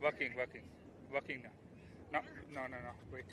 Working now. No. Wait.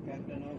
Captain of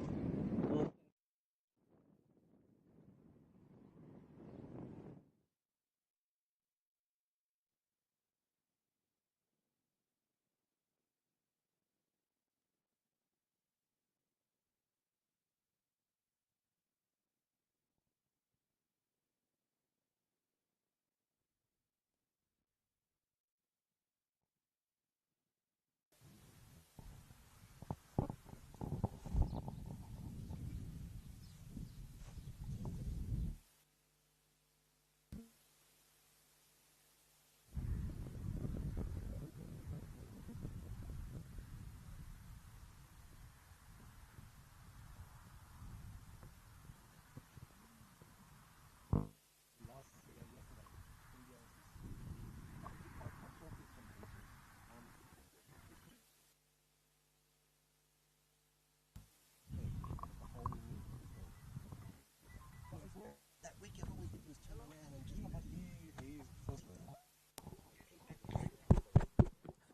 that wicket always did was turn around and just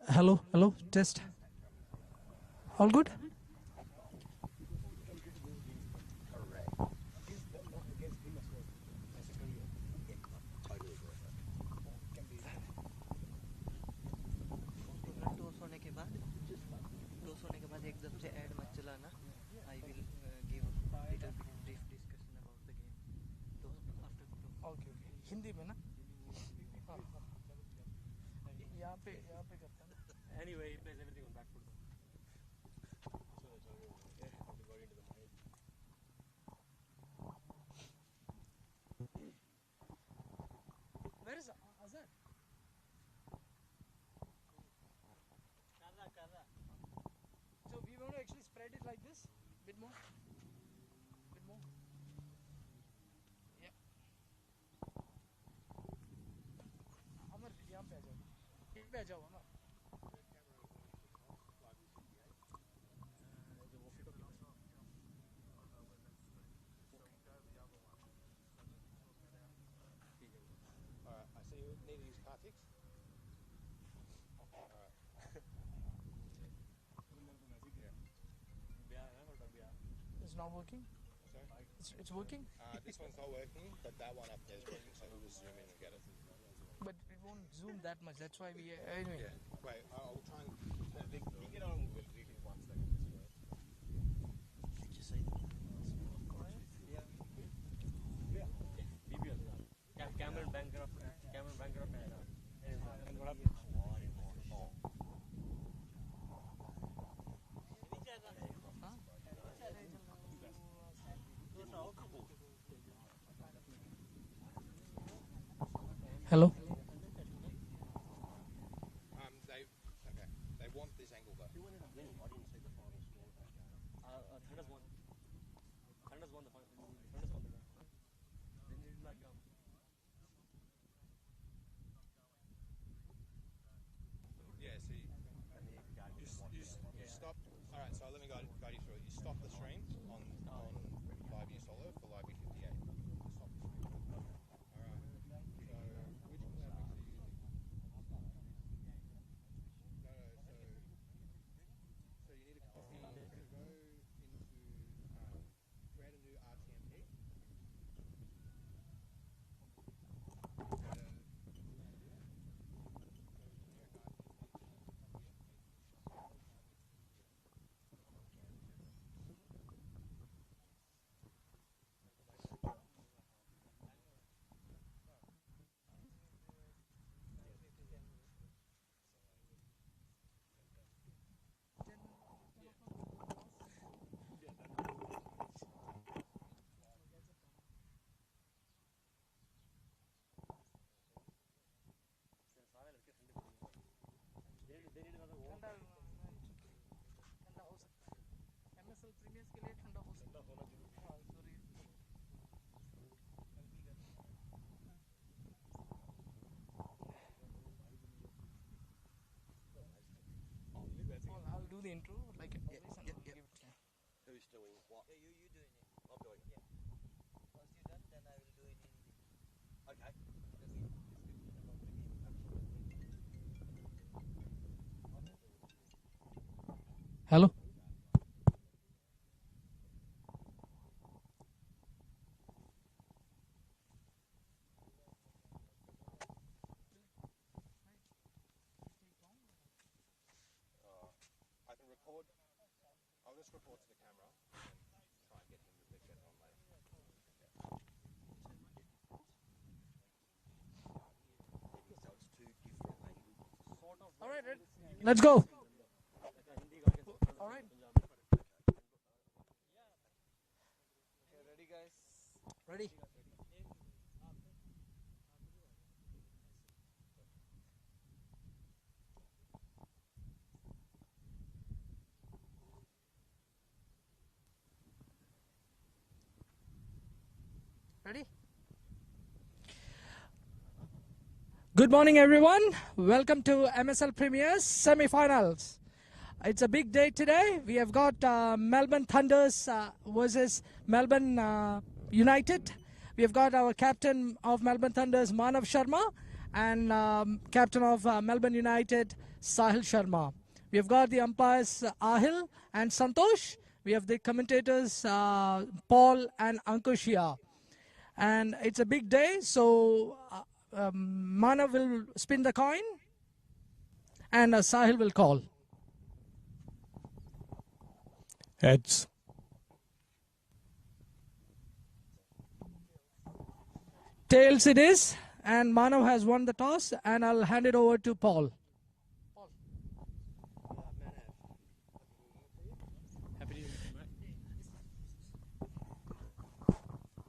Hello, test. All good? Toss होने के बाद एकदम से add मत चलाना. I will give a little bit brief discussion about the game. After Okay. Hindi में ना? हाँ. यहाँ पे करता है ना? Anyway, he plays everything on back foot. Where is Azhar? So we want to actually spread it like this, bit more. Yeah. अमर यहाँ पे आ जाओ. यहीं पे आ जाओ ना. Alright, I see you need to use Kartik's. Alright. It's not working? Sorry? It's working? This one's not working, but that one up there is working, so we'll just zoom in and get it. But it won't zoom that much, that's why we... Anyway. Yeah. Wait, I'll try and... You get on with it in 1 second. did you say that? BBL. Cameron Bancroft and what up? Hello? They want this angle though. Who ended up winning? I didn't see the final score. Thunder's won. Thunder's won the final. Thunder's won the round. Then it's like the intro, like always, and we'll give it. Yeah. Who's doing what? Yeah, you doing it. I'm doing it. Once you're done, then I will do it in Hindi. Okay. The game description about the game. Hello. I can record. I'll just record to the camera and try and get him to get on later. So it's two different angles. All right, let's go. All right. Ready, guys? Ready. Ready? Good morning, everyone. Welcome to MSL Premier's semi-finals. It's a big day today. We have got Melbourne Thunders versus Melbourne United. We have got our captain of Melbourne Thunders, Manav Sharma, and captain of Melbourne United, Sahil Sharma. We have got the umpires, Ahil and Santosh. We have the commentators, Paul and Ankushia. And it's a big day, so Manav will spin the coin and Sahil will call. Heads. Tails it is, and Manav has won the toss, and I'll hand it over to Paul.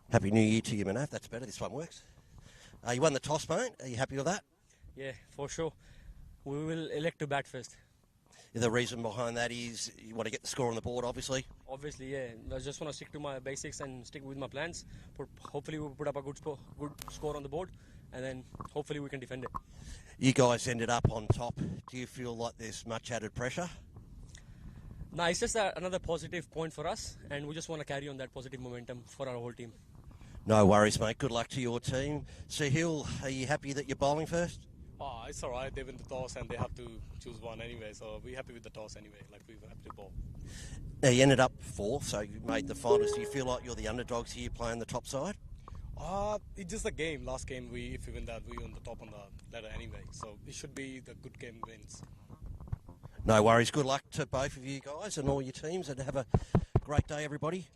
Happy New Year to you, Manav. That's better. This one works. You won the toss, mate. Are you happy with that? Yeah, for sure. We will elect to bat first. The reason behind that is you want to get the score on the board, obviously. Obviously, yeah. I just want to stick to my basics and stick with my plans. Hopefully, we'll put up a good score on the board, and then hopefully we can defend it. You guys ended up on top. Do you feel like there's much added pressure? No, it's just another positive point for us, and we just want to carry on that positive momentum for our whole team. No worries, mate. Good luck to your team. Sahil, are you happy that you're bowling first? Oh, it's all right. They win the toss and they have to choose one anyway. So we're happy with the toss anyway. Like we have to bowl. Now, you ended up fourth, so you made the finals. Do you feel like you're the underdogs here playing the top side? It's just a game. Last game, if we win that, we on the top on the ladder anyway. So it should be the good game wins. No worries. Good luck to both of you guys and all your teams, and have a great day, everybody.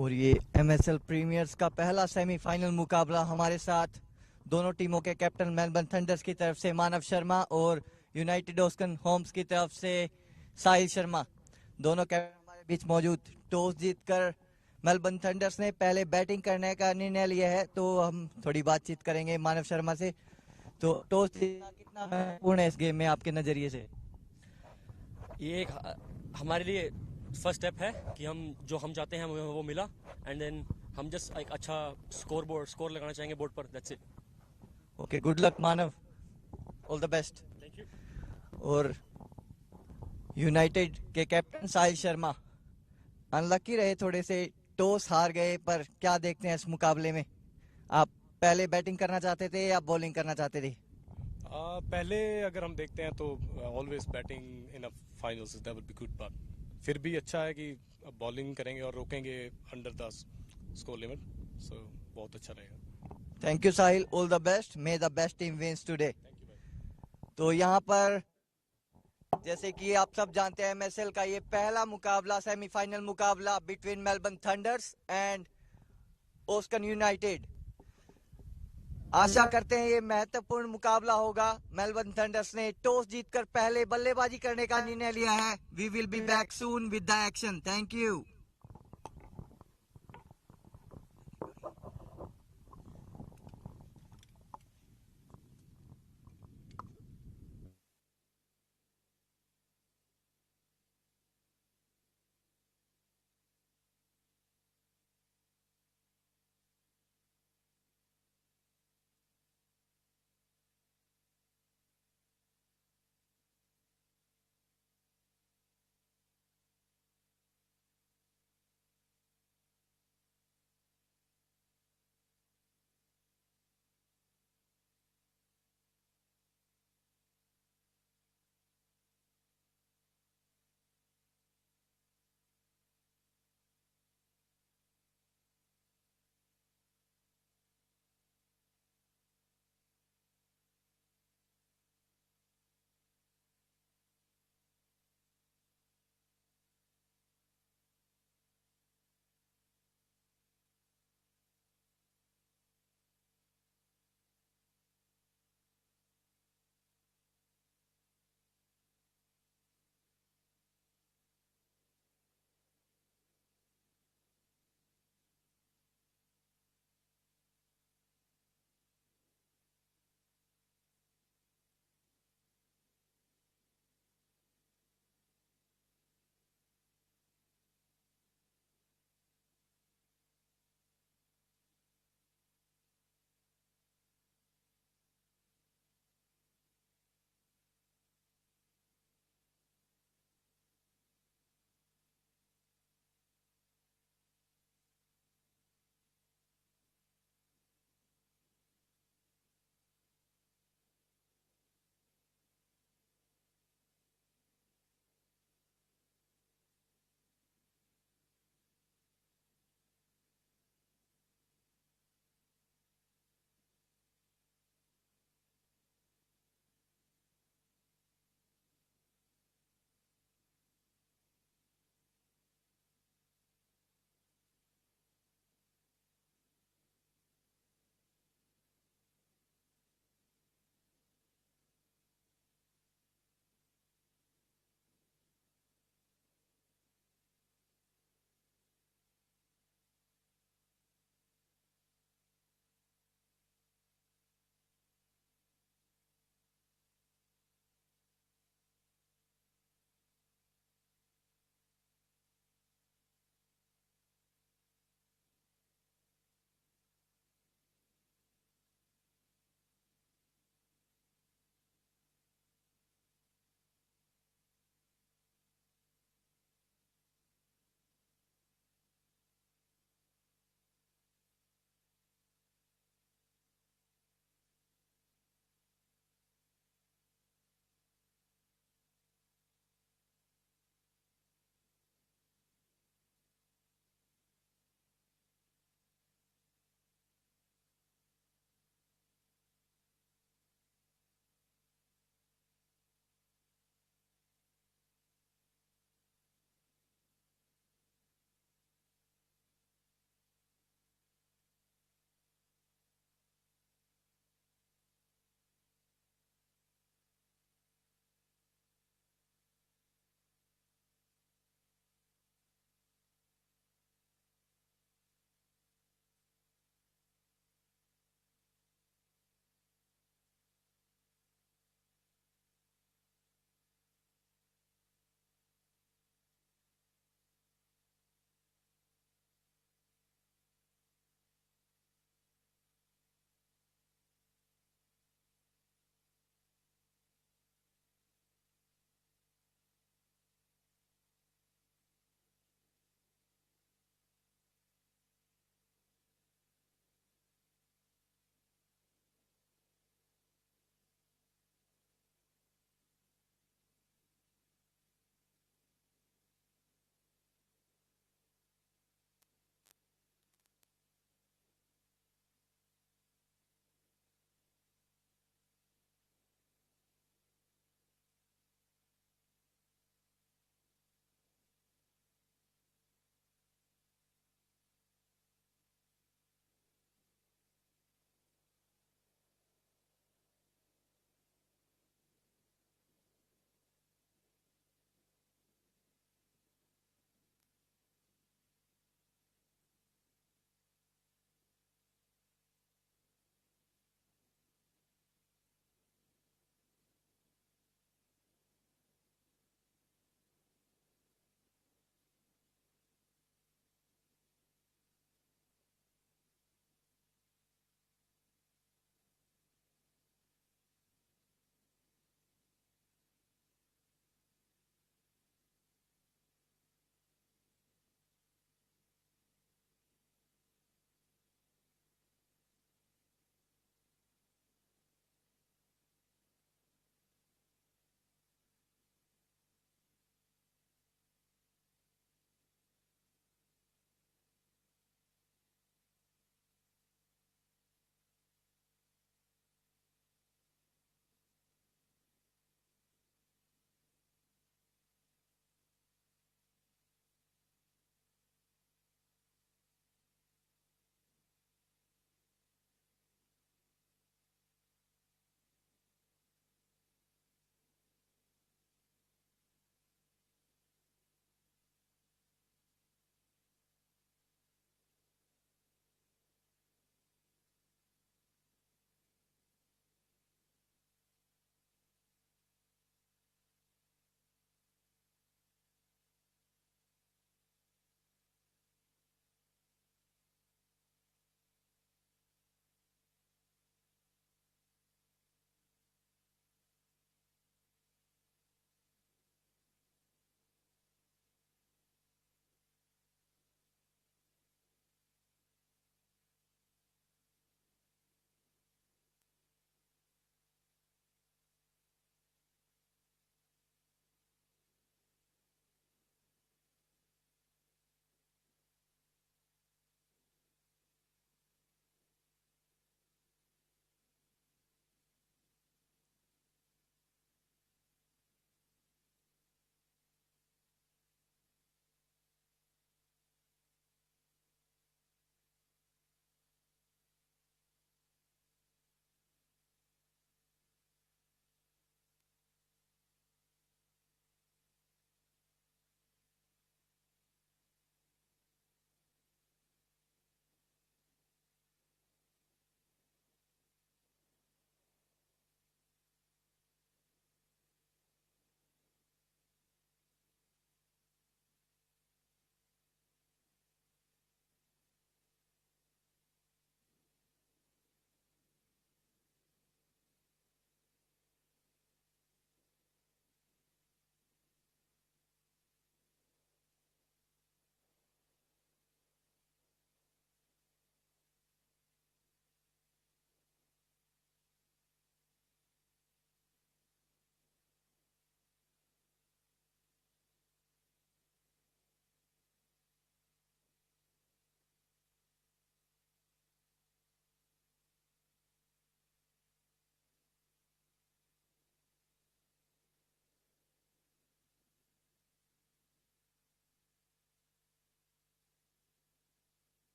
और ये MSL premiers का पहला semifinal मुकाबला हमारे साथ दोनों टीमों के कैप्टन मेलबर्न थंडर्स की तरफ से मानव शर्मा और यूनाइटेड ओस्कन होम्स की तरफ से साहिल शर्मा दोनों कैप्टन हमारे बीच मौजूद। टॉस जीतकर मेलबर्न थंडर्स ने पहले बैटिंग करने का निर्णय लिया है, तो हम थोड़ी बातचीत करेंगे मानव शर्मा से। तो टॉस जीतना कितना महत्वपूर्ण है इस गेम में आपके नजरिए से? ये एक हमारे लिए फर्स्ट स्टेप है कि हम चाहते हैं वो मिला, एंड देन हम जस्ट एक अच्छा स्कोर लगाना चाहेंगे बोर्ड पर। That's it. Okay, good luck Manav, all the best. Thank you. और यूनाइटेड के कैप्टन साहिल शर्मा अनलकी रहे, थोड़े से टॉस हार गए, पर क्या देखते हैं इस मुकाबले में? आप पहले बैटिंग करना चाहते थे या बॉलिंग करना चाहते थे? पहले अगर हम देखते हैं तो always batting in a finals that would be good, but फिर भी अच्छा है कि बॉलिंग करेंगे और रोकेंगे under the score limit, so बहुत अच्छा रहेगा। Thank you Sahil, all the best, may the best team wins today. तो यहाँ पर जैसे कि आप सब जानते हैं MSL का ये पहला मुकाबला, सेमीफाइनल मुकाबला बिटवीन मेलबर्न थंडर्स एंड ओस्कन यूनाइटेड। आशा करते हैं ये महत्वपूर्ण मुकाबला होगा। मेलबर्न थंडर्स ने टॉस जीतकर पहले बल्लेबाजी करने का निर्णय लिया है। We will be back soon with the action. Thank you.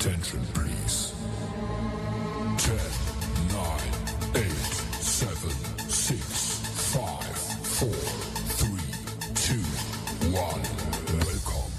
Attention, please. 10, 9, 8, 7, 6, 5, 4, 3, 2, 1. Welcome.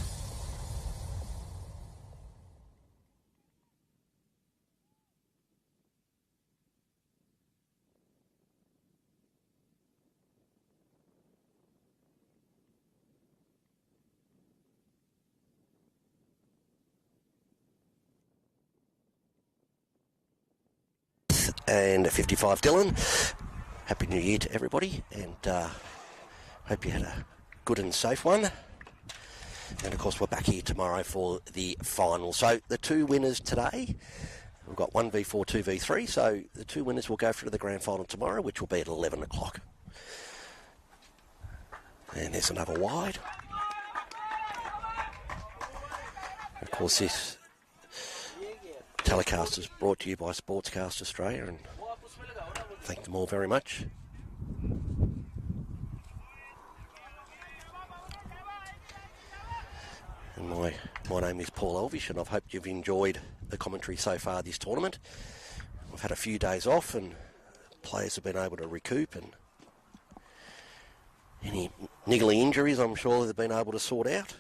And 55 Dylan. Happy New Year to everybody, and hope you had a good and safe one. And of course we're back here tomorrow for the final. So the two winners today, we've got 1v4, 2v3, so the two winners will go through to the grand final tomorrow, which will be at 11 o'clock. And there's another wide. Of course this telecast is brought to you by Sportscast Australia, and thank them all very much. And my name is Paul Elvish, and I've hoped you've enjoyed the commentary so far this tournament. We've had a few days off, and players have been able to recoup, and any niggly injuries I'm sure they've been able to sort out.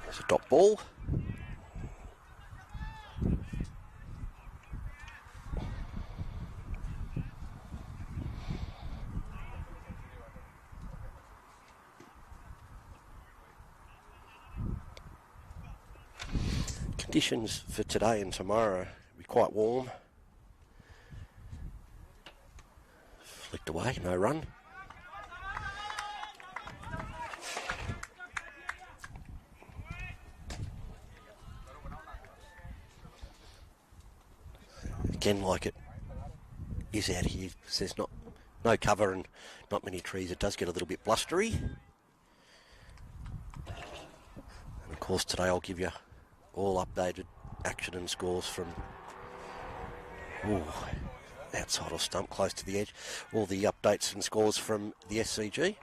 There's a dot ball. Conditions for today and tomorrow will be quite warm. Flicked away, no run. Again, like it is out here, there's no cover and not many trees. It does get a little bit blustery. And of course today I'll give you all updated action and scores from outside or stump, close to the edge. All the updates and scores from the SCG.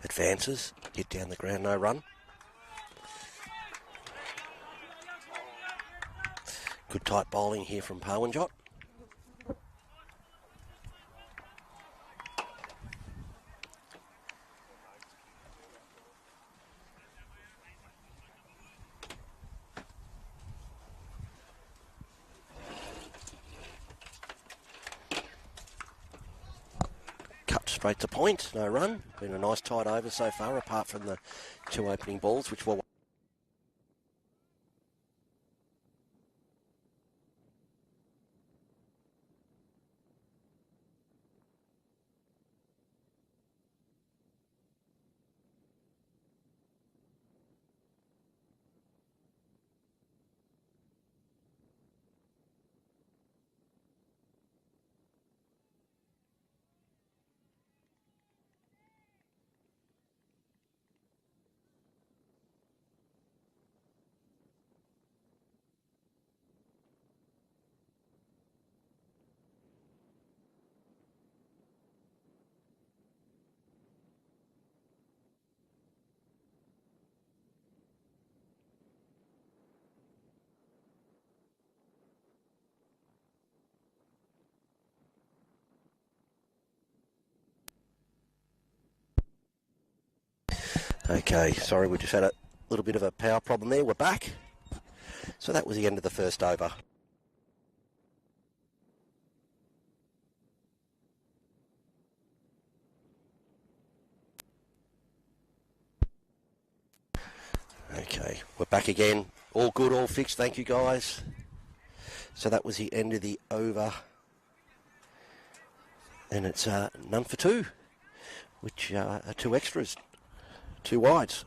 Advances, hit down the ground, no run. Good tight bowling here from Parwanjot. Straight to point, no run. Been a nice tight over so far, apart from the two opening balls, which were... Okay, sorry, we just had a little bit of a power problem there. We're back. So that was the end of the first over. Okay, we're back again. All good, all fixed. Thank you, guys. So that was the end of the over And it's none for two, which are two extras, two wides.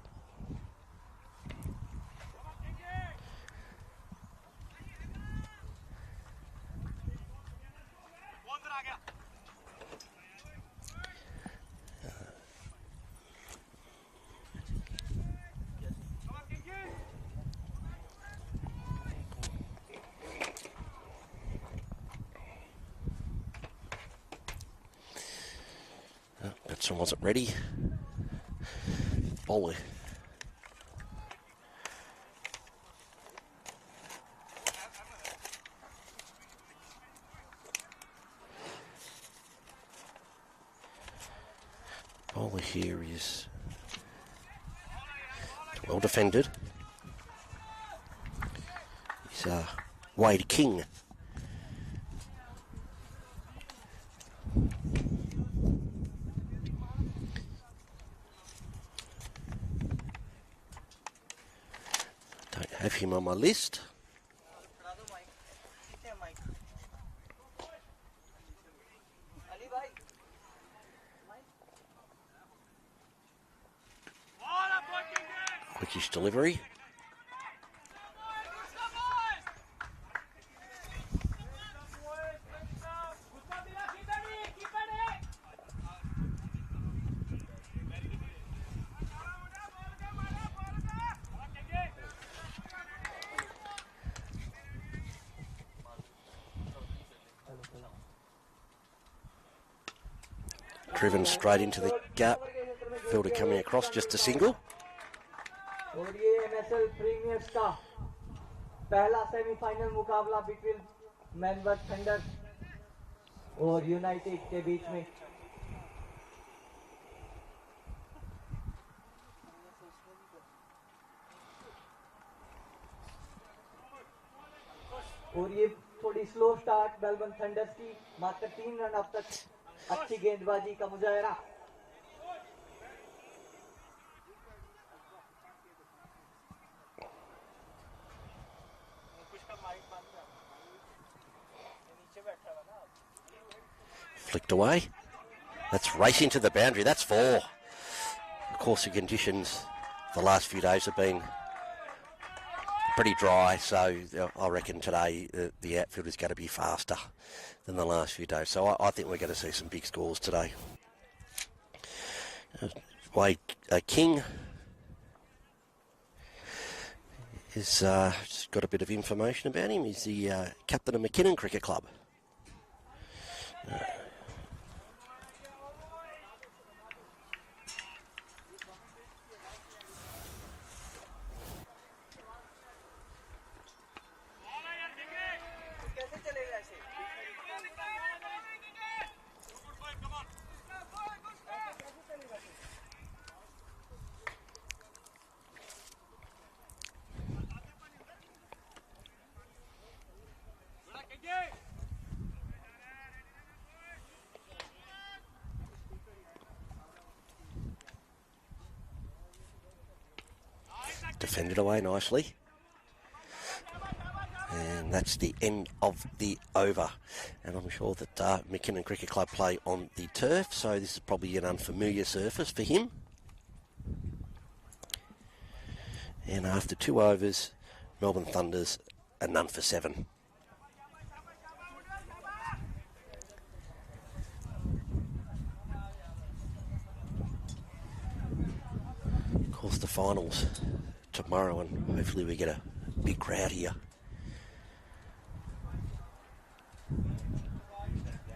Batsman wasn't ready. Bowler. Bowler here is well defended. He's Wade King. Don't have him on my list. Quickish delivery. Driven straight into the gap. Fielder coming across, just a single. और ये MSL premiers का पहला semifinal मुकाबला between Melbourne thunder's और United के बीच में और ये थोड़ी स्लो स्टार्ट मेलबर्न थंडर्स की मात्र 3 रन अब तक अच्छी गेंदबाजी का मुजाहरा Flicked away. That's racing to the boundary. That's four. Of course, the conditions the last few days have been pretty dry, so I reckon today the outfield is going to be faster than the last few days. So I think we're going to see some big scores today. Wade King has just got a bit of information about him. He's the captain of McKinnon Cricket Club. Defended away nicely. And that's the end of the over. And I'm sure that McKinnon Cricket Club play on the turf, so this is probably an unfamiliar surface for him. And after 2 overs, Melbourne Thunders are none for 7. Of course, the finals tomorrow, and hopefully we get a big crowd here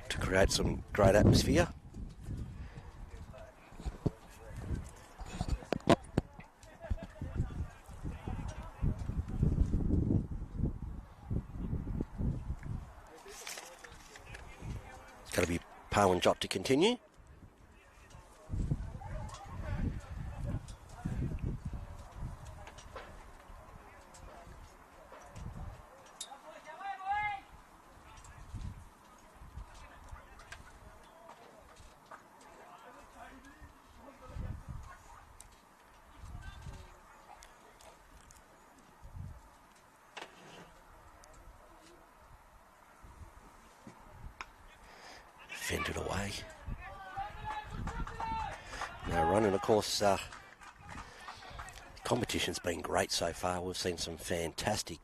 to create some great atmosphere. It's going to be Poe and Jot to continue. Defended away. No run, and of course, competition's been great so far. We've seen some fantastic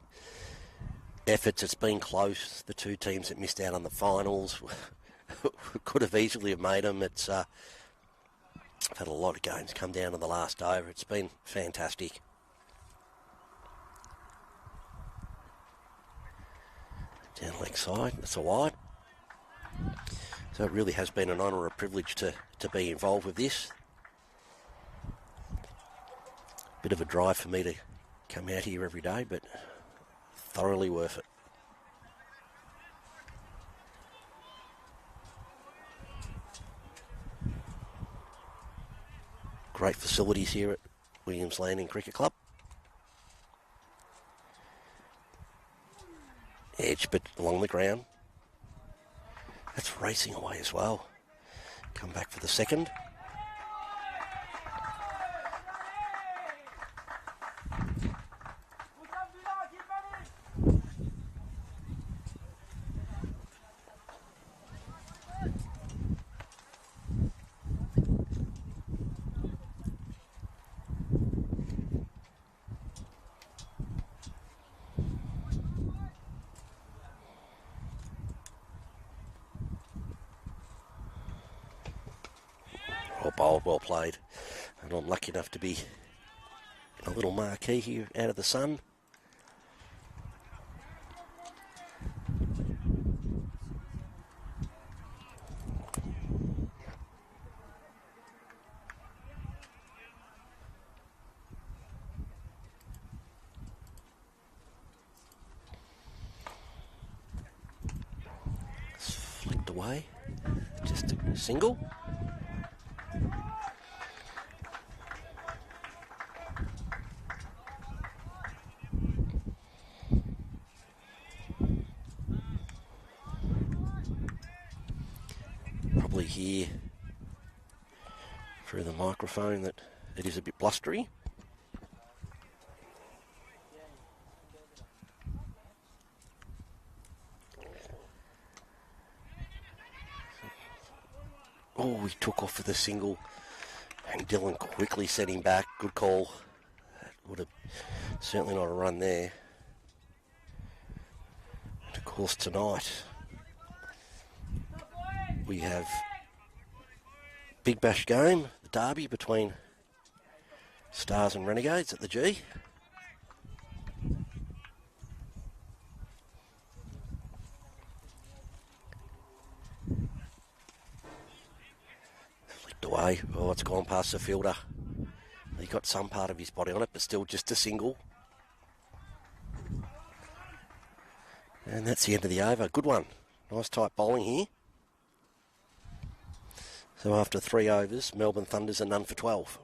efforts. It's been close. The two teams that missed out on the finals could have easily have made them. It's I've had a lot of games come down to the last over. It's been fantastic. Down leg side, that's a wide. So it really has been an honour, a privilege to be involved with this. Bit of a drive for me to come out here every day, but thoroughly worth it. Great facilities here at Williams Landing Cricket Club. Edge, but along the ground. That's racing away as well. Come back for the second. Bowled, well played, and I'm lucky enough to be in a little marquee here out of the sun. It's flicked away, just a single. Probably hear through the microphone that it is a bit blustery. Oh, he took off with a single, and Dylan quickly set him back. Good call. That would have certainly not a run there. And of course tonight we have Big Bash game, the derby between Stars and Renegades at the G. Flicked away. Oh, it's gone past the fielder. He got some part of his body on it, but still just a single. And that's the end of the over. Good one. Nice tight bowling here. So after 3 overs, Melbourne Thunders are none for 12.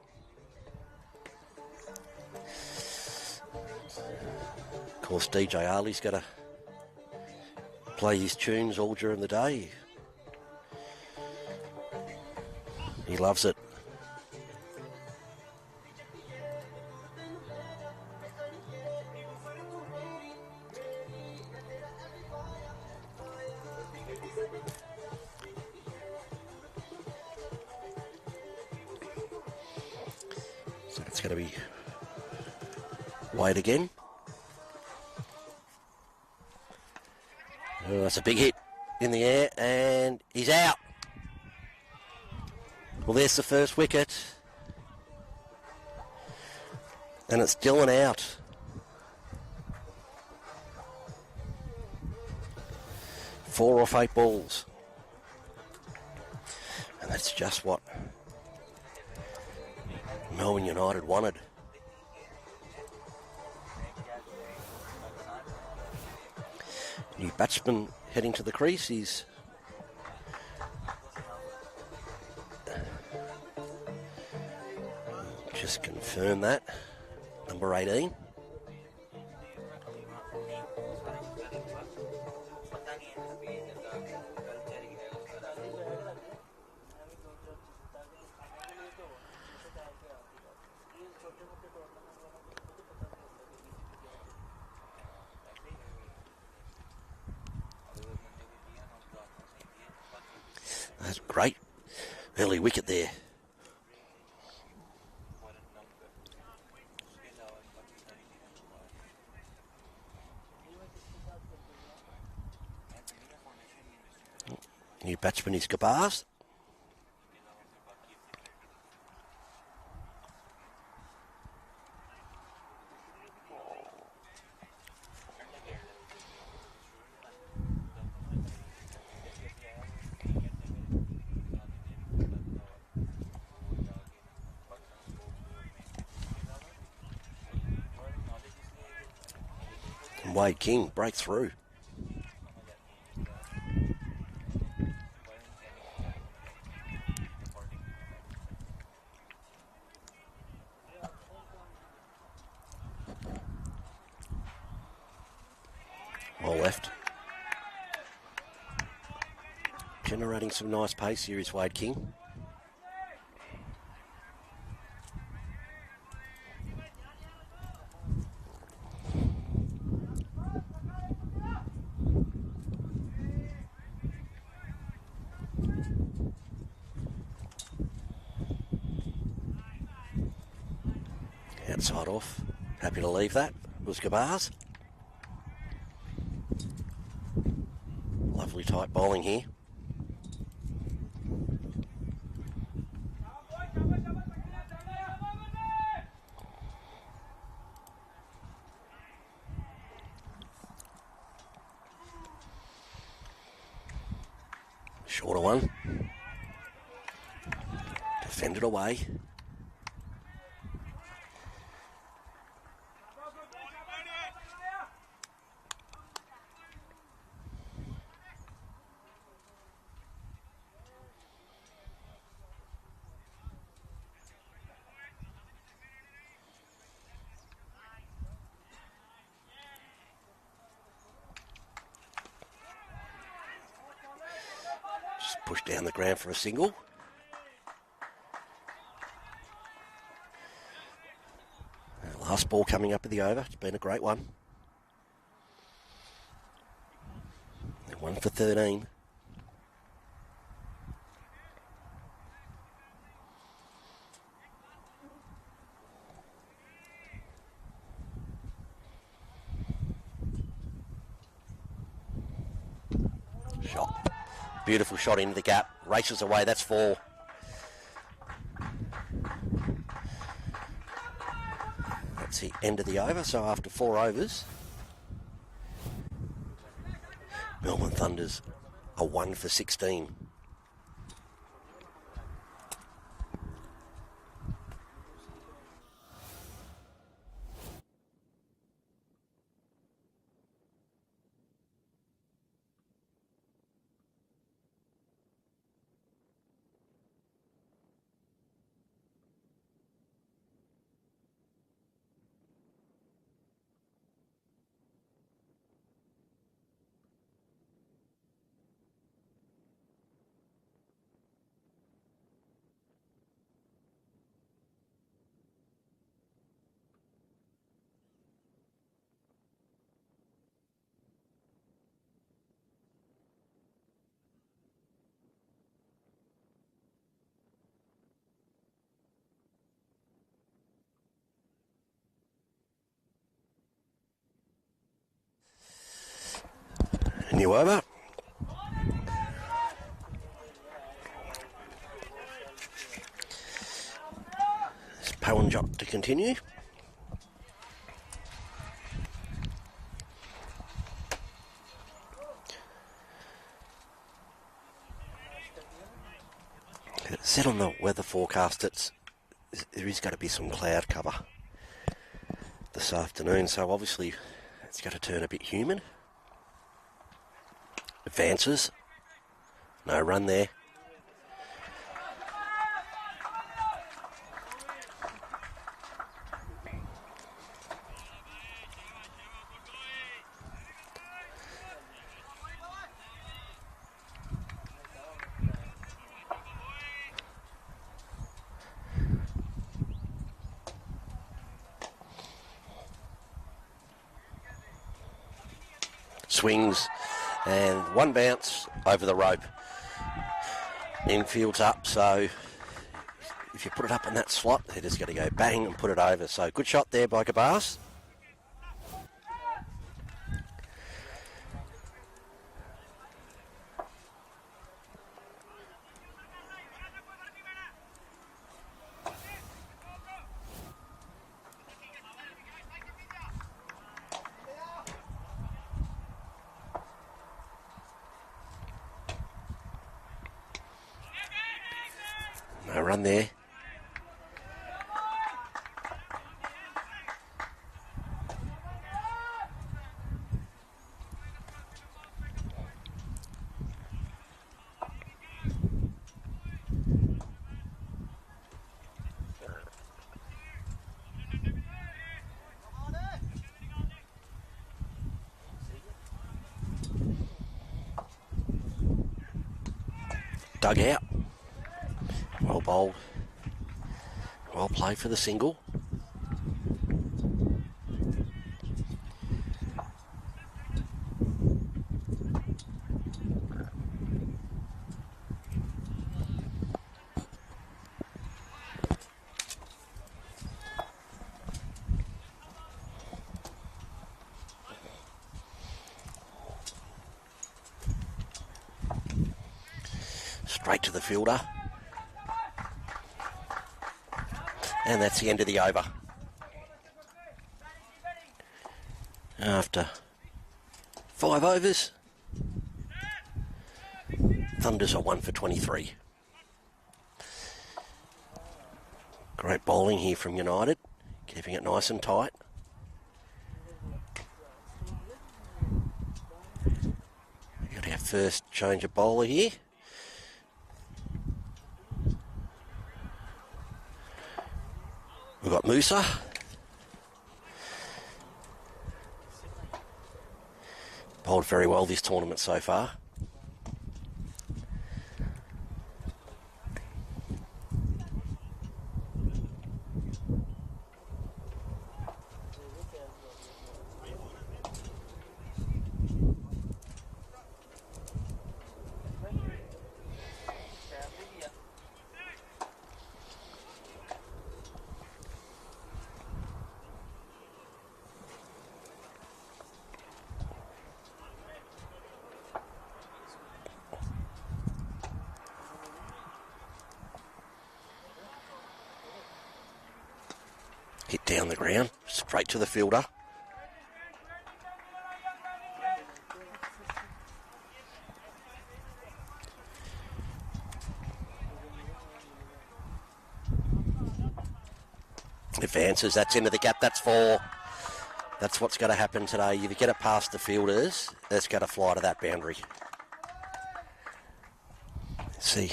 Of course, DJ Ali's got to play his tunes all during the day. He loves it. So it's going to be wide again. Oh, that's a big hit in the air, and he's out. Well, there's the first wicket. And it's Dylan out. Four off 8 balls. And that's just what Melbourne United wanted. New batsman heading to the crease. He's just confirm that. Number 18. Early wicket there. New batsman is Gabars. And Wade King break through. Well left. Generating some nice pace here is Wade King. Outside off. Happy to leave that. Was Gabars. Lovely tight bowling here. Shorter one. Defended away. Push down the ground for a single. Last ball coming up in the over. It's been a great one. They're 1 for 13. Shot. Beautiful shot into the gap. Races away. That's 4. That's the end of the over. So after 4 overs, Melbourne Thunders are 1 for 16. New over. It's Powen Jock to continue. It said on the weather forecast there is going to be some cloud cover this afternoon, so obviously it's going to turn a bit humid. Advances. No run there. Swings and one bounce over the rope. Infield's up, so if you put it up in that slot, they're just going to go bang and put it over. So good shot there by Gabars. No run there. Dug out. Well bowled. Well played for the single. Straight to the fielder. And that's the end of the over. After 5 overs, Thunders are 1 for 23. Great bowling here from United, keeping it nice and tight. We've got our first change of bowler here. We've got Musa. Bowled very well this tournament so far. Hit down the ground, straight to the fielder. Advances, that's into the gap, that's 4. That's what's going to happen today. If you get it past the fielders, it's going to fly to that boundary. See,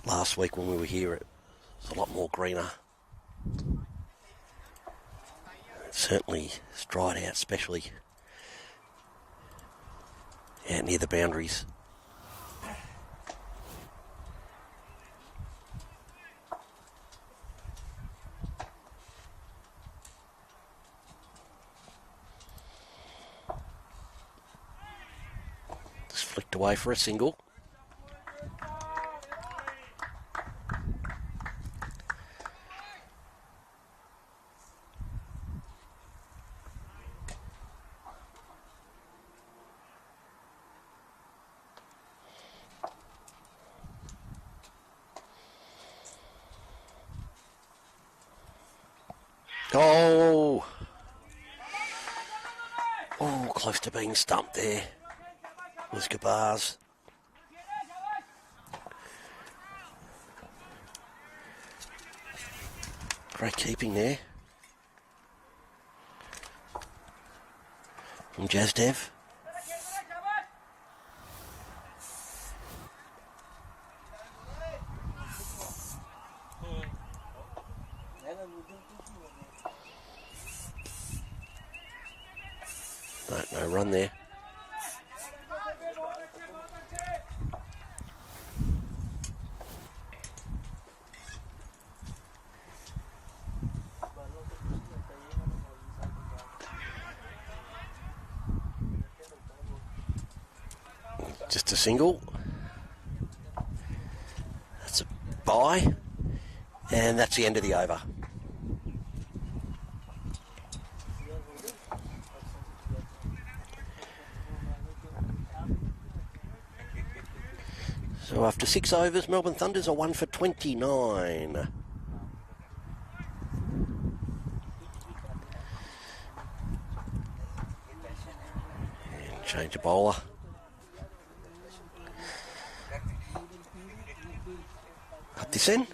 last week when we were here, it was a lot more greener. Certainly it's dried out, especially out near the boundaries. Just flicked away for a single. Oh, close to being stumped there was Gabars. Great keeping there from Jazdev. No run there. Just a single. high. And that's the end of the over. So after 6 overs, Melbourne Thunders are 1 for 29. And change a bowler. Up this end.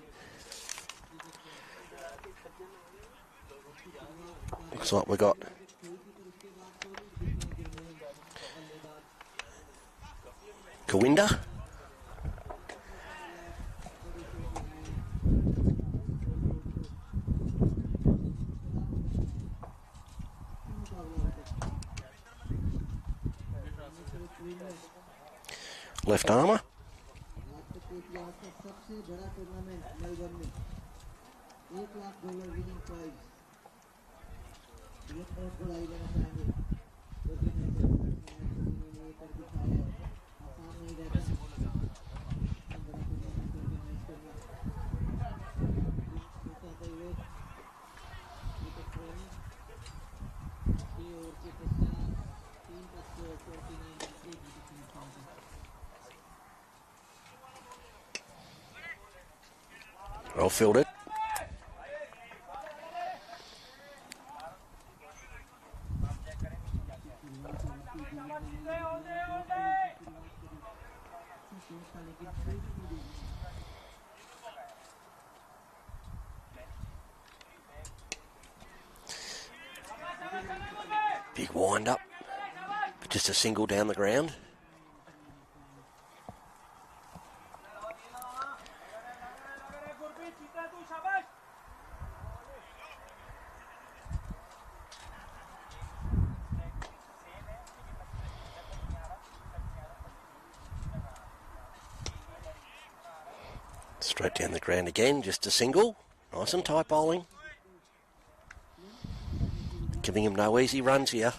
Looks like we got Kawinda. Left armour. Well fielded. Big wind up, just a single down the ground. Straight down the ground again, just a single. Nice and tight bowling. Giving him no easy runs here.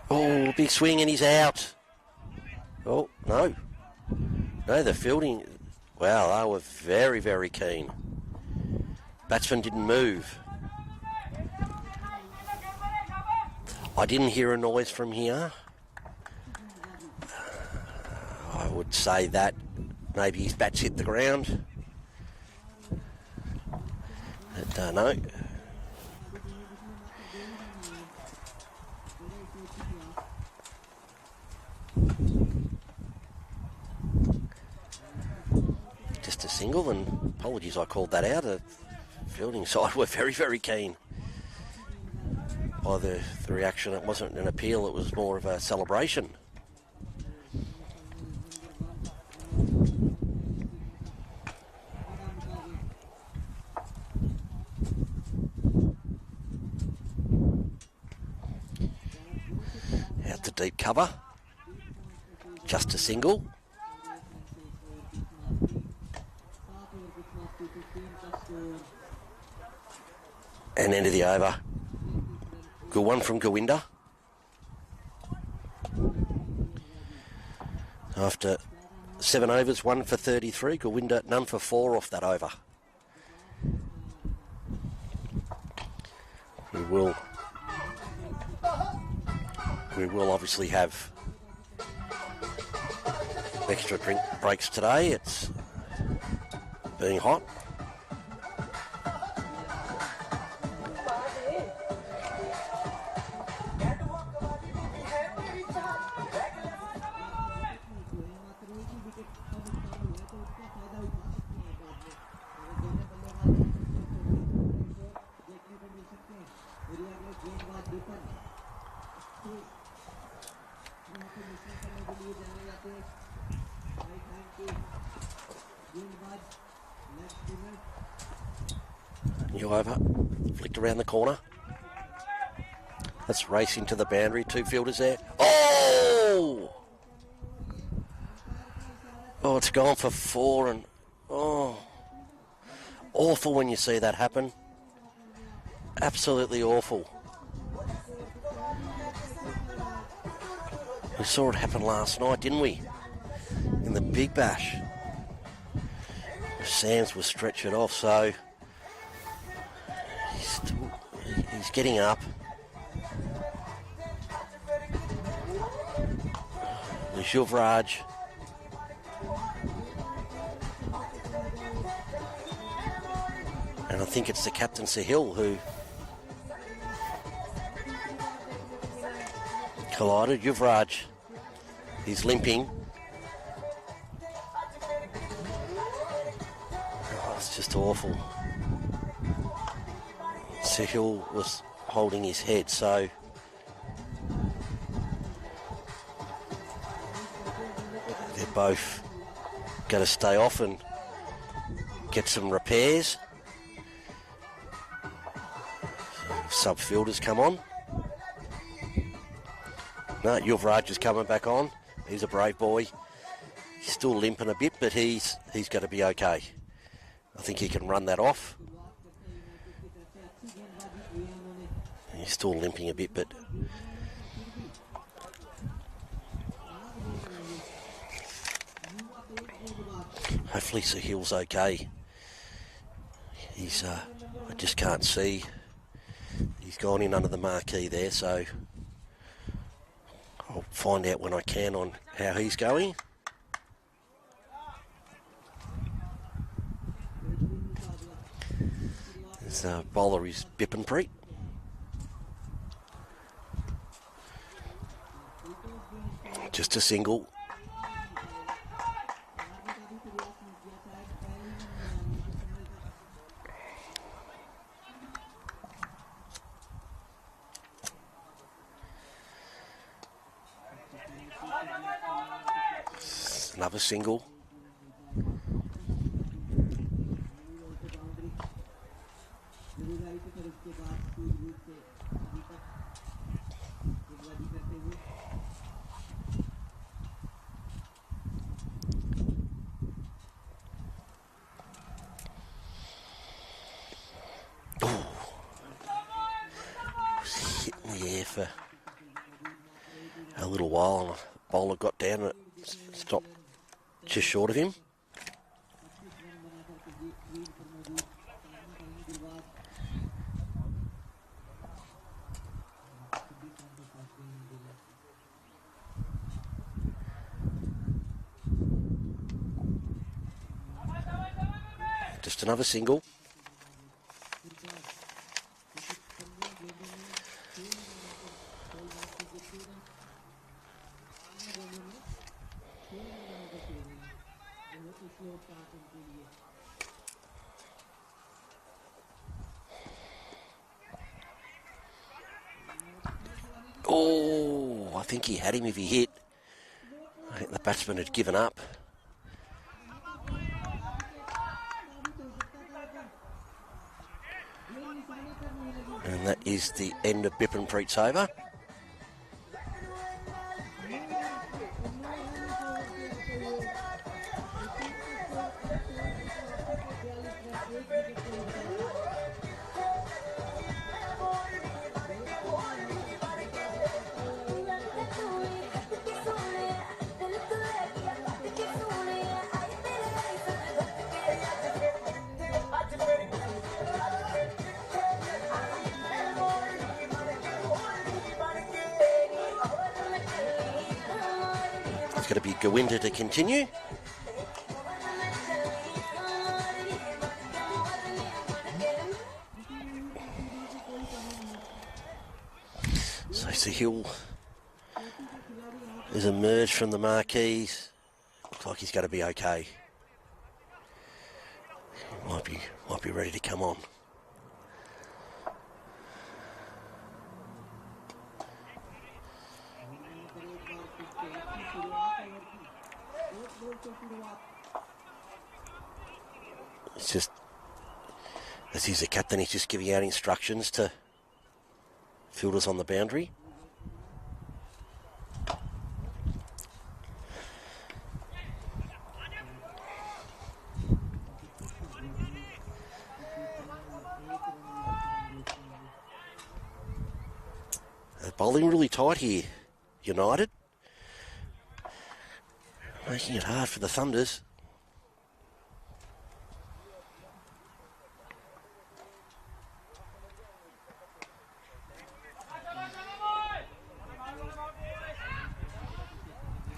Oh, big swing and he's out. Oh, no. No, the fielding, wow, they were very, very keen. Batsman didn't move. I didn't hear a noise from here. I would say that maybe his bats hit the ground. But no. Just a single, and apologies I called that out. The fielding side were very, very keen. By the reaction, it wasn't an appeal, it was more of a celebration. Out to deep cover. Just a single. And end of the over. Good one from Kawinda. After 7 overs, 1 for 33. Kawinda, none for 4 off that over. We will obviously have extra drink breaks today. It's being hot. New over, flicked around the corner. Let's race into the boundary. 2 fielders there. Oh! Oh, it's gone for 4 and oh, awful when you see that happen. Absolutely awful. We saw it happen last night, didn't we? In the Big Bash. Sands was stretching off, so he's getting up. The Yuvraj. And I think it's the captain Sahil who collided. Yuvraj, he's limping. Oh, it's just awful. Sahil was holding his head, so they're both going to stay off and get some repairs. Sub-fielders come on. No, Yuvraj is coming back on. He's a brave boy. He's still limping a bit, but he's going to be okay. I think he can run that off. He's still limping a bit, but hopefully Sahil's okay. He's I just can't see. He's gone in under the marquee there, so I'll find out when I can on how he's going. His bowler is Bipinpreet. Just a single. Another single. For a little while, and the bowler got down and it stopped just short of him. Just another single. Oh, I think he had him if he hit. I think the batsman had given up. And that is the end of Bipinpreet's over. It's going to be Gawinda to continue. So Sahil has emerged from the marquees. Looks like he's going to be okay. He might be ready to come on. It's just, as he's the captain, he's just giving out instructions to fielders on the boundary. Bowling really tight here, United. Making it hard for the Thunders.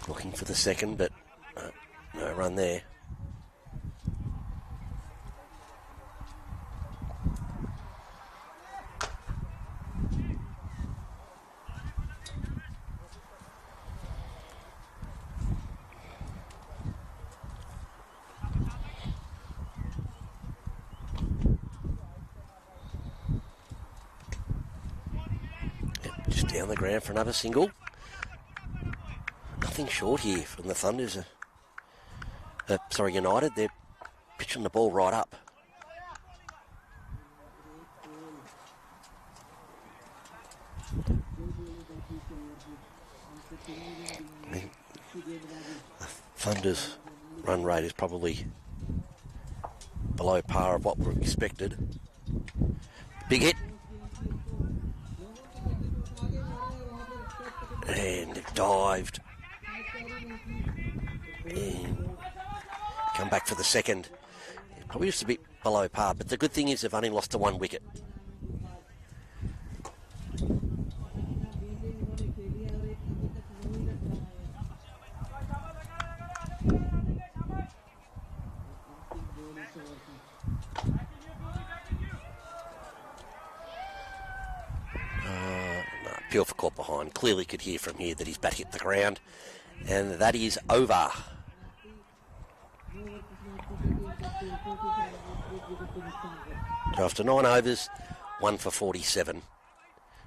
Looking for the second, but no run there. Just down the ground for another single. Nothing short here from the Thunders. United. They're pitching the ball right up. The Thunders' run rate is probably below par of what we expected. Big hit. And they've dived. And come back for the second. Probably just a bit below par, but the good thing is they've only lost to 1 wicket. Pure for caught behind. Clearly could hear from here that his bat hit the ground. And that is over. So after 9 overs, 1 for 47.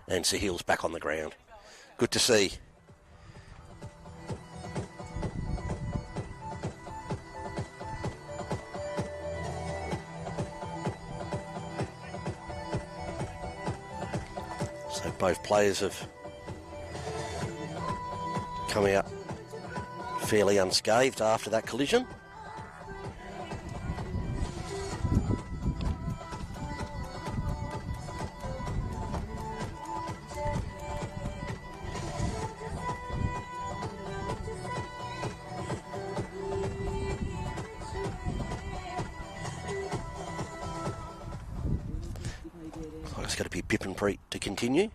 And Sahil's back on the ground. Good to see. So both players have come out fairly unscathed after that collision. So it's got to be Pip and Preet to continue.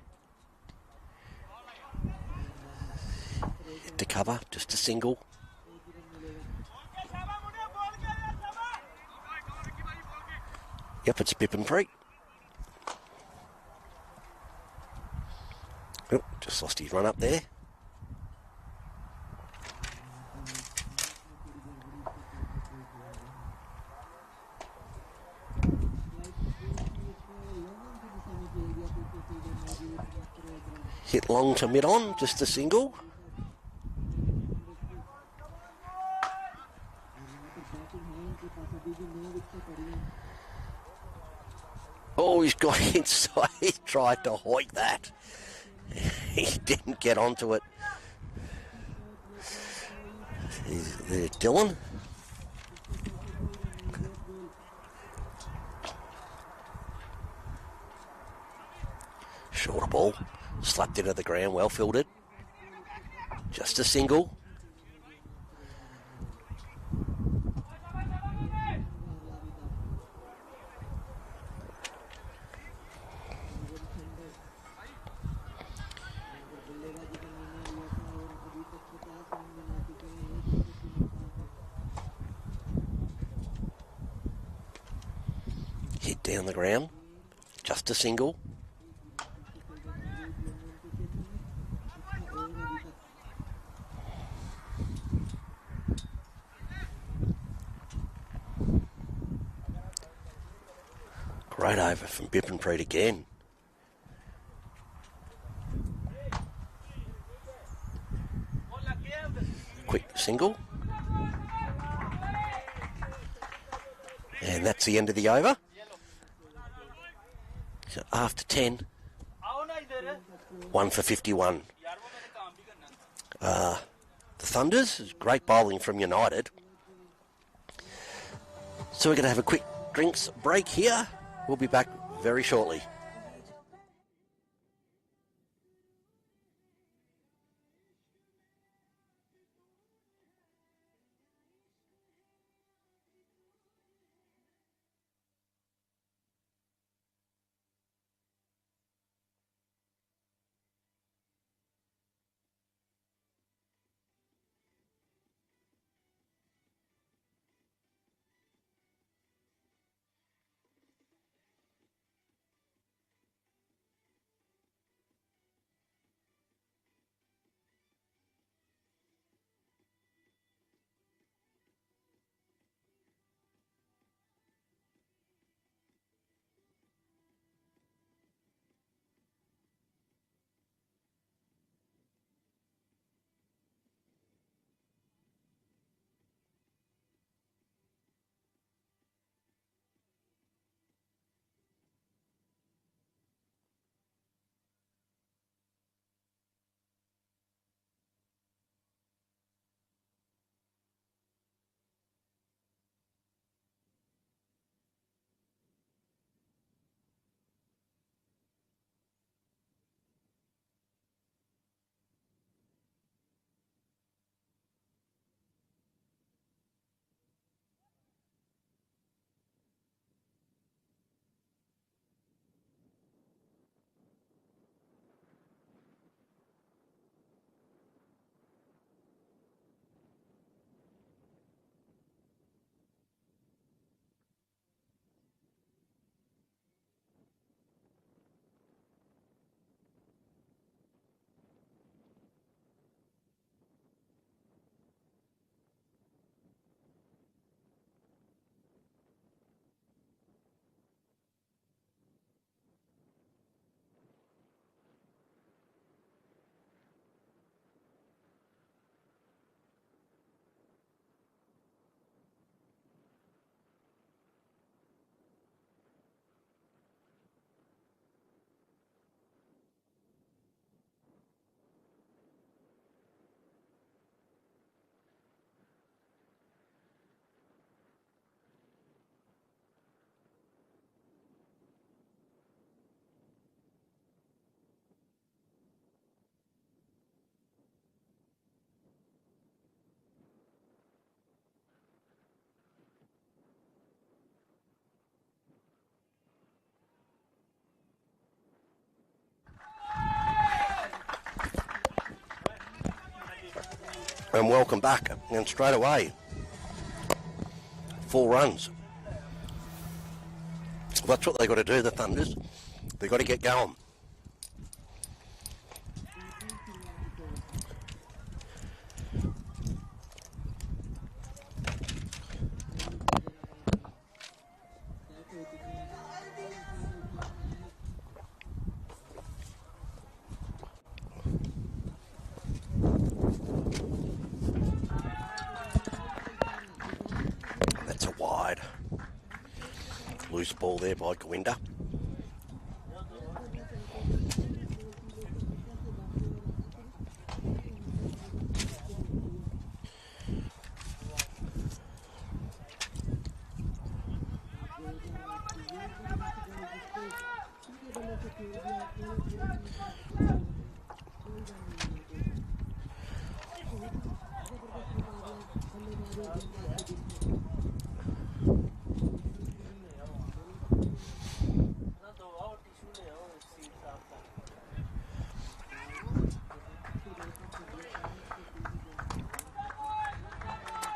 To cover, just a single. Yep, it's Pip and Preet. Oh, just lost his run up there. Hit long to mid-on, just a single. Oh, he's got inside. He tried to hoik that. He didn't get onto it. There's Dylan. Shorter ball. Slapped into the ground, well fielded. Just a single. Hit down the ground. Just a single. Great over from Pip and Preet again. Quick single. And that's the end of the over. So after 10, 1 for 51. The Thunders, great bowling from United. So we're going to have a quick drinks break here. We'll be back very shortly. And welcome back. And straight away, 4 runs. That's what they've got to do, the Thunders. They've got to get going. That's a wide. Loose ball there by Gwinda.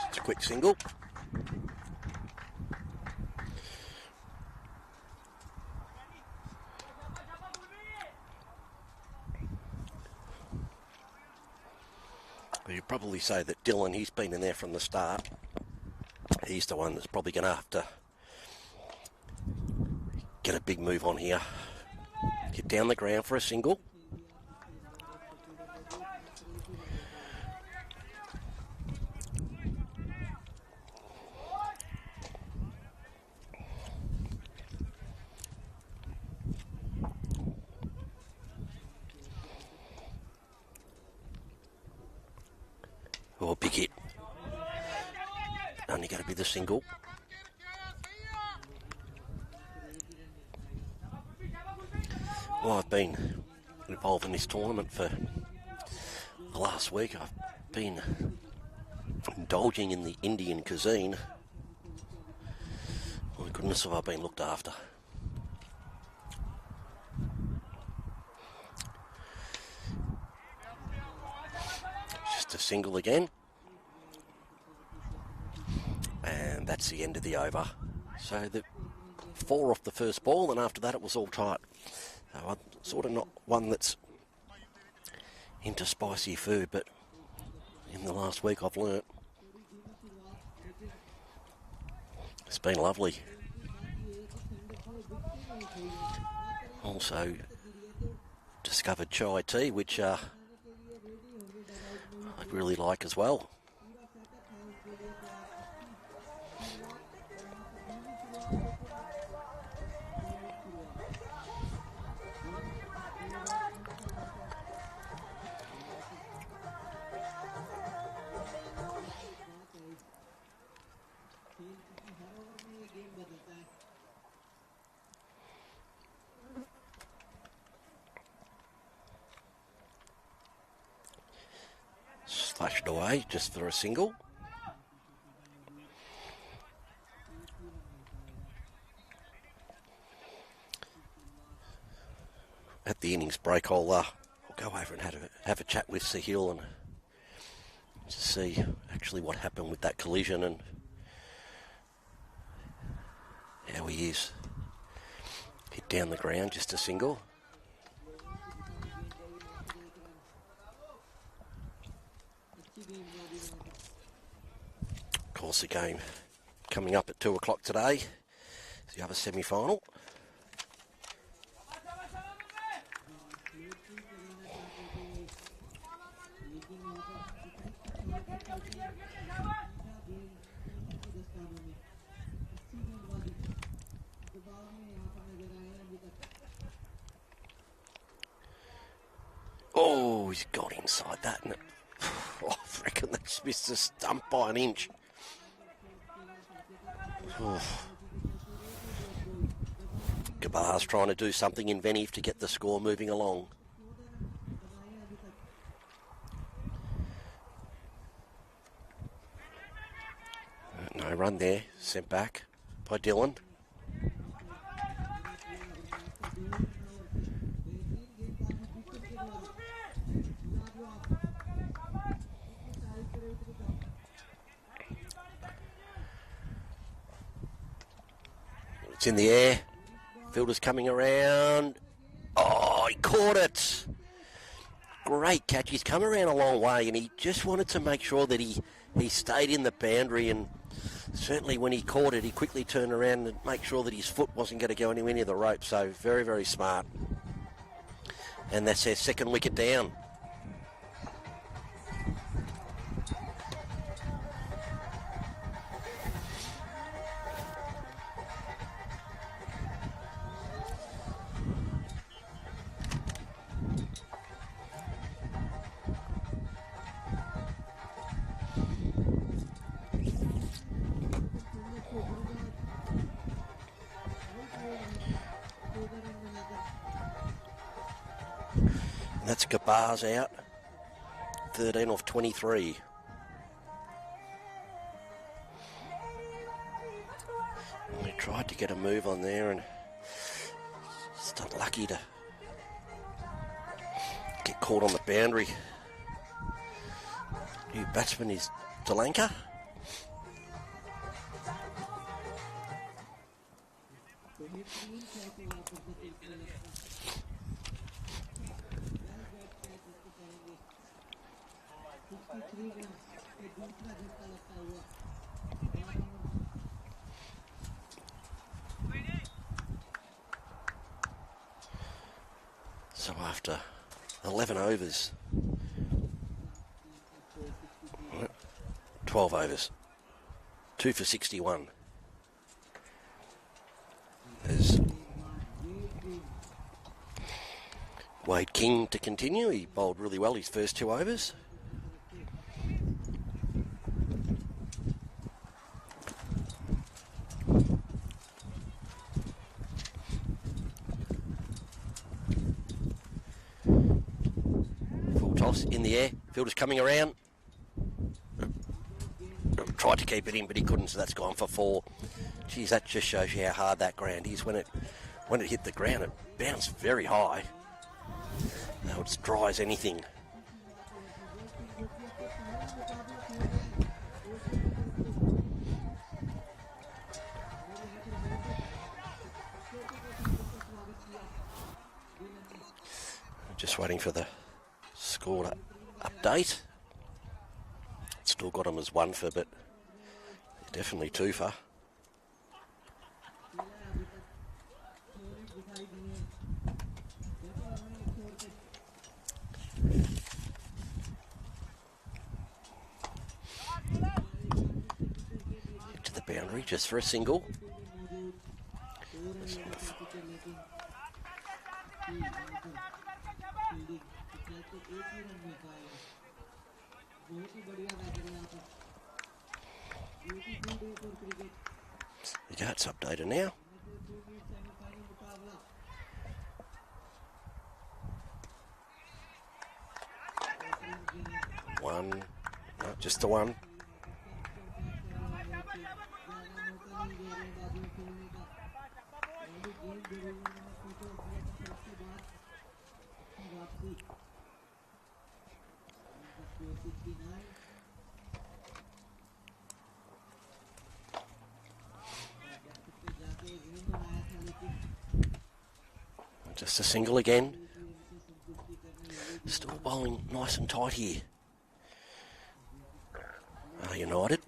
It's a quick single. You'd probably say that Dylan, he's been in there from the start. He's the one that's probably going to have to get a big move on here. Get down the ground for a single. Oh, big hit. Only going to be the single. Well, I've been involved in this tournament for the last week. I've been indulging in the Indian cuisine. My goodness, have I been looked after. Just a single again. And that's the end of the over. So the 4 off the first ball, and after that it was all tight. I'm sort of not one that's into spicy food, but in the last week I've learnt. It's been lovely. Also discovered chai tea, which I really like as well. Slashed away just for a single. At the innings break, I'll go over and have a chat with Sahil and to see actually what happened with that collision and how he is. Hit down the ground, just a single. Of course, the game coming up at 2 o'clock today is the other semi-final. Oh, he's got inside that, and oh, I reckon that's missed the stump by an inch. Oh. Gabar's trying to do something inventive to get the score moving along. No run there, sent back by Dylan. It's in the air. Fielder's coming around. Oh, he caught it. Great catch. He's come around a long way, and he just wanted to make sure that he stayed in the boundary, and certainly when he caught it, he quickly turned around and make sure that his foot wasn't going to go anywhere near the rope. So very, very smart. And that's their second wicket down. That's Gabar's out. 13 off 23. And we tried to get a move on there and just unlucky to get caught on the boundary. New batsman is Delanka. So after 11 overs, 12 overs, 2 for 61. There's Wade King to continue. He bowled really well his first 2 overs. Full toss in the air. Fielder's coming around. Tried to keep it in, but he couldn't, so that's gone for 4. Geez, that just shows you how hard that ground is. When it hit the ground, it bounced very high. Now it's dry as anything. Just waiting for the score to update. Still got him as 1 for, but definitely 2 for. To the boundary just for a single. You go, it's updated now. One, no, just the 1. Just a single again. Still bowling nice and tight here. United.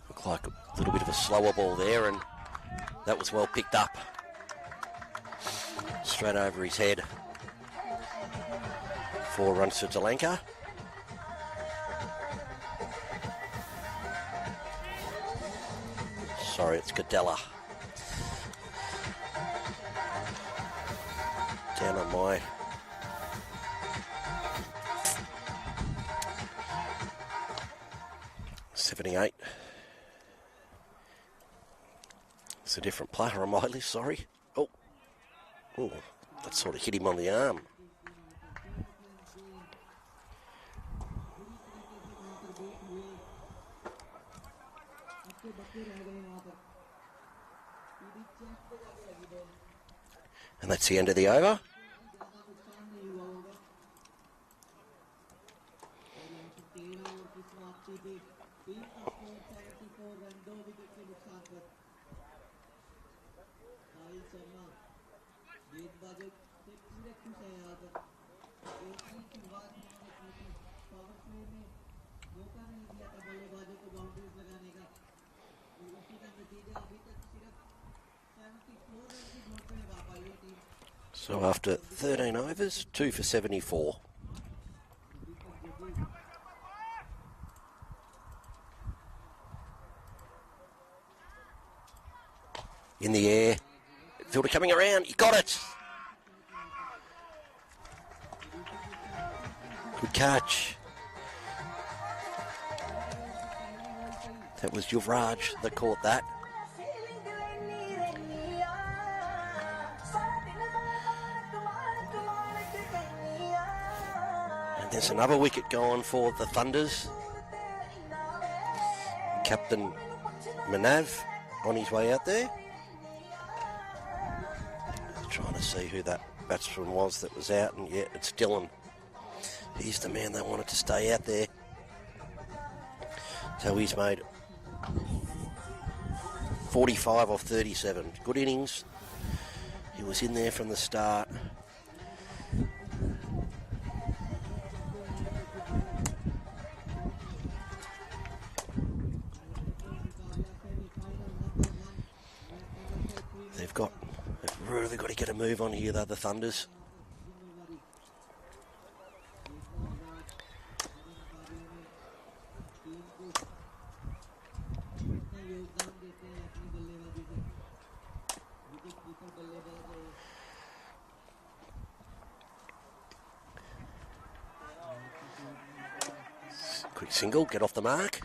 Looked like a little bit of a slower ball there, and that was well picked up. Straight over his head. 4 runs to Delanka. Sorry, it's Cadella. Down on my .78. It's a different player on my list, sorry. Oh, that sort of hit him on the arm. And that's the end of the over. So after 13 overs, 2 for 74. In the air. Fielder coming around. He got it. Good catch. That was Yuvraj that caught that. And there's another wicket going for the Thunders. Captain Manav on his way out there. Trying to see who that batsman was that was out, and yeah, it's Dylan. He's the man they wanted to stay out there. So he's made 45 off 37. Good innings. He was in there from the start. They've really got to get a move on here, though, the Thunders. Quick single, get off the mark.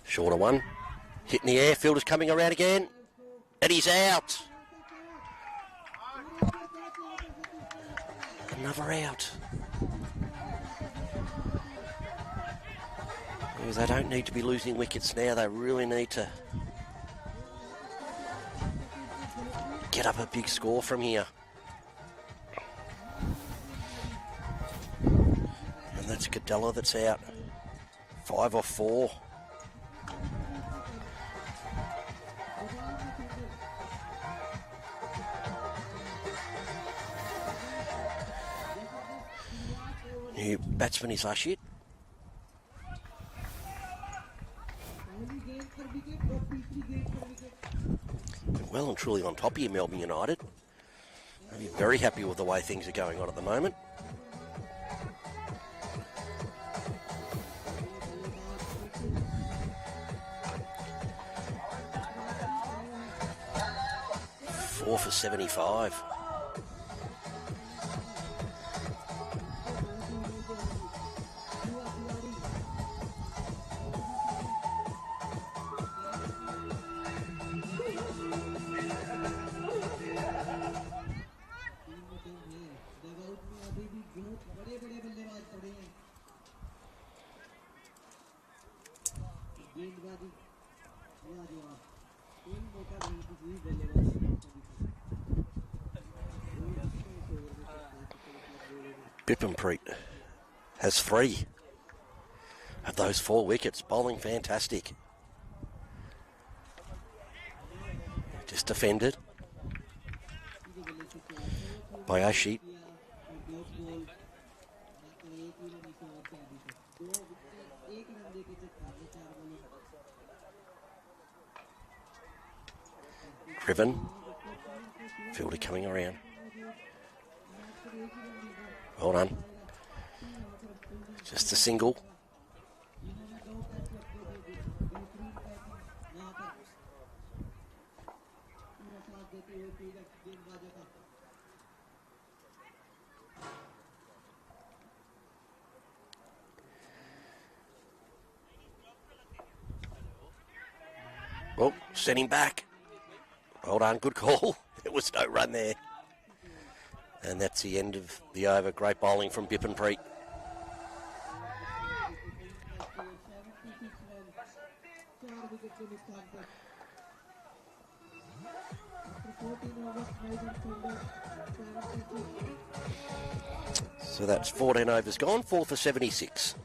Shorter one. Hit in the air. Fielder's coming around again. And he's out. Another out. They don't need to be losing wickets now. They really need to get up a big score from here. And that's Cadella that's out. 5 off 4. New batsman is Ashit. Well and truly on top here, Melbourne United. I'll be very happy with the way things are going on at the moment. Four for 75. Vickram has 3 of those 4 wickets, bowling fantastic. Just defended by Ashit. Driven. Fielder coming around. Well done. Just a single. Well, send him back. Well done, good call. There was no run there. And that's the end of the over. Great bowling from Vickram. So that's 14 overs gone, 4 for 76.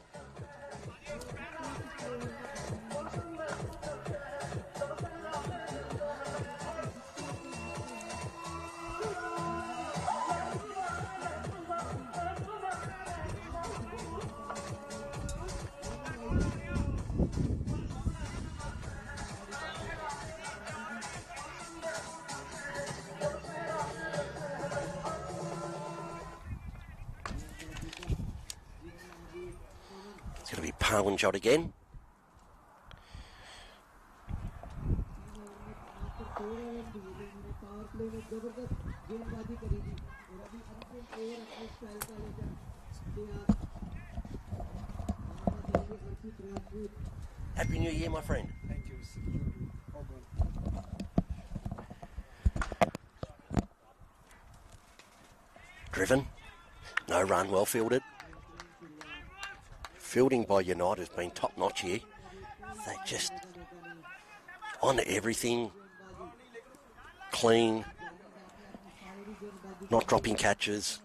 It's going to be Parlin shot again. Happy New Year, my friend. Thank you. Driven. No run, well fielded. Fielding by United has been top notch here. They just on everything. Clean. Not dropping catches.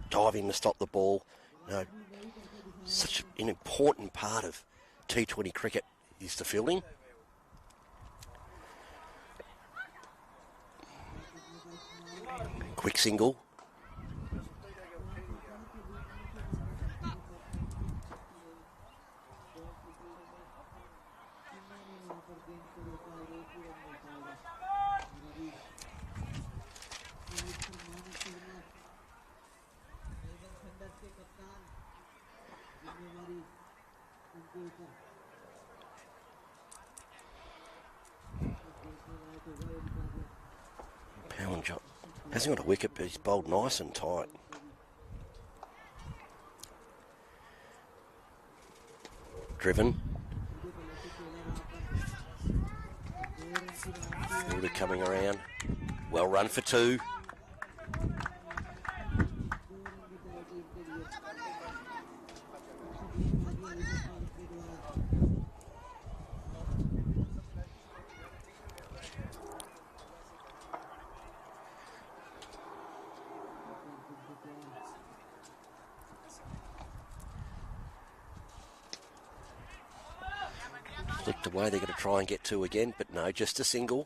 Diving to stop the ball. You know, such an important part of T20 cricket is the fielding. Quick single. Pound shot. Hasn't got a wicket, but he's bowled nice and tight. Driven. Fielder coming around. Well run for two. Flicked away, they're going to try and get two again, but no, just a single.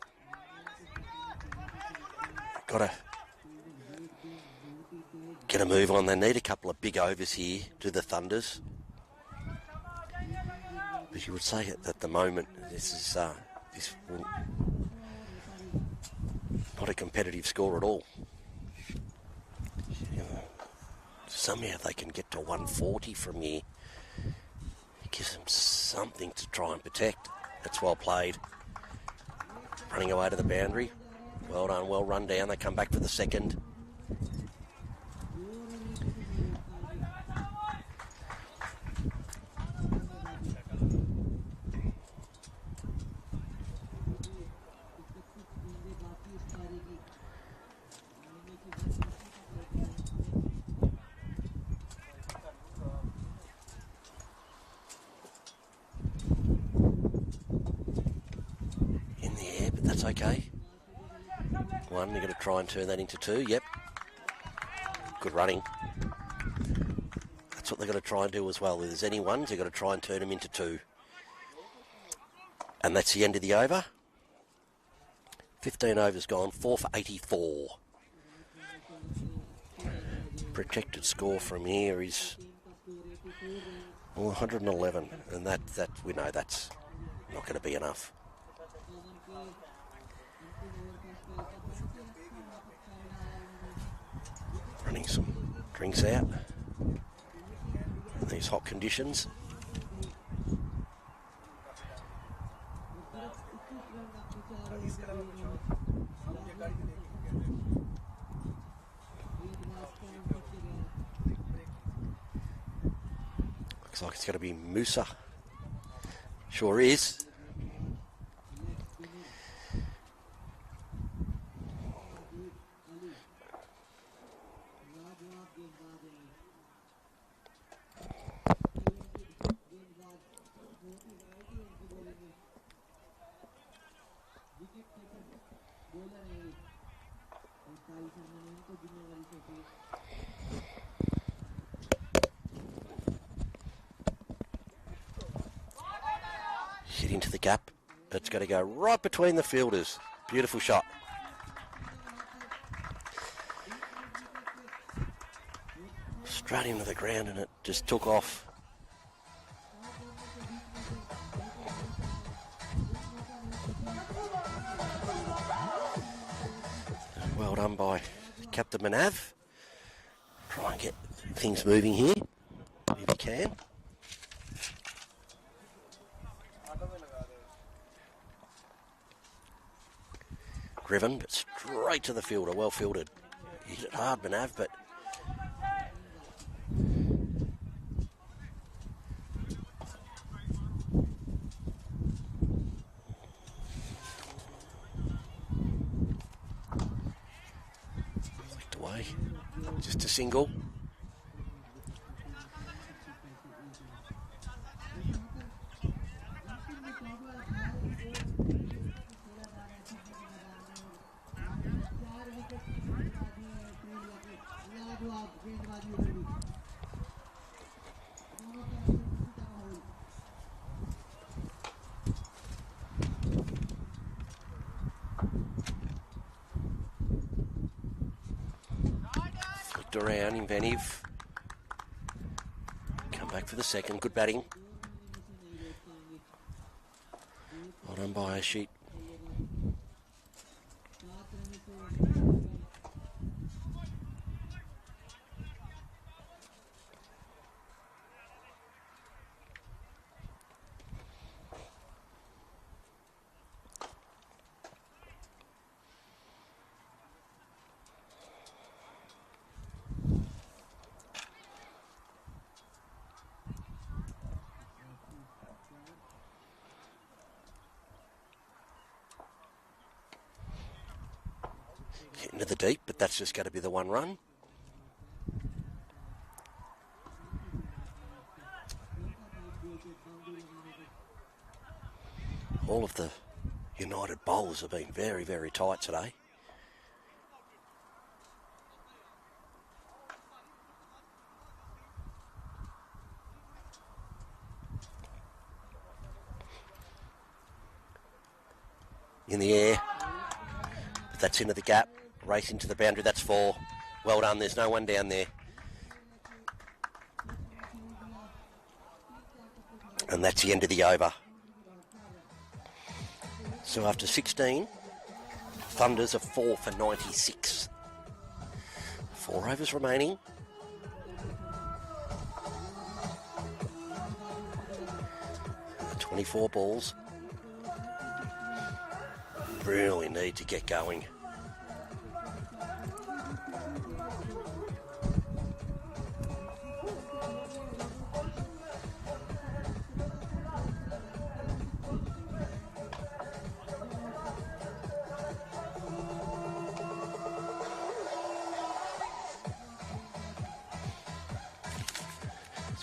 Got to get a move on. They need a couple of big overs here to the Thunders. But you would say at the moment, this is not a competitive score at all. Somehow they can get to 140 from here. It gives them something to try and protect. That's well played. Running away to the boundary. Well done, well run down. They come back for the second. In the air, but that's okay. One, you're going to try and turn that into two. Yep. Good running. That's what they're going to try and do as well. If there's any ones, they've got to try and turn them into two. And that's the end of the over. 15 overs gone, 4 for 84. Projected score from here is 111, and that we know that's not going to be enough. Running some drinks out in these hot conditions. Looks like it's going to be Musa. Sure is. the gap. It's going to go right between the fielders. Beautiful shot. Straight into the ground, and it just took off. Well done by Captain Manav. Try and get things moving here, if you can. Driven, but straight to the fielder. Well fielded. He hit it hard, Manav, but flicked away. Just a single. Around, inventive. Come back for the second. Good batting. Well done by Ashit. Into the deep, but that's just going to be the one run. All of the United bowlers have been very, very tight today. In the air, but that's into the gap. Race into the boundary, that's 4. Well done, there's no one down there. And that's the end of the over. So after 16, Thunders are 4 for 96. 4 overs remaining. And 24 balls. Really need to get going.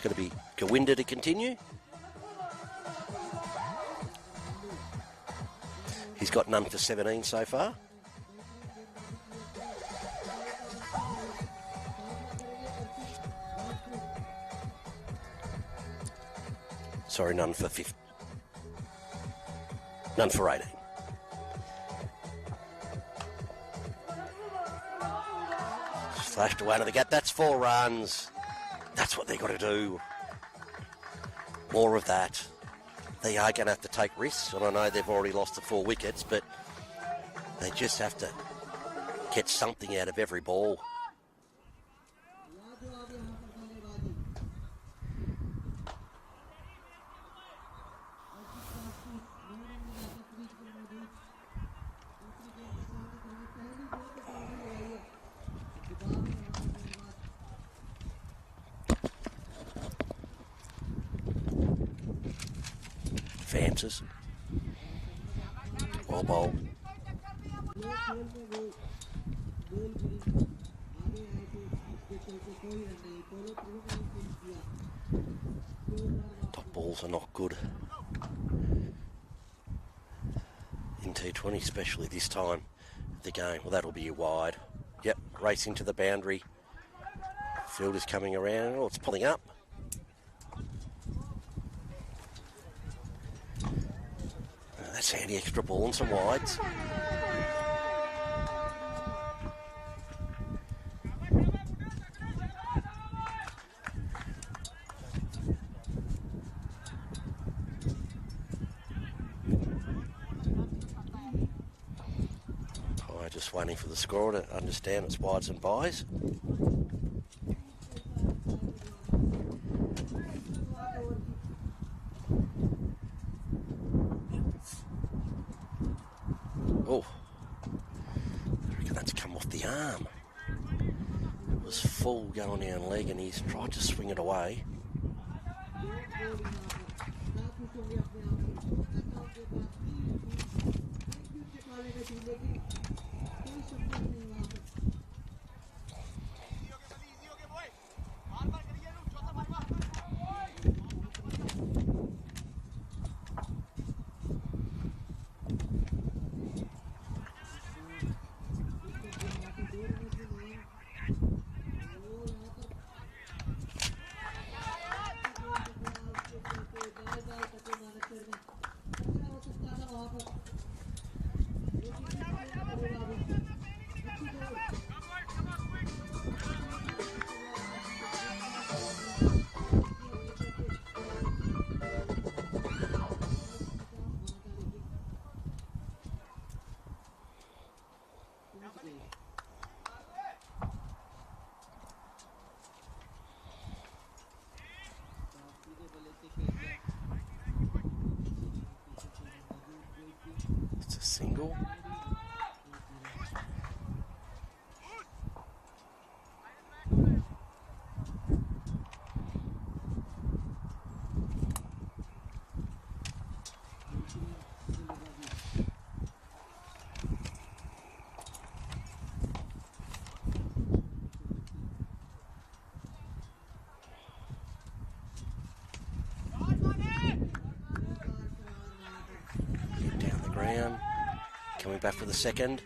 Going to be Gawinda to continue. He's got none for 17 so far. Sorry, none for 15. None for 18. Flashed away to the gap. That's 4 runs. That's what they've got to do. More of that. They are going to have to take risks, and I know they've already lost the 4 wickets, but they just have to get something out of every ball. Advances. Well bowled. Top balls are not good in T20, especially this time of the game. Well, that'll be a wide. Yep, racing to the boundary. Fielder's coming around. Oh, it's pulling up. Nice handy extra ball and some wides. Just waiting for the scorer to understand it's wides and buys. Oh, I reckon that's come off the arm. It was full going down leg and he's tried to swing it away. It's a single. Down the ground. Coming back for the second.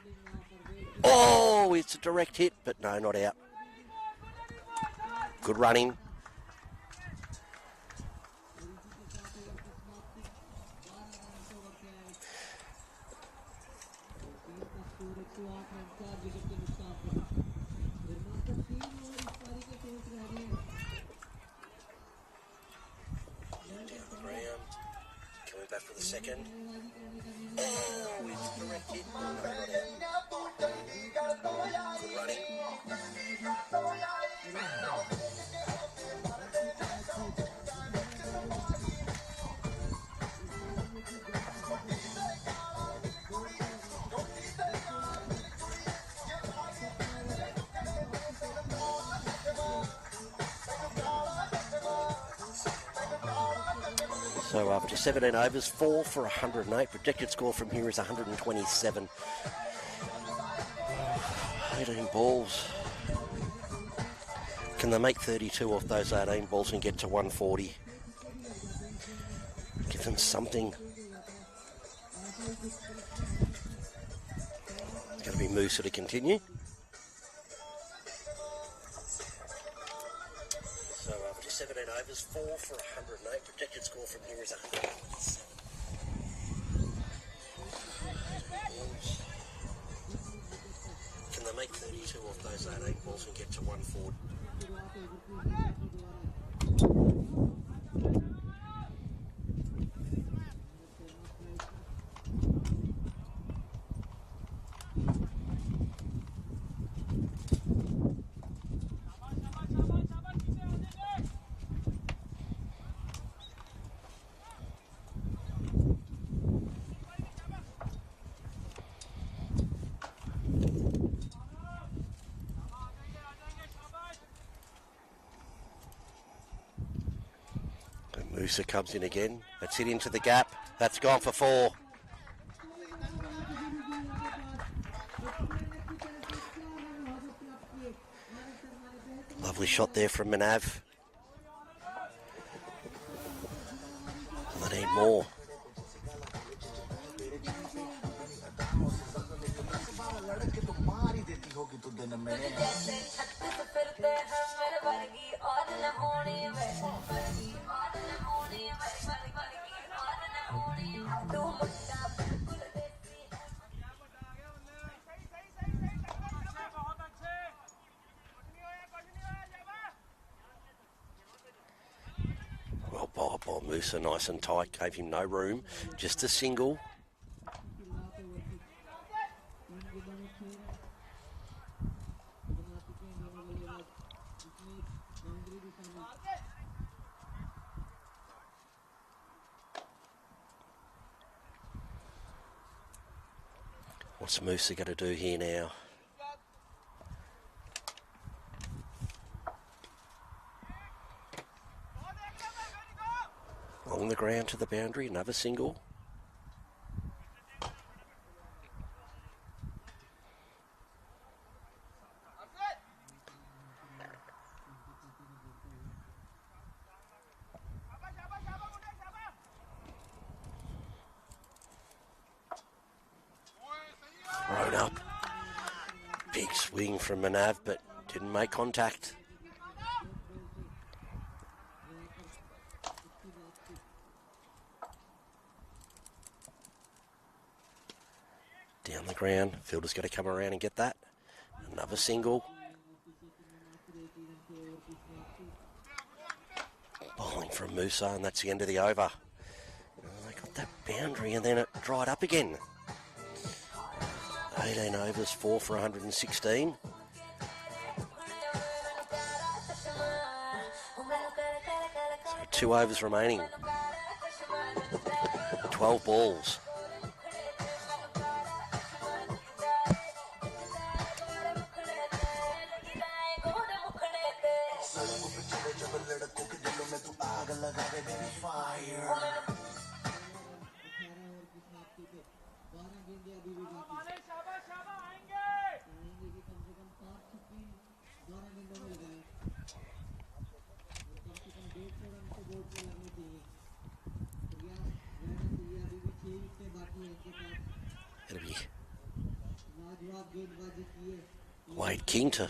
Oh, it's a direct hit, but no, not out. Good running. Down the ground. Coming back for the second. Oh, it's a direct hit. No, not out. Good running. So after 17 overs, 4 for 108. Projected score from here is 127. 18 balls. Can they make 32 off those 18 balls and get to 140? Give them something. It's going to be Musa to continue. So after 17 overs, 4 for 108. Projected score from here is 127. Can they make 32 off those 18 balls and get to 140? Musa comes in again. That's hit into the gap. That's gone for 4. Lovely shot there from Manav. They need more. Oh, Musa nice and tight, gave him no room. Just a single. What's Musa going to do here now? Along the ground to the boundary, another single. Rode up. Big swing from Manav, but didn't make contact. Down the ground. Fielder's got to come around and get that. Another single. Bowling from Musa, and that's the end of the over. They got that boundary, and then it dried up again. 18 overs, 4 for 116. So 2 overs remaining. 12 balls. It'll be Wade King to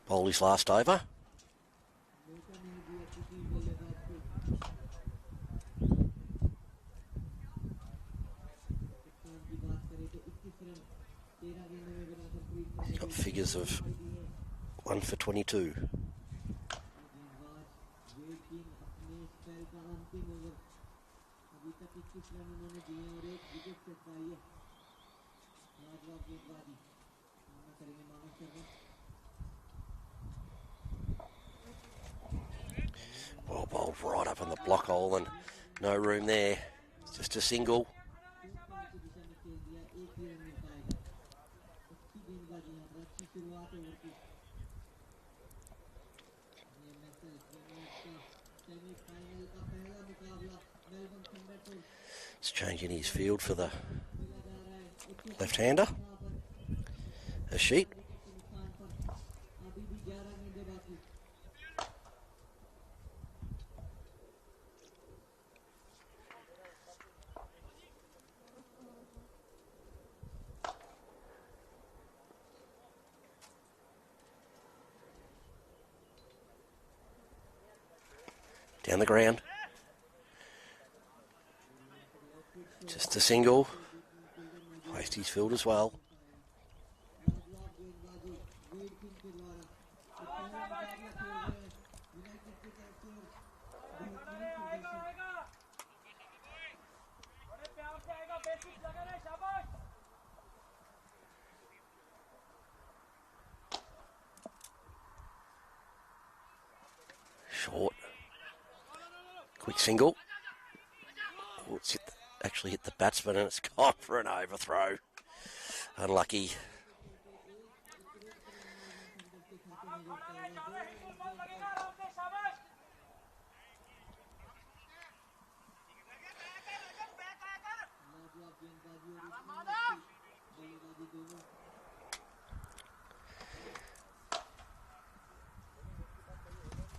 bowl his last over. He's got figures of 1 for 22. Well bowled right up on the block hole and no room there. Just a single. It's changing his field for the left-hander. A sheet. Down the ground. Just a single. Placed his field as well. Short. Quick single. Oh, it's actually hit the batsman and it's gone for an overthrow. Unlucky.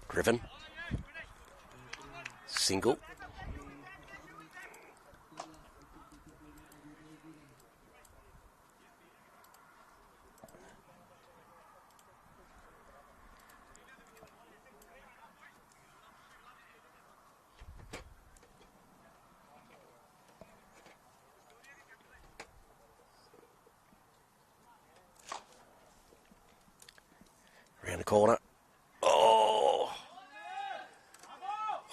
Driven. Single. Around the corner. Oh!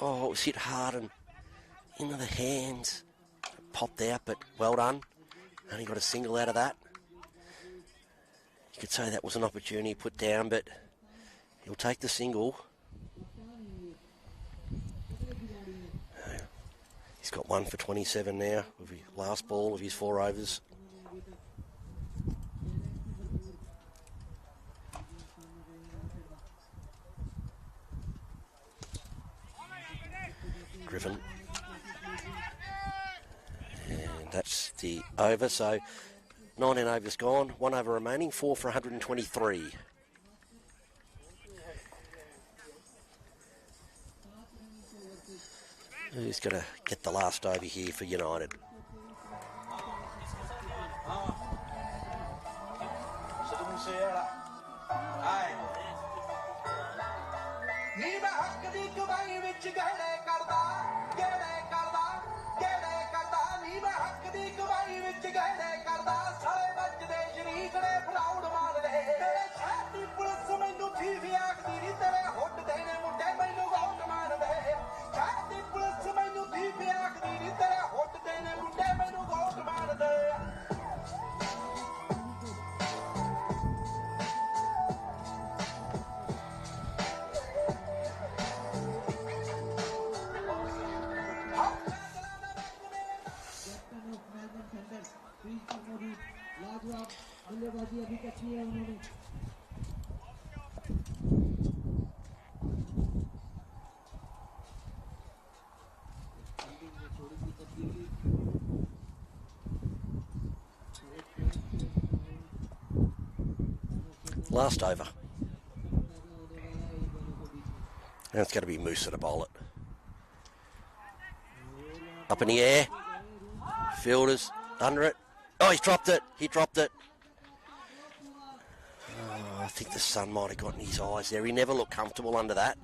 Oh, it was hit hard and into the hands. Popped out, but well done. Only got a single out of that. You could say that was an opportunity put down, but he'll take the single. He's got 1 for 27 now with his last ball of his 4 overs. Driven. And that's the over, so 19 overs gone, 1 over remaining, 4 for 123. Who's going to get the last over here for United? Last over. And it's going to be Musa to bowl it. Up in the air. Fielders under it. Oh, he's dropped it. He dropped it. Oh, I think the sun might have got in his eyes there. He never looked comfortable under that.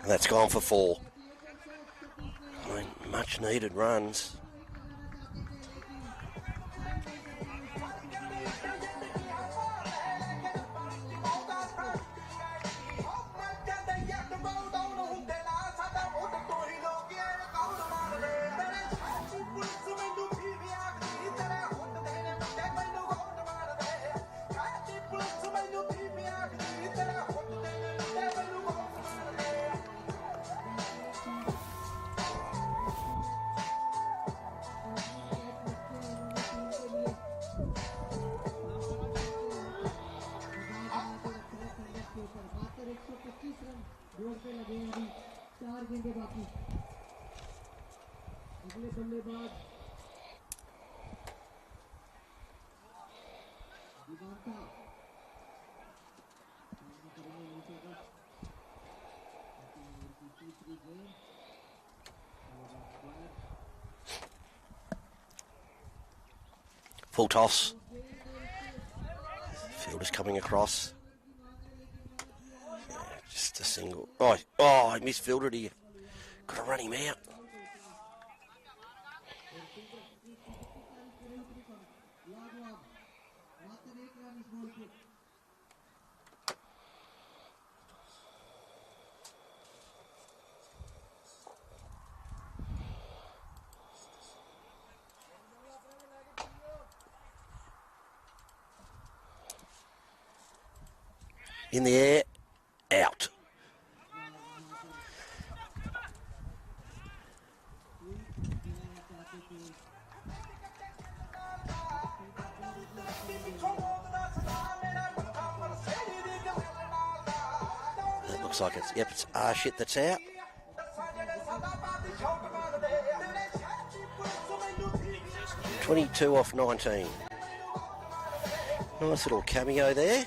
And that's gone for 4. I mean, much needed runs. Full toss. Fielder's coming across. Yeah, just a single. Oh, I misfielded here. Got to run him out. In the air, out. It looks like it's shit that's out. 22 off 19. Nice little cameo there.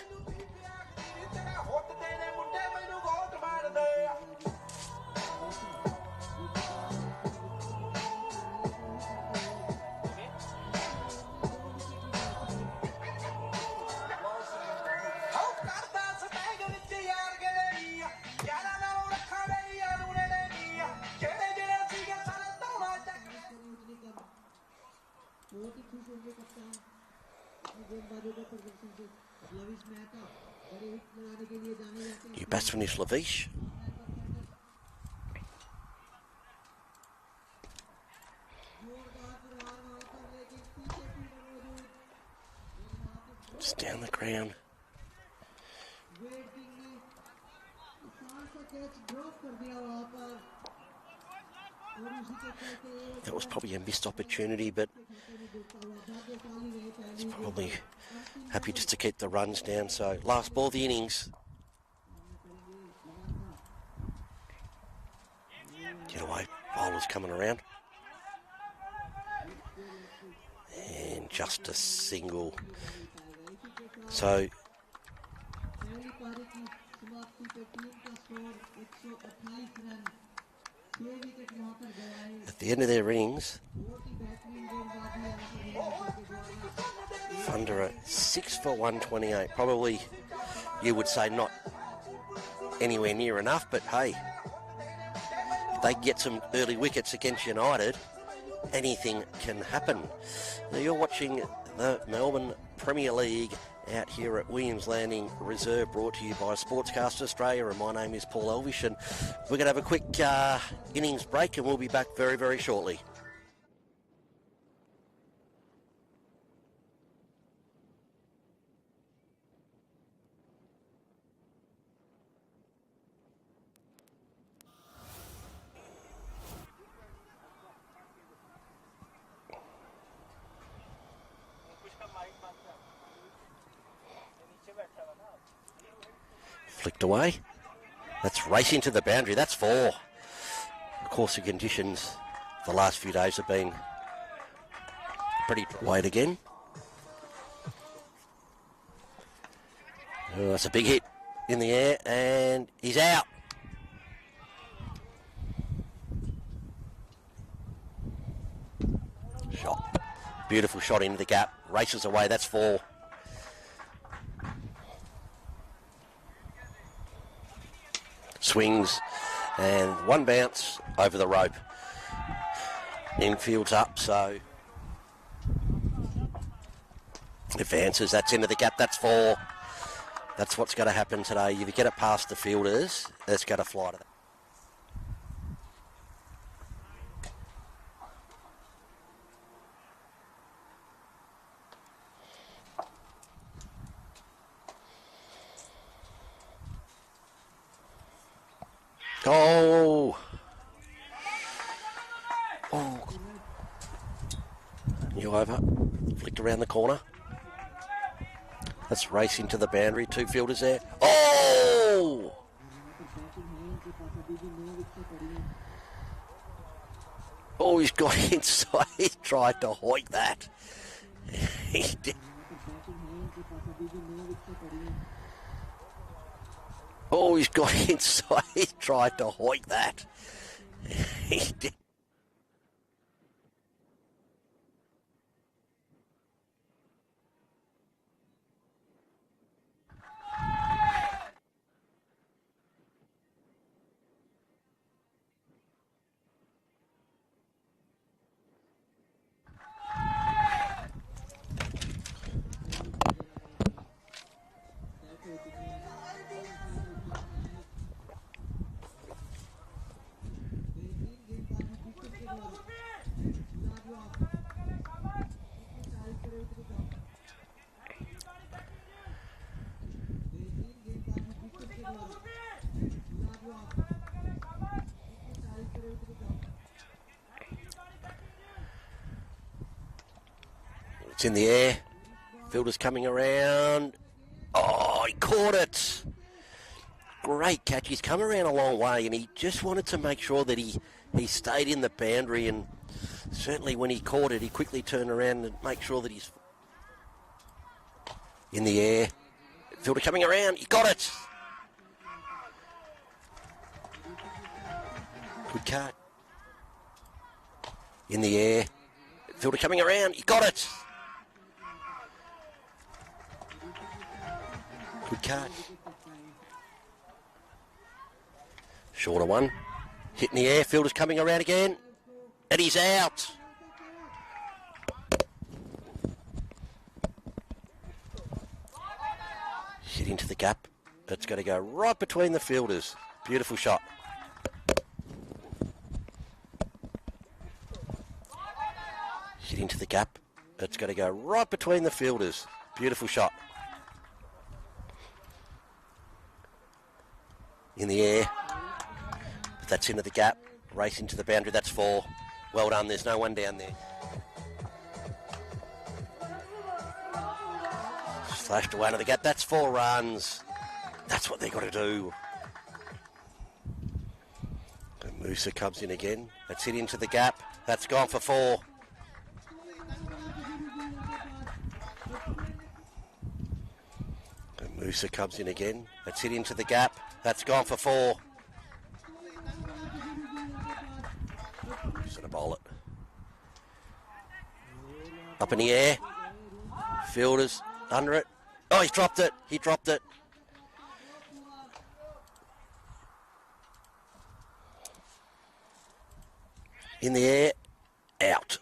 New batsman is Lavish. Just down the ground. That was probably a missed opportunity, but he's probably happy just to keep the runs down. So last ball of the innings. Get away, bowler's coming around. And just a single. So at the end of their innings, under a 6 for 128. Probably you would say not anywhere near enough, but hey, if they get some early wickets against United, anything can happen. Now you're watching the Melbourne Premier League out here at Williams Landing Reserve, brought to you by Sportscast Australia, and my name is Paul Elvish, and we're going to have a quick innings break and we'll be back very, very shortly. Flicked away. That's racing to the boundary. That's 4. Of course, the conditions the last few days have been pretty wide again. Oh, that's a big hit in the air, and he's out. Shot. Beautiful shot into the gap. Races away. That's 4. Swings and one bounce over the rope. Infield's up, so advances. That's into the gap. That's 4. That's what's going to happen today. If you get it past the fielders, it's going to fly to them. Oh! Oh! New over. Flicked around the corner. Let's race into the boundary. 2 fielders there. Oh! Oh, he's got inside. He tried to hoik that. He did. Oh, he's got inside. He tried to hoik that. He did. It's in the air. Fielder's coming around. Oh, he caught it. Great catch. He's come around a long way, and he just wanted to make sure that he stayed in the boundary, and certainly when he caught it, he quickly turned around and make sure that he's in the air. Fielder coming around. He got it. Good cut. In the air. Fielder coming around. He got it. Good cut. Shorter one. Hit in the air. Fielder's coming around again. And he's out. Hit into the gap. It's going to go right between the fielders. Beautiful shot. Hit into the gap. It's going to go right between the fielders. Beautiful shot. In the air. That's into the gap. Race into the boundary. That's 4. Well done. There's no one down there. Flashed away to the gap. That's 4 runs. That's what they've got to do. And Musa comes in again. That's hit into the gap. That's gone for 4. And Musa comes in again. That's hit into the gap. That's gone for 4. He's going to bowl it. Up in the air. Fielders under it. Oh, he's dropped it. He dropped it. In the air. Out.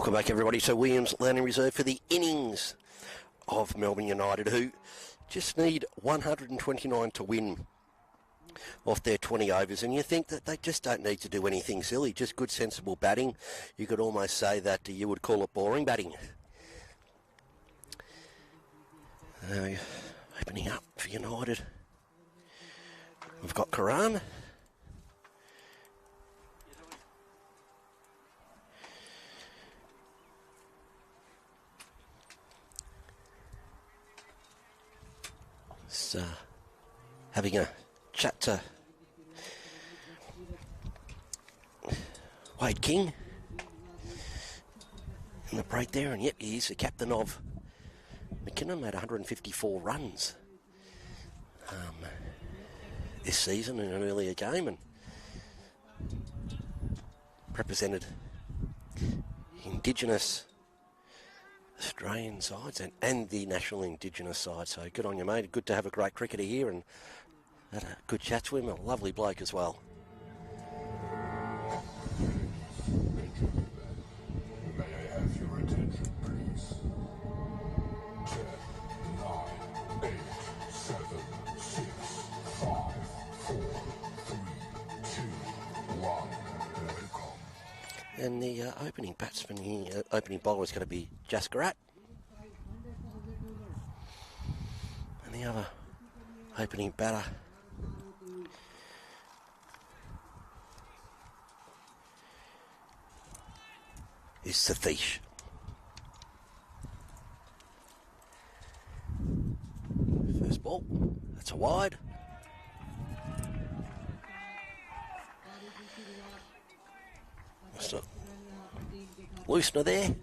Welcome back, everybody. So Williams landing reserve for the innings of Melbourne United, who just need 129 to win off their 20 overs. And you think that they just don't need to do anything silly, just good, sensible batting. You could almost say that you would call it boring batting. Opening up for United, we've got Karan. Having a chat to Wade King in the break there, and yep, he's the captain of McKinnon, made 154 runs this season in an earlier game, and represented Indigenous Australian sides and the national Indigenous side. So good on you, mate. Good to have a great cricketer here, and had a good chat to him. A lovely bloke as well. May I have your attention, please? 10, 9, 8, 7, 6, 5, 4, 3, 2, 1. Welcome. And the opening batsman here, opening bowler is going to be Jaskarat. And the other opening batter is Satish. First ball, that's a wide. Just a loosener there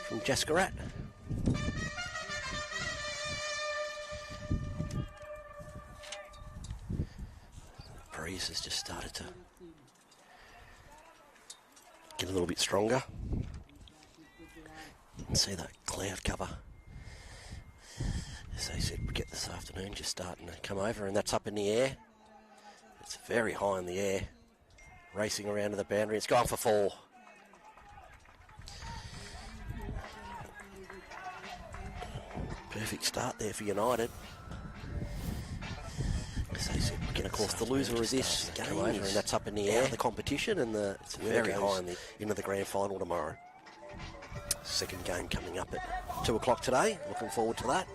from Jaskarat. The breeze has just started to get a little bit stronger. You can see that cloud cover, as they said, we get this afternoon, just starting to come over, and that's up in the air. It's very high in the air, racing around to the boundary. It's gone for 4. Perfect start there for United. As they said, again, of course, the loser of this game over, and that's up in the air, the competition, and it's very high into the grand final tomorrow. Second game coming up at 2 o'clock today. Looking forward to that.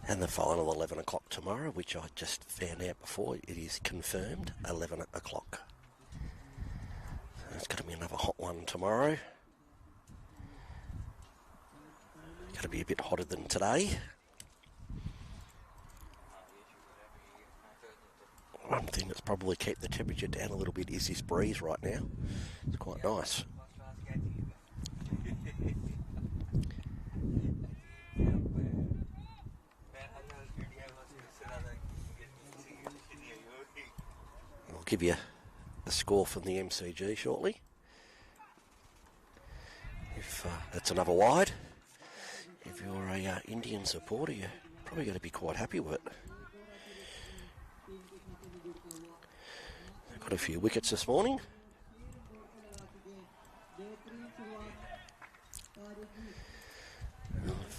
And the final 11 o'clock tomorrow, which I just found out before. It is confirmed 11 o'clock. So it's going to be another hot one tomorrow. Going to be a bit hotter than today. One thing that's probably kept the temperature down a little bit is this breeze right now. It's quite nice. I'll give you a score from the MCG shortly. If that's another wide. If you're a Indian supporter, you're probably going to be quite happy with it. They've got a few wickets this morning.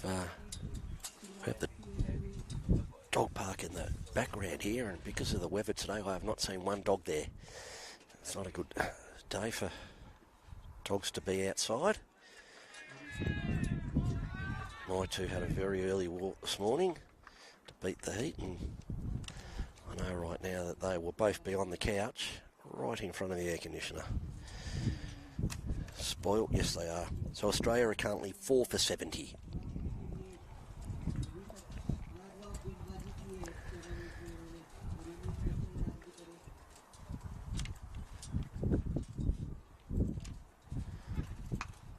I've got the dog park in the background here, and because of the weather today, I have not seen one dog there. It's not a good day for dogs to be outside. My two had a very early walk this morning to beat the heat, and I know right now that they will both be on the couch right in front of the air conditioner. Spoilt, yes they are. So Australia are currently 4 for 70.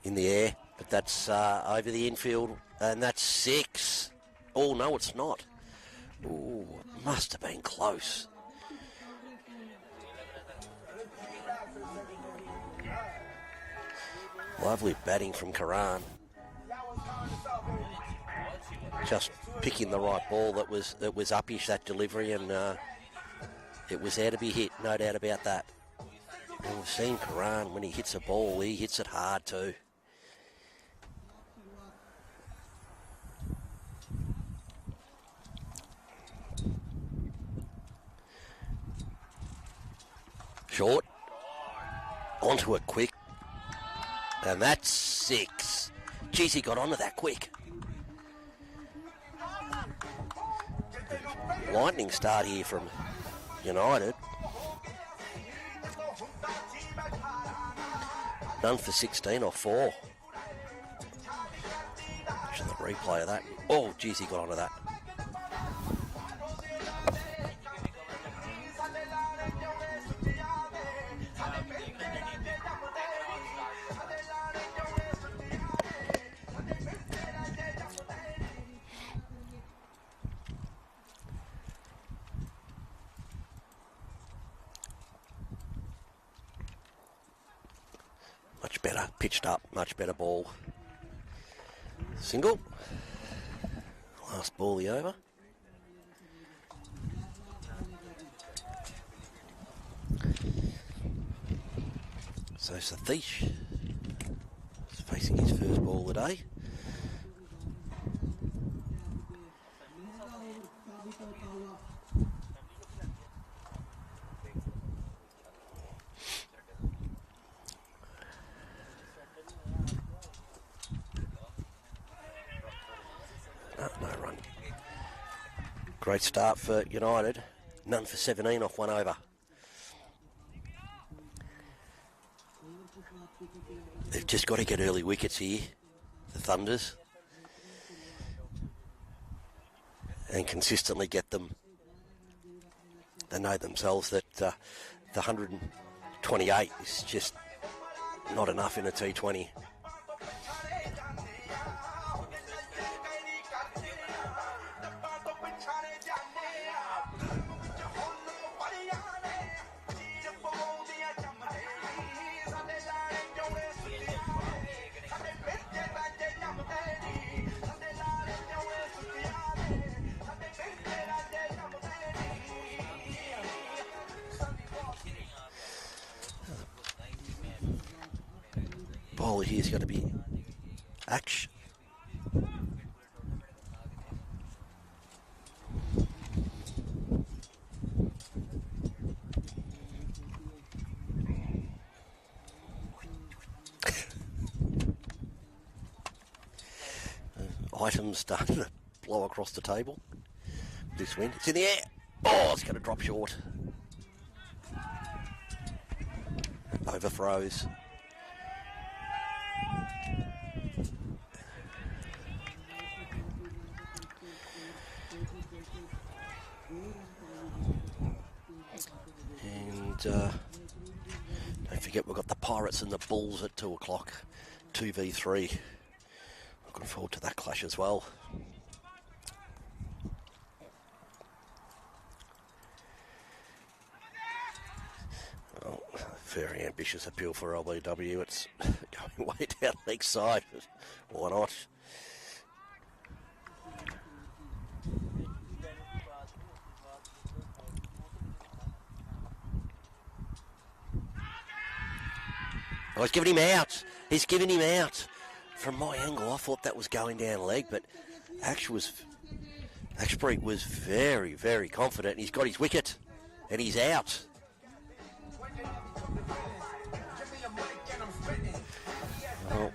In the air, but that's over the infield, and that's 6. Oh, no, it's not. Oh, it must have been close. Lovely batting from Karan. Just picking the right ball that was uppish, that delivery, and it was there to be hit, no doubt about that. And we've seen Karan, when he hits a ball, he hits it hard too. Short. Onto it quick. And that's 6. Geez, he got onto that quick. Lightning start here from United. None for 16 or 4. Watching the replay of that. Oh, geez, he got onto that. Much better, pitched up, much better ball. Single. Last ball the over. So Satish is facing his first ball of the day. No run. Great start for United. None for 17 off 1 over. They've just got to get early wickets here, the Thunders, and consistently get them. They know themselves that the 128 is just not enough in a T20. Bowler here's got to be action. Items starting to blow across the table. This wind, it's in the air. Oh, it's going to drop short. Overthrows. And don't forget we've got the Pirates and the Bulls at 2 o'clock, 2v3. Looking forward to that clash as well. Oh, very ambitious appeal for LBW. It's going way down leg side. Why not? Oh, he's giving him out. He's giving him out. From my angle, I thought that was going down leg, but Ashbury was very, very confident. He's got his wicket, and he's out. Well,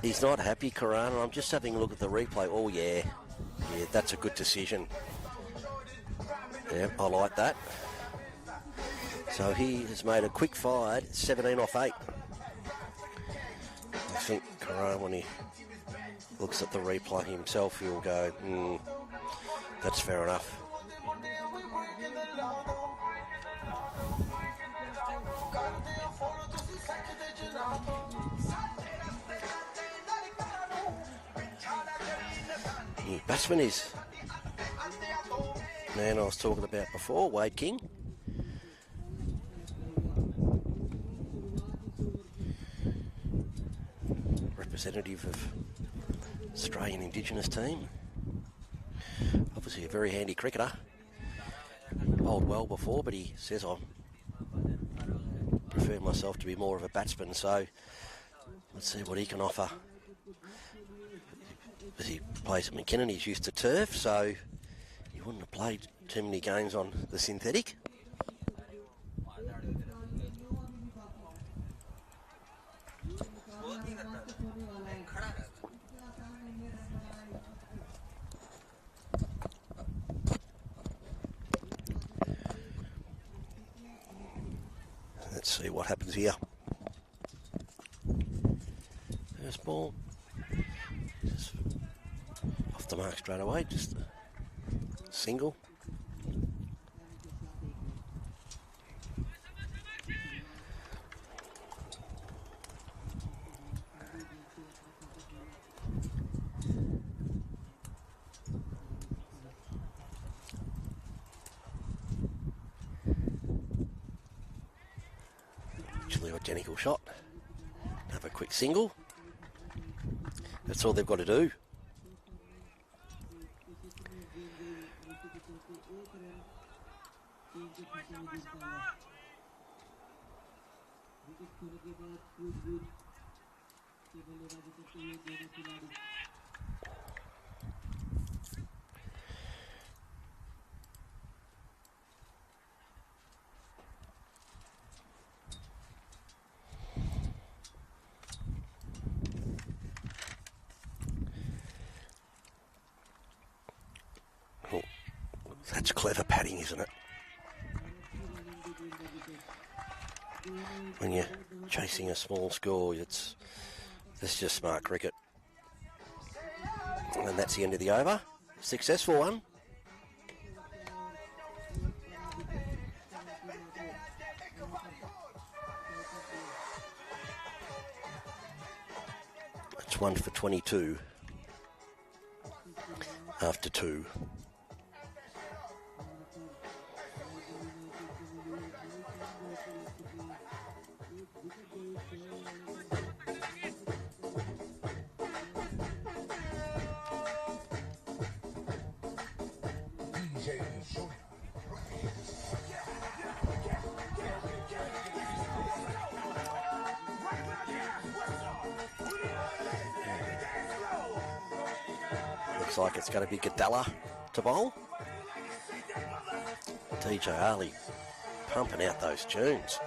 he's not happy, Karan. I'm just having a look at the replay. Oh, yeah, that's a good decision. Yeah, I like that. So he has made a quick fired, 17 off 8. I think Karan, when he looks at the replay himself, he'll go, that's fair enough. The batsman is the man I was talking about before, Wade King. representative of Australian Indigenous team. Obviously a very handy cricketer. Bowled well before, but he says I prefer myself to be more of a batsman, so let's see what he can offer. As he plays at McKinnon, he's used to turf, so he wouldn't have played too many games on the synthetic. Let's see what happens here. First ball, just off the mark straight away, just a single. Identical shot. Have a quick single. That's all they've got to do. That's clever padding, isn't it? When you're chasing a small score, it's just smart cricket. And that's the end of the over. Successful one. It's 1 for 22 after 2. Looks like it's going to be Gadella to bowl. DJ Ali pumping out those tunes.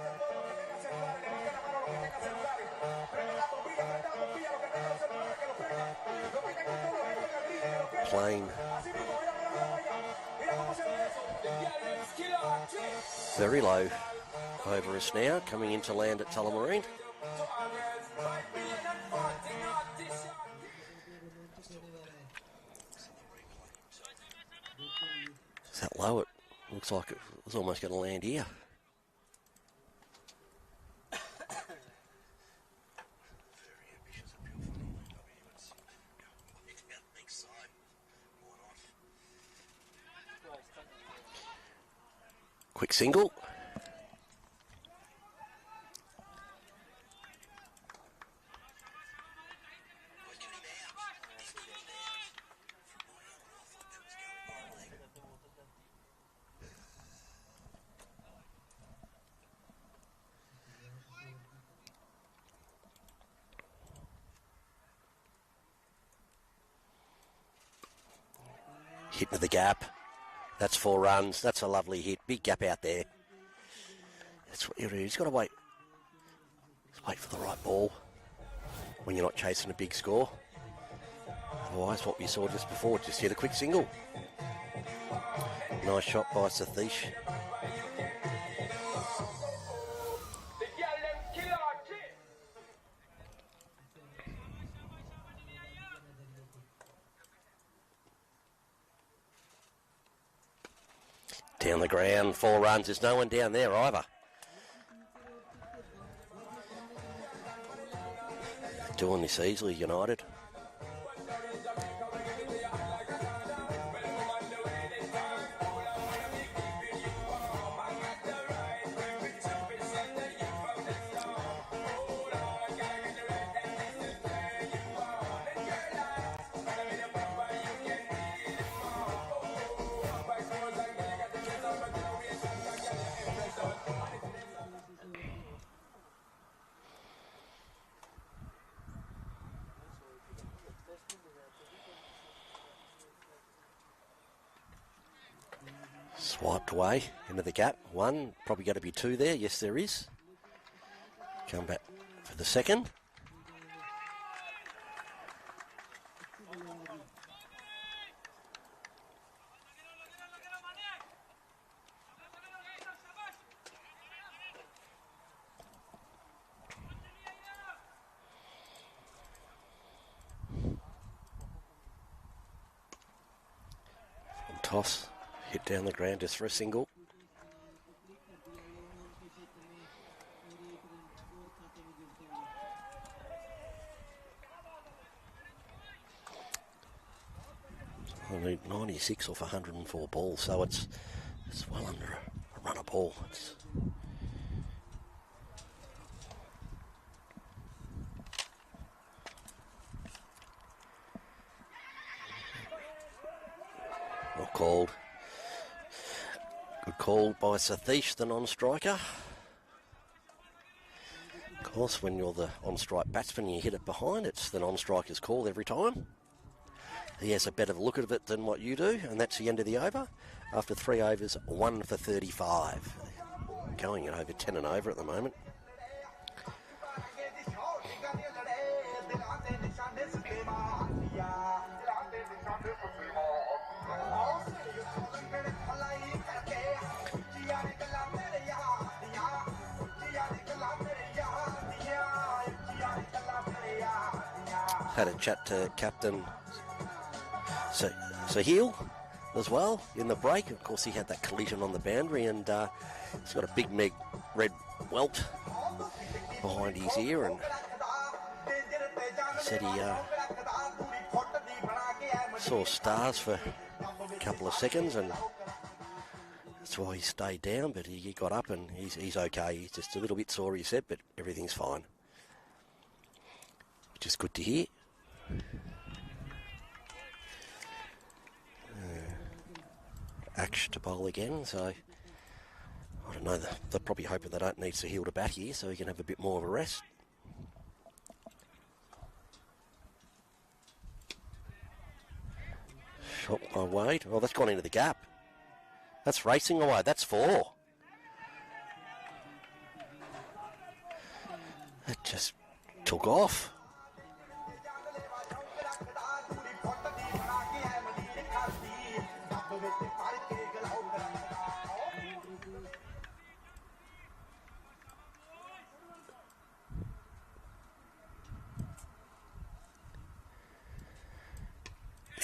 Playing very low over us now, coming into land at Tullamarine. Is that low? It looks like it was almost going to land here. Quick single. Hit to the gap. That's 4 runs. That's a lovely hit. Big gap out there. That's what you do. He's got to wait. Just wait for the right ball when you're not chasing a big score. Otherwise, what we saw just before, just hit a quick single. Nice shot by Satish. Down the ground, 4 runs. There's no one down there either. Doing this easily, United. Swiped away into the gap. One, probably going to be two there. Yes, there is. Come back for the second. Toss, hit down the ground just for a single. I need 96 off 104 balls, so it's well under a run of ball. It's not called. Good call by Satish, the non-striker. Of course, when you're the on-strike batsman and you hit it behind, it's the non-striker's call every time. He has a better look at it than what you do, and that's the end of the over. After 3 overs, 1 for 35. Going at over 10 and over at the moment. Had a chat to Captain Sahil as well in the break. Of course, he had that collision on the boundary, and he's got a big red welt behind his ear, and he said he saw stars for a couple of seconds, and that's why he stayed down, but he got up and he's okay. He's just a little bit sore, he said, but everything's fine, which is good to hear. Ash to bowl again, so I don't know, they're probably hoping they don't need Sahil to bat here so he can have a bit more of a rest. Shot by Wade. Oh, that's gone into the gap. That's racing away. That's 4. It just took off.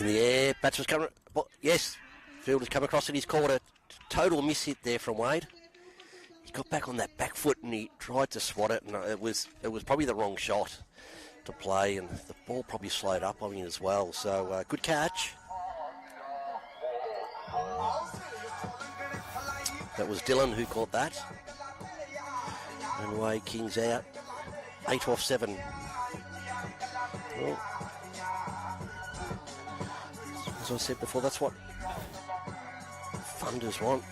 In the air, batsman's coming. Yes, fielder's come across and he's caught a total miss hit there from Wade. He got back on that back foot and he tried to swat it, and it was probably the wrong shot to play, and the ball probably slowed up on him as well. So good catch. That was Dylan who caught that. And Wade King's out. 8 off 7. Well, as I said before, that's what funders want.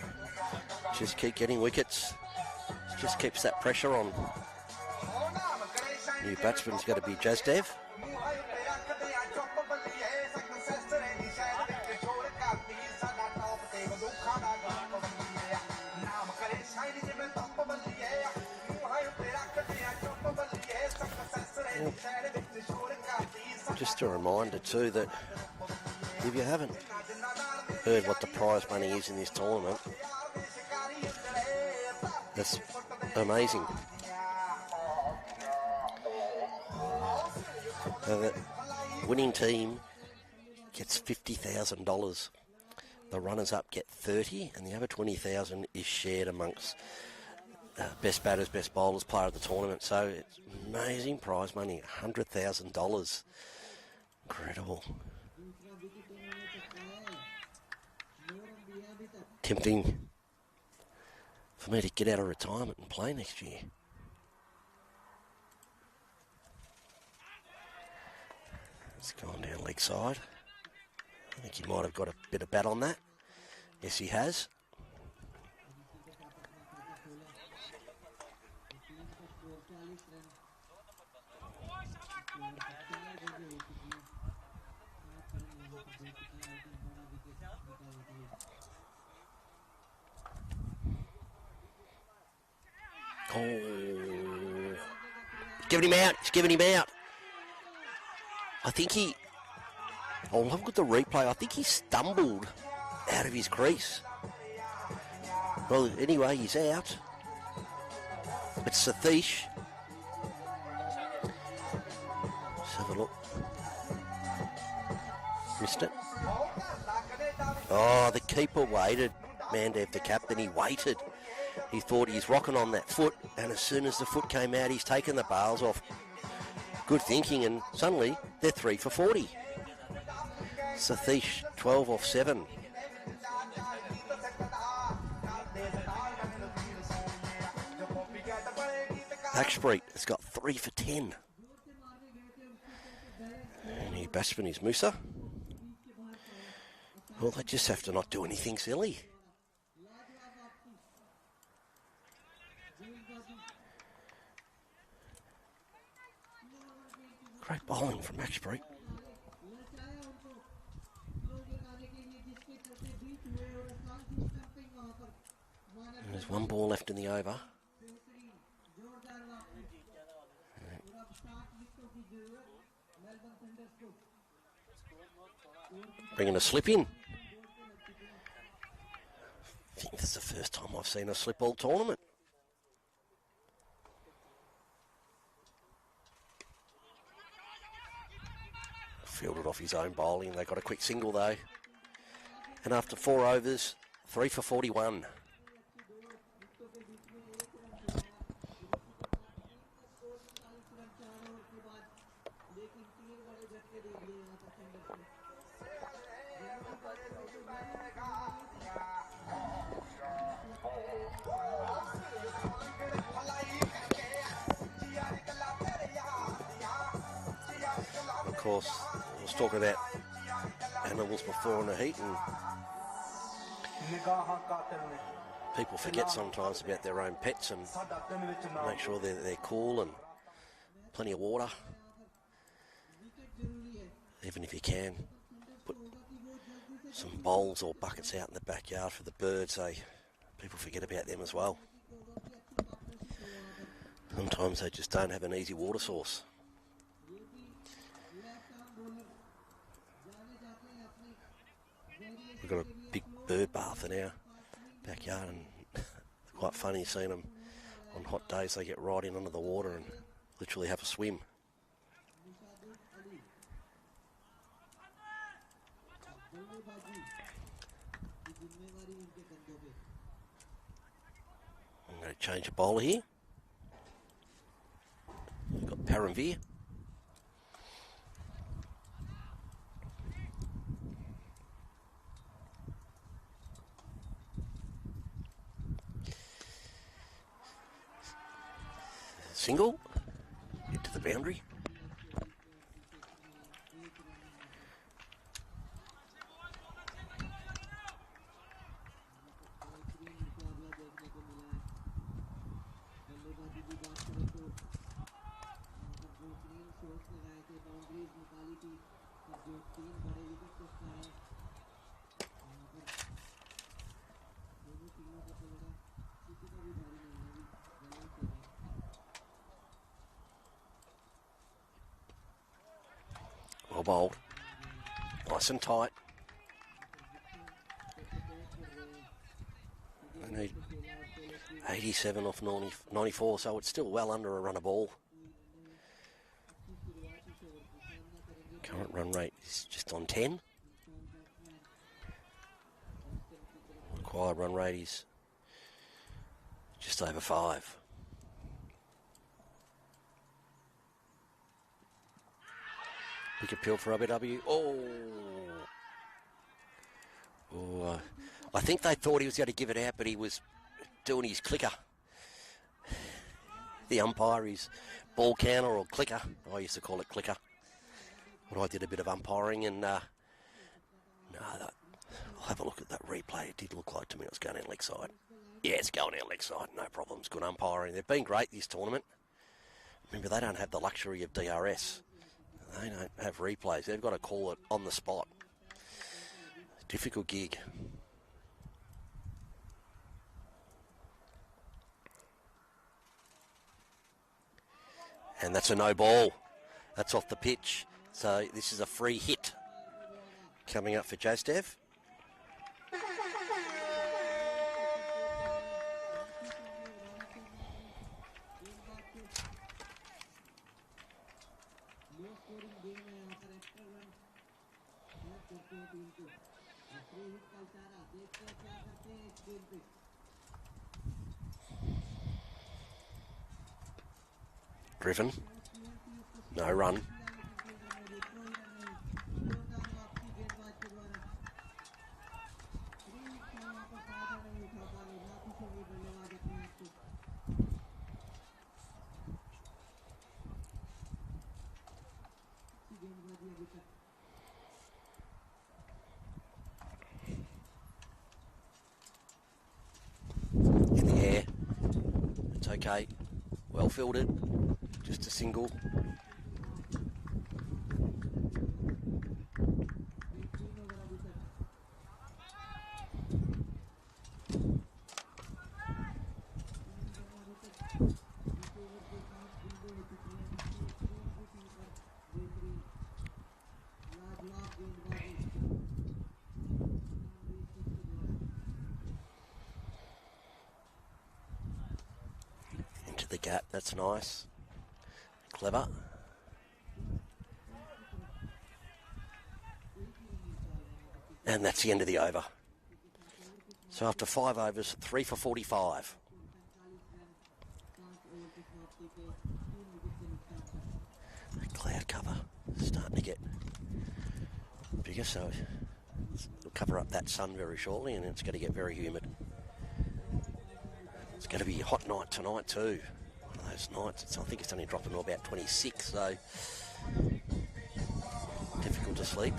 Just keep getting wickets. Just keeps that pressure on. New batsman's got to be Jasdev. Just a reminder too that if you haven't heard what the prize money is in this tournament, that's amazing. The winning team gets $50,000. The runners-up get 30, and the other 20,000 is shared amongst best batters, best bowlers, player of the tournament. So it's amazing prize money, $100,000. Incredible. Tempting for me to get out of retirement and play next year. It's gone down leg side. I think he might have got a bit of bat on that. Yes, he has. giving him out. He's giving him out. I think he... Oh, look at the replay. I think he stumbled out of his crease. Well, anyway, he's out. It's Satish. Let's have a look. Missed it. Oh, the keeper waited. Mandev, the captain, he waited. He thought he's rocking on that foot, and as soon as the foot came out, he's taken the bars off. Good thinking, and suddenly they're 3 for 40. Satish, 12 off 7. Backstreet has got 3 for 10. And your batsman is Musa. Well, they just have to not do anything silly. Great bowling from Backstreet. And there's one ball left in the over. Bringing a slip in. I think this is the first time I've seen a slip all tournament. Fielded off his own bowling. They got a quick single though. And after 4 overs, 3 for 41. Of course, I was talking about animals before in the heat, and people forget sometimes about their own pets and make sure they're cool and plenty of water. Even if you can, put some bowls or buckets out in the backyard for the birds. People forget about them as well. Sometimes they just don't have an easy water source. We've got a big bird bath in our backyard, and it's quite funny seeing them on hot days. They get right in under the water and literally have a swim. I'm going to change a bowler here. We've got Paramveer. Single, into the boundary. Well bowled, nice and tight. They need 87 off 94, so it's still well under a run a ball. Current run rate is just on 10. Required run rate is just over 5. Wicket appeal for Abu Dhabi. I think they thought he was going to give it out, but he was doing his clicker. The umpire, his ball counter or clicker. I used to call it clicker when I did a bit of umpiring, and I'll have a look at that replay. It did look like to me it was going out leg side. Yeah, it's going out leg side, no problems. Good umpiring. They've been great this tournament. Remember, they don't have the luxury of DRS. They don't have replays. They've got to call it on the spot. Difficult gig. And that's a no ball. That's off the pitch. So this is a free hit coming up for Jastev. Driven. No run. In the air. It's okay. Well fielded. Just a single. Into the gap, that's nice. Clever. And that's the end of the over. So after 5 overs, 3 for 45. The cloud cover starting to get bigger, so it'll cover up that sun very shortly, and it's going to get very humid. It's going to be a hot night tonight too. One of those nights. I think it's only dropping to about 26, so difficult to sleep.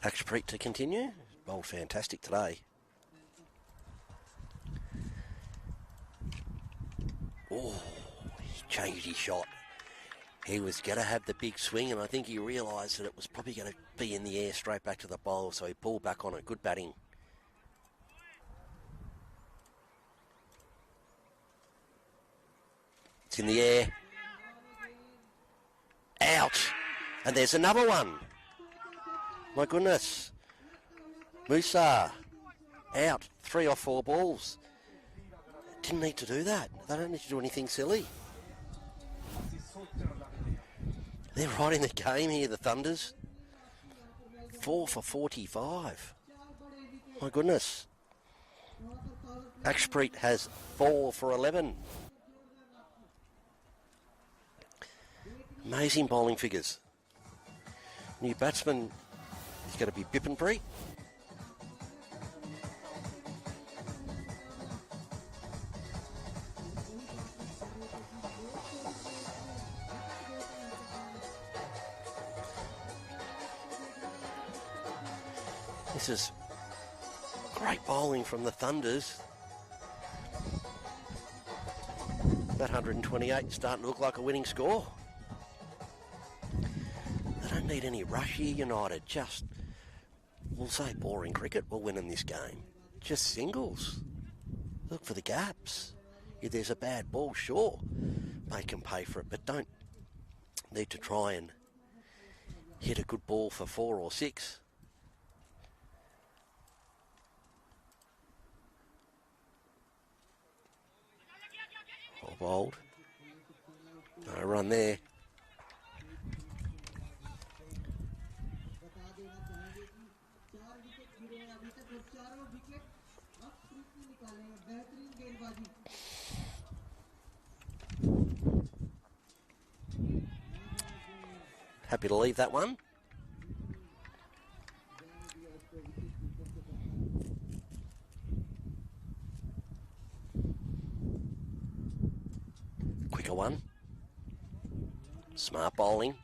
Akshpreet to continue. Bowled fantastic today. Oh, he changed his shot. He was going to have the big swing, and I think he realised that it was probably going to be in the air straight back to the bowl, so he pulled back on it. Good batting. It's in the air. Out. And there's another one. My goodness. Musa. Out. 3 or 4 balls. Didn't need to do that. They don't need to do anything silly. They're right in the game here, the Thunders. 4 for 45. My goodness. Akshpreet has 4 for 11. Amazing bowling figures. New batsman is going to be Bipinpreet. This is great bowling from the Thunders. That 128 starting to look like a winning score. They don't need any rush here, United. Just, we'll say boring cricket, we're winning this game. Just singles. Look for the gaps. If there's a bad ball, sure, make them pay for it, but don't need to try and hit a good ball for 4 or 6. Well bowled. No run there. Happy to leave that one. Quicker one. Smart bowling.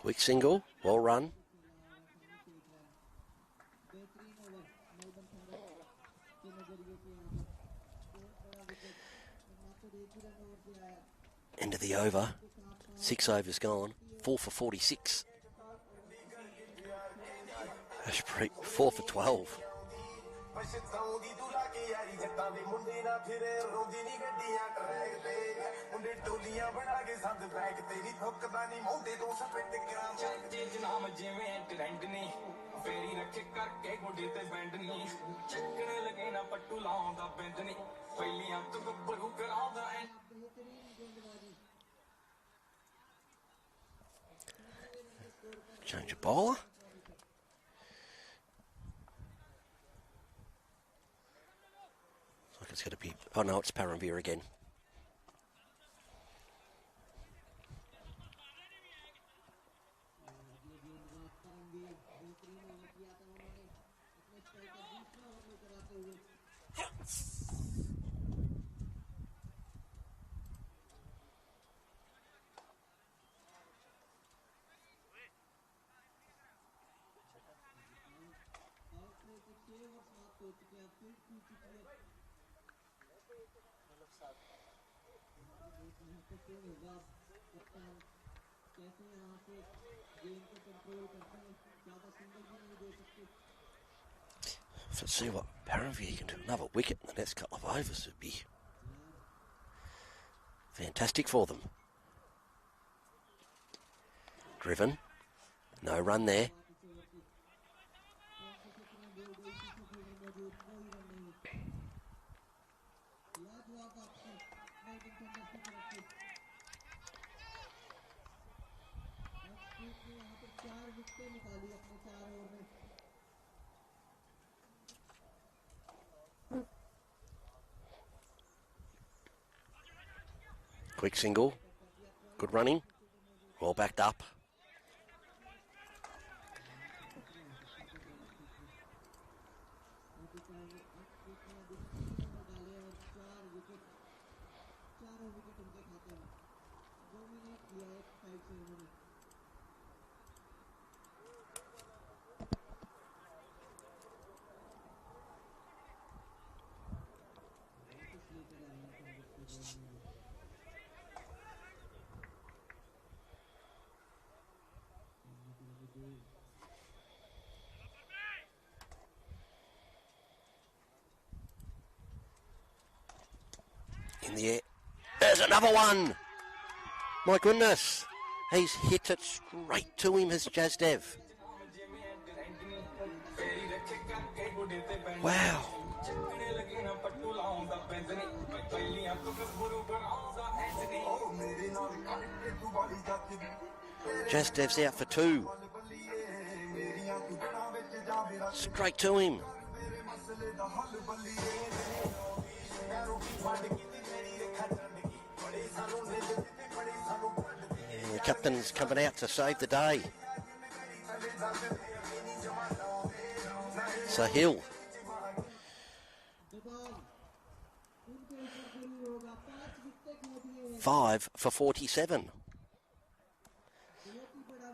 Quick single, well run. End of the over. 6 overs gone. 4 for 46. Ashpreet, 4 for 12. Change of bowler. Looks like it's going to be... Oh no, it's Paramveer again. Let's see what Paramveer can do. Another wicket in the next couple of overs would be fantastic for them. Driven. No run there. Quick single. Good running. Well backed up. In the air. There's another one. My goodness. He's hit it straight to him as Jasdev. Wow. Jasdev's out for 2. Straight to him. The captain's coming out to save the day. Sahil. Five for 47.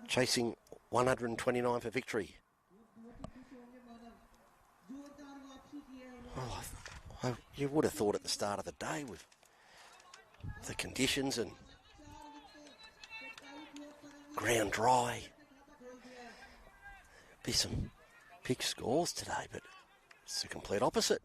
Chasing 129 for victory. Oh, you would have thought at the start of the day with the conditions and ground dry, be some big scores today, but it's the complete opposite.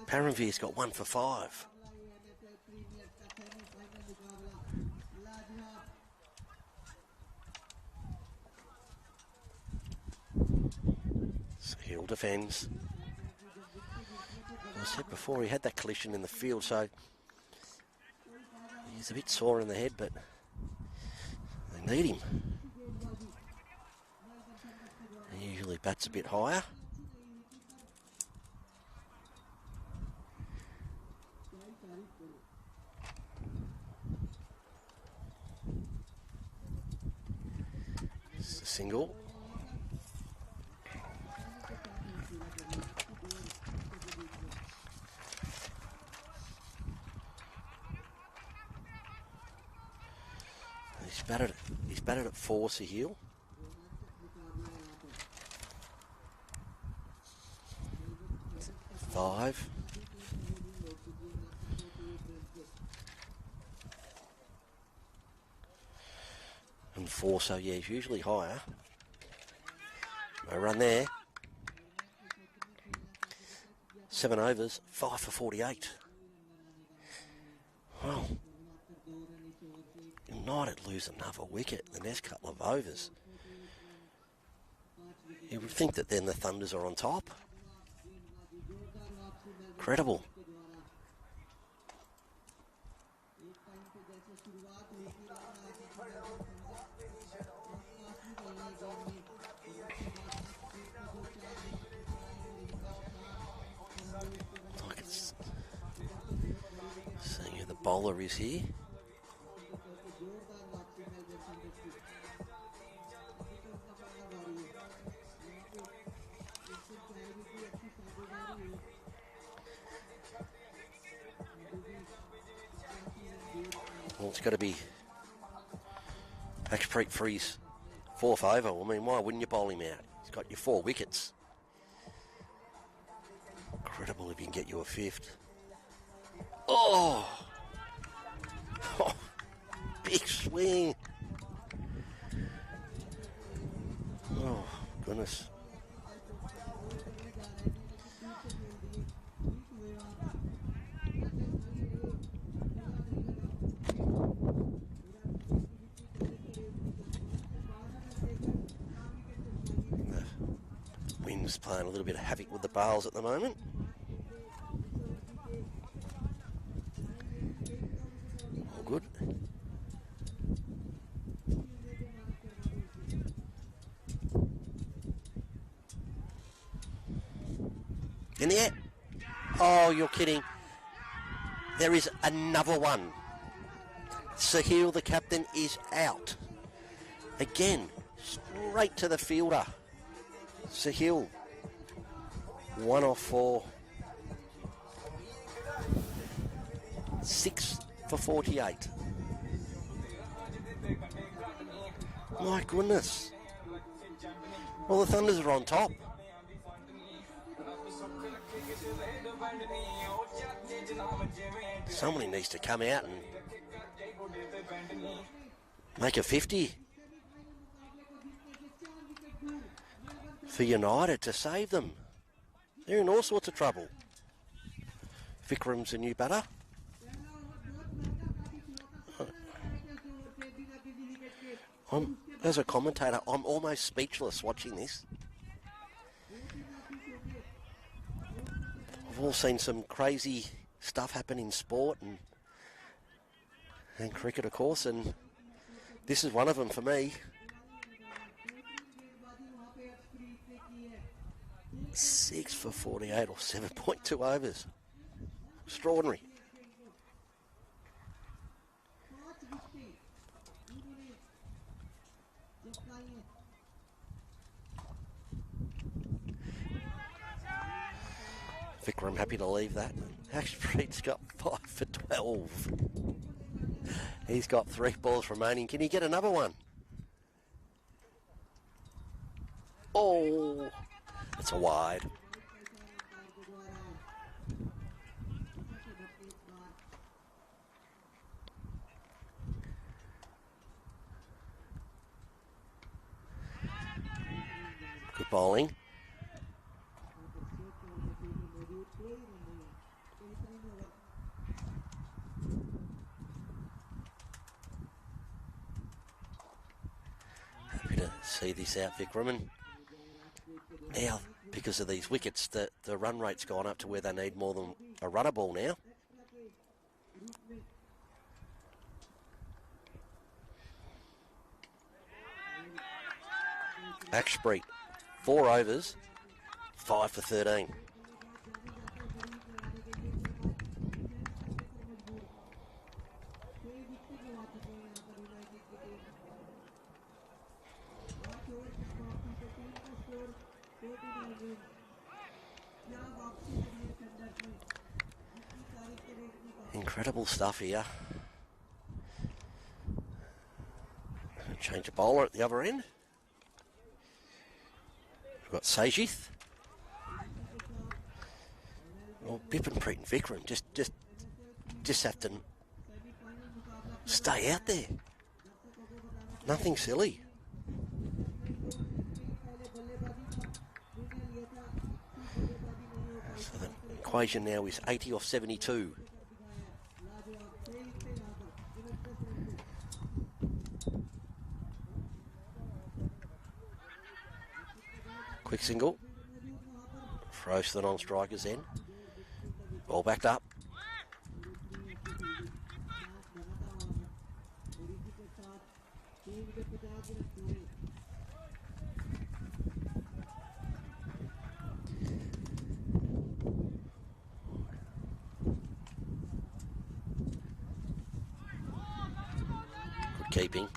Paramveer's got 1 for 5. Sahil defends. I said before, he had that collision in the field, so he's a bit sore in the head, but they need him. He usually bats a bit higher. It's a single. He's batted at 4, Sahil. Five. And 4, so yeah, he's usually higher. No run there. 7 overs, 5 for 48. Well, United lose another wicket in the next couple of overs. You would think that then the Thunders are on top. Incredible. Like it's seeing who the bowler is here. Well, it's got to be Akshpreet for his 4th over. I mean, why wouldn't you bowl him out? He's got your 4 wickets. Incredible if he can get you a 5th. Oh! Oh! Big swing. Oh, goodness. Wind's playing a little bit of havoc with the bowls at the moment. All good. In the air. Oh, you're kidding. There is another one. Sahil, the captain, is out. Again, straight to the fielder. Sahil, 1 off 4. 6 for 48. My goodness. Well, the Thunders are on top. Somebody needs to come out and make a 50 for United to save them. They're in all sorts of trouble. Vickram's a new batter. As a commentator, I'm almost speechless watching this. We've all seen some crazy stuff happen in sport and cricket, of course, and this is one of them for me. 6 for 48 or 7.2 overs. Extraordinary. Vickram happy to leave that. Akshpreet's got 5 for 12. He's got 3 balls remaining. Can he get another one? Oh, it's a wide. Good bowling. Happy to see this out, Vickram. And now, because of these wickets, the run rate's gone up to where they need more than a runner ball now. Akshpreet, 4 overs, 5 for 13. Incredible stuff here. Change of bowler at the other end. We've got Sajith. Well, Bipinpreet and Vickram just have to stay out there. Nothing silly. So the equation now is 80 off 72. Quick single. Throws to the non-strikers then. Ball backed up. Good keeping.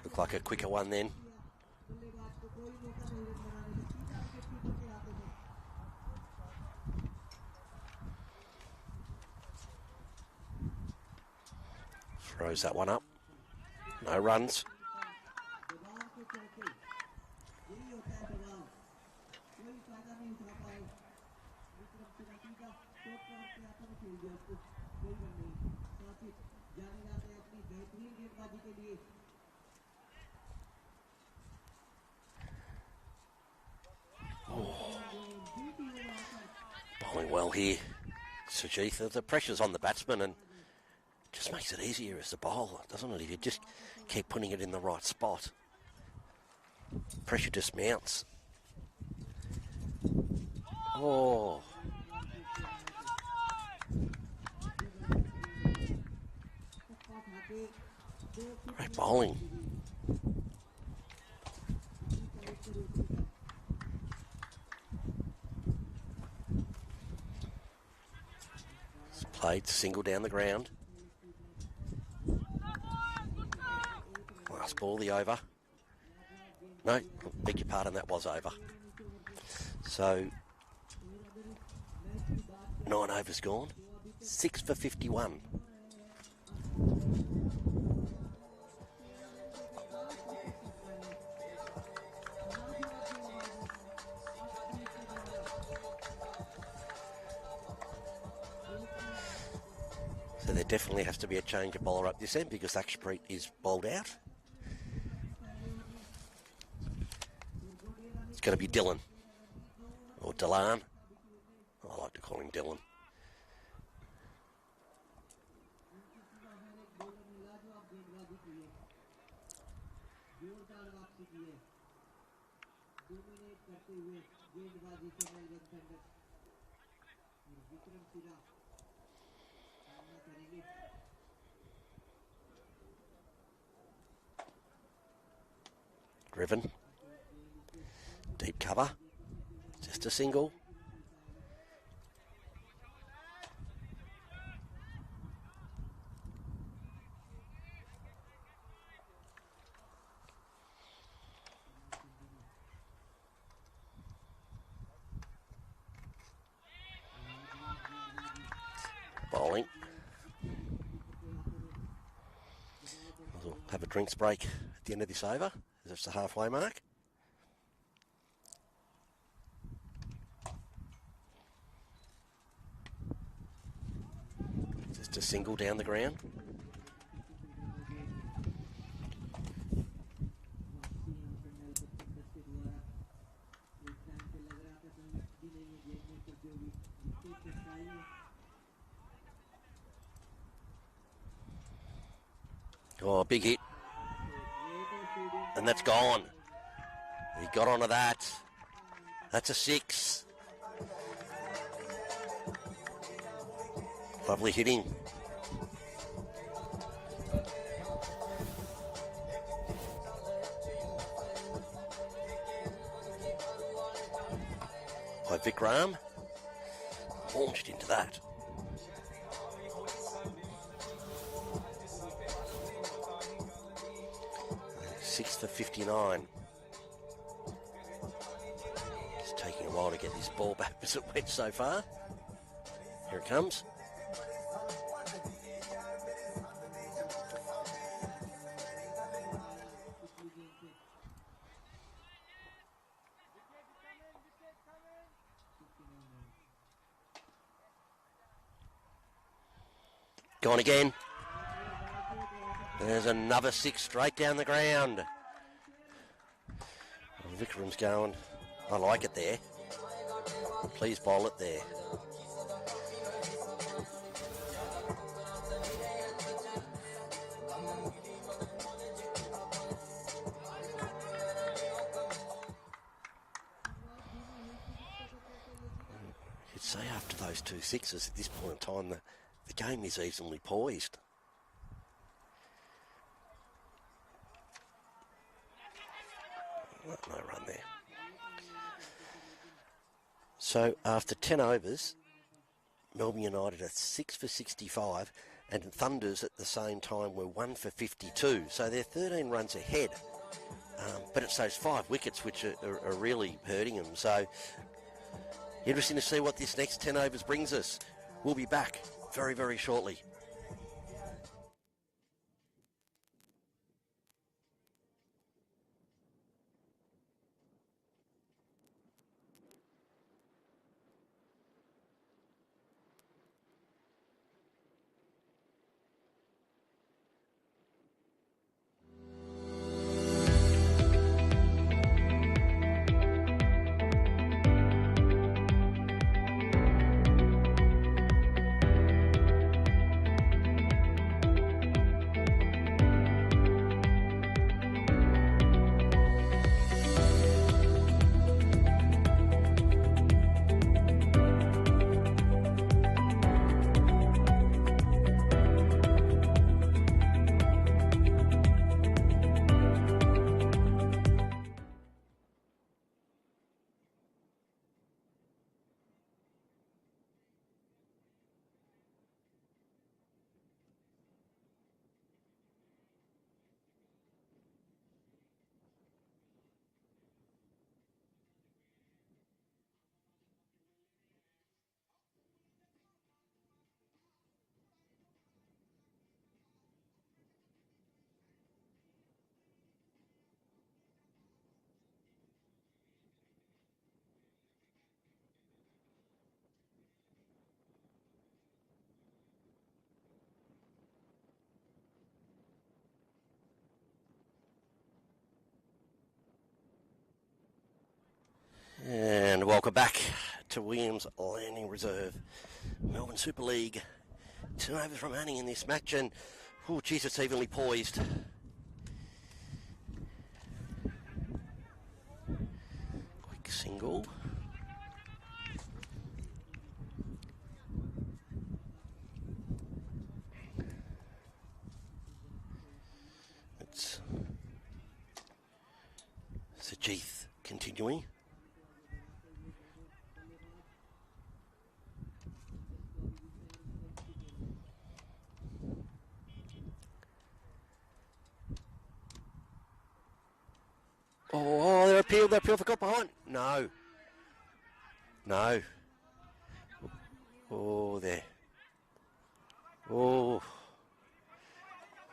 Looked like a quicker one then. Throws that one up. No runs. Bowling well here. Sajith, the pressure's on the batsman and just makes it easier as a bowler, doesn't it? If you just keep putting it in the right spot. Pressure just mounts. Oh. Great bowling. It's played single down the ground. Last ball, the over. No, beg your pardon, that was over. So, 9 overs gone. 6 for 51. So there definitely has to be a change of bowler up this end because Akshpreet is bowled out. It's going to be Dylan. Or Dylan. I like to call him Dylan. Driven. Deep cover. Just a single. Bowling. We'll have a drinks break at the end of this over. That's the halfway mark. Just a single down the ground. Oh, big hit. And that's gone. He got onto that. That's a 6. Lovely hitting. By Vickram. Launched into that. Six for 59. It's taking a while to get this ball back as it went so far. Here it comes. Gone again. There's another 6 straight down the ground. Vickram's going. I like it there. Please bowl it there. You'd say after those 2 sixes at this point in time, the game is easily poised. No run there. So after 10 overs, Melbourne United are 6 for 65 and Thunders at the same time were 1 for 52. So they're 13 runs ahead. But it's those 5 wickets which are really hurting them. So interesting to see what this next 10 overs brings us. We'll be back very, very shortly. And welcome back to Williams Landing Reserve. Melbourne Super League. 2 overs remaining in this match and, oh geez, it's evenly poised. Quick single. It's Sajith continuing. Oh, they're appealed for got behind. No. Oh, there. Oh,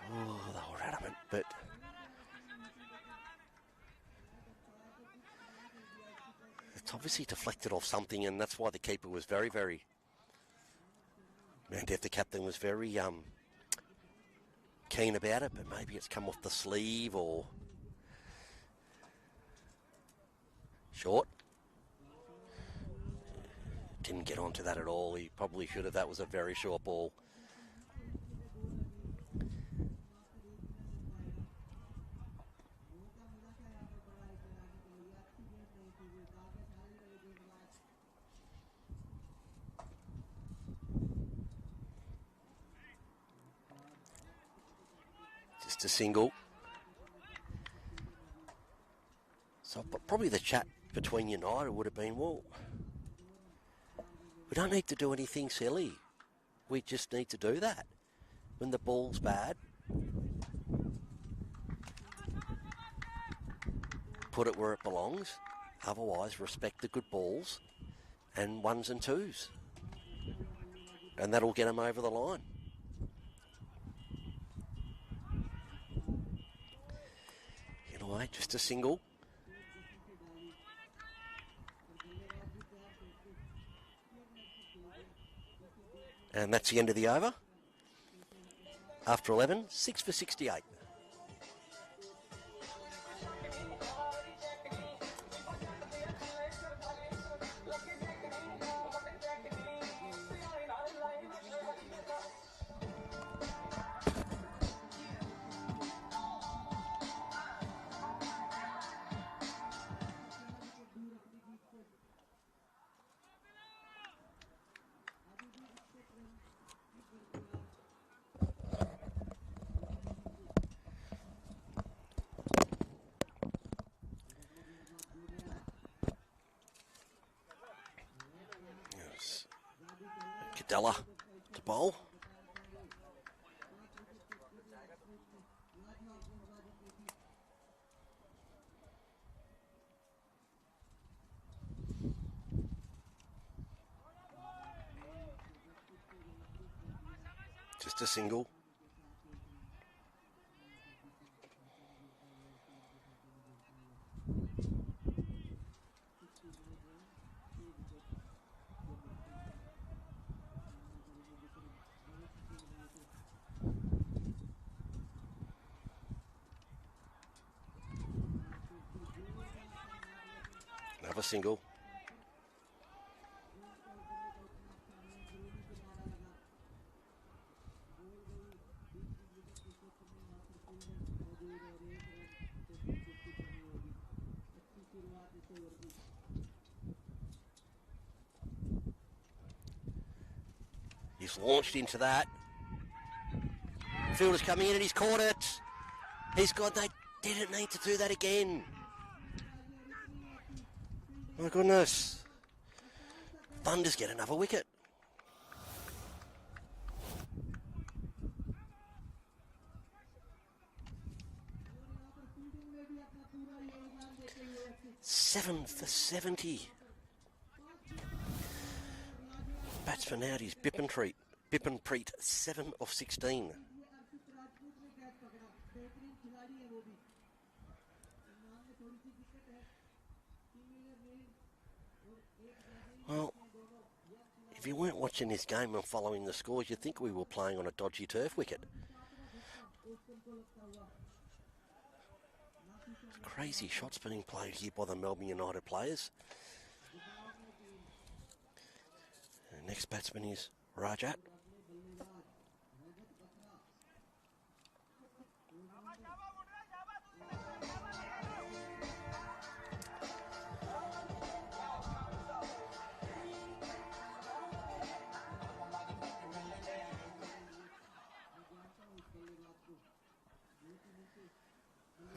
they were adamant, but it's obviously deflected off something, and that's why the keeper was very, very, and if the captain was very keen about it, but maybe it's come off the sleeve or short. Didn't get onto that at all. He probably should have. That was a very short ball. Just a single. So probably the chat between United would have been, well, we don't need to do anything silly. We just need to do that. When the ball's bad, put it where it belongs. Otherwise, respect the good balls and 1s and 2s. And that'll get them over the line. Anyway, just a single. And that's the end of the over. after 11, 6 for 68. Yes. Cadella to bowl. Just a single. Another single. He's launched into that. Fielder's coming in and he's caught it. He's got that. Didn't need to do that again. My goodness. Thunders get another wicket. Seven for 70. Batsman out is Bipinpreet, 7 of 16. Well, if you weren't watching this game and following the scores, you'd think we were playing on a dodgy turf wicket. Crazy shots being played here by the Melbourne United players. And next batsman is Rajat.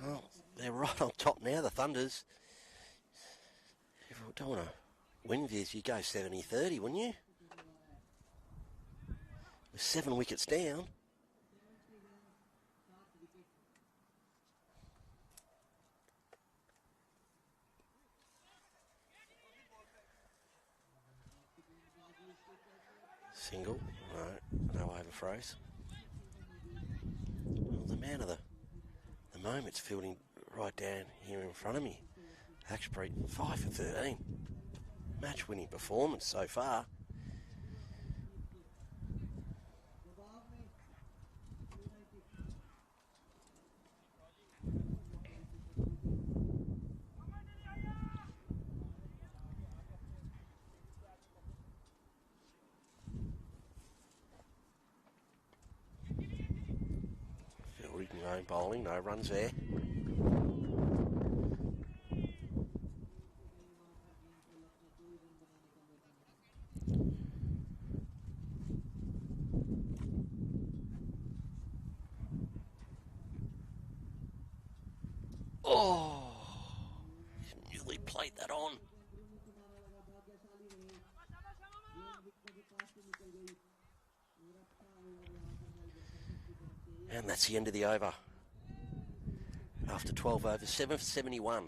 Well, they're right on top now, the Thunders. If you don't want to win this, you go 70-30, wouldn't you? With 7 wickets down. Single, no overthrows. Well, the man of the moment's fielding right down here in front of me. Akshpreet, 5 for 13. Match-winning performance so far. Fielding, no bowling, no runs there. Oh, he nearly played that on. And that's the end of the over. After 12 overs, 7 for 71.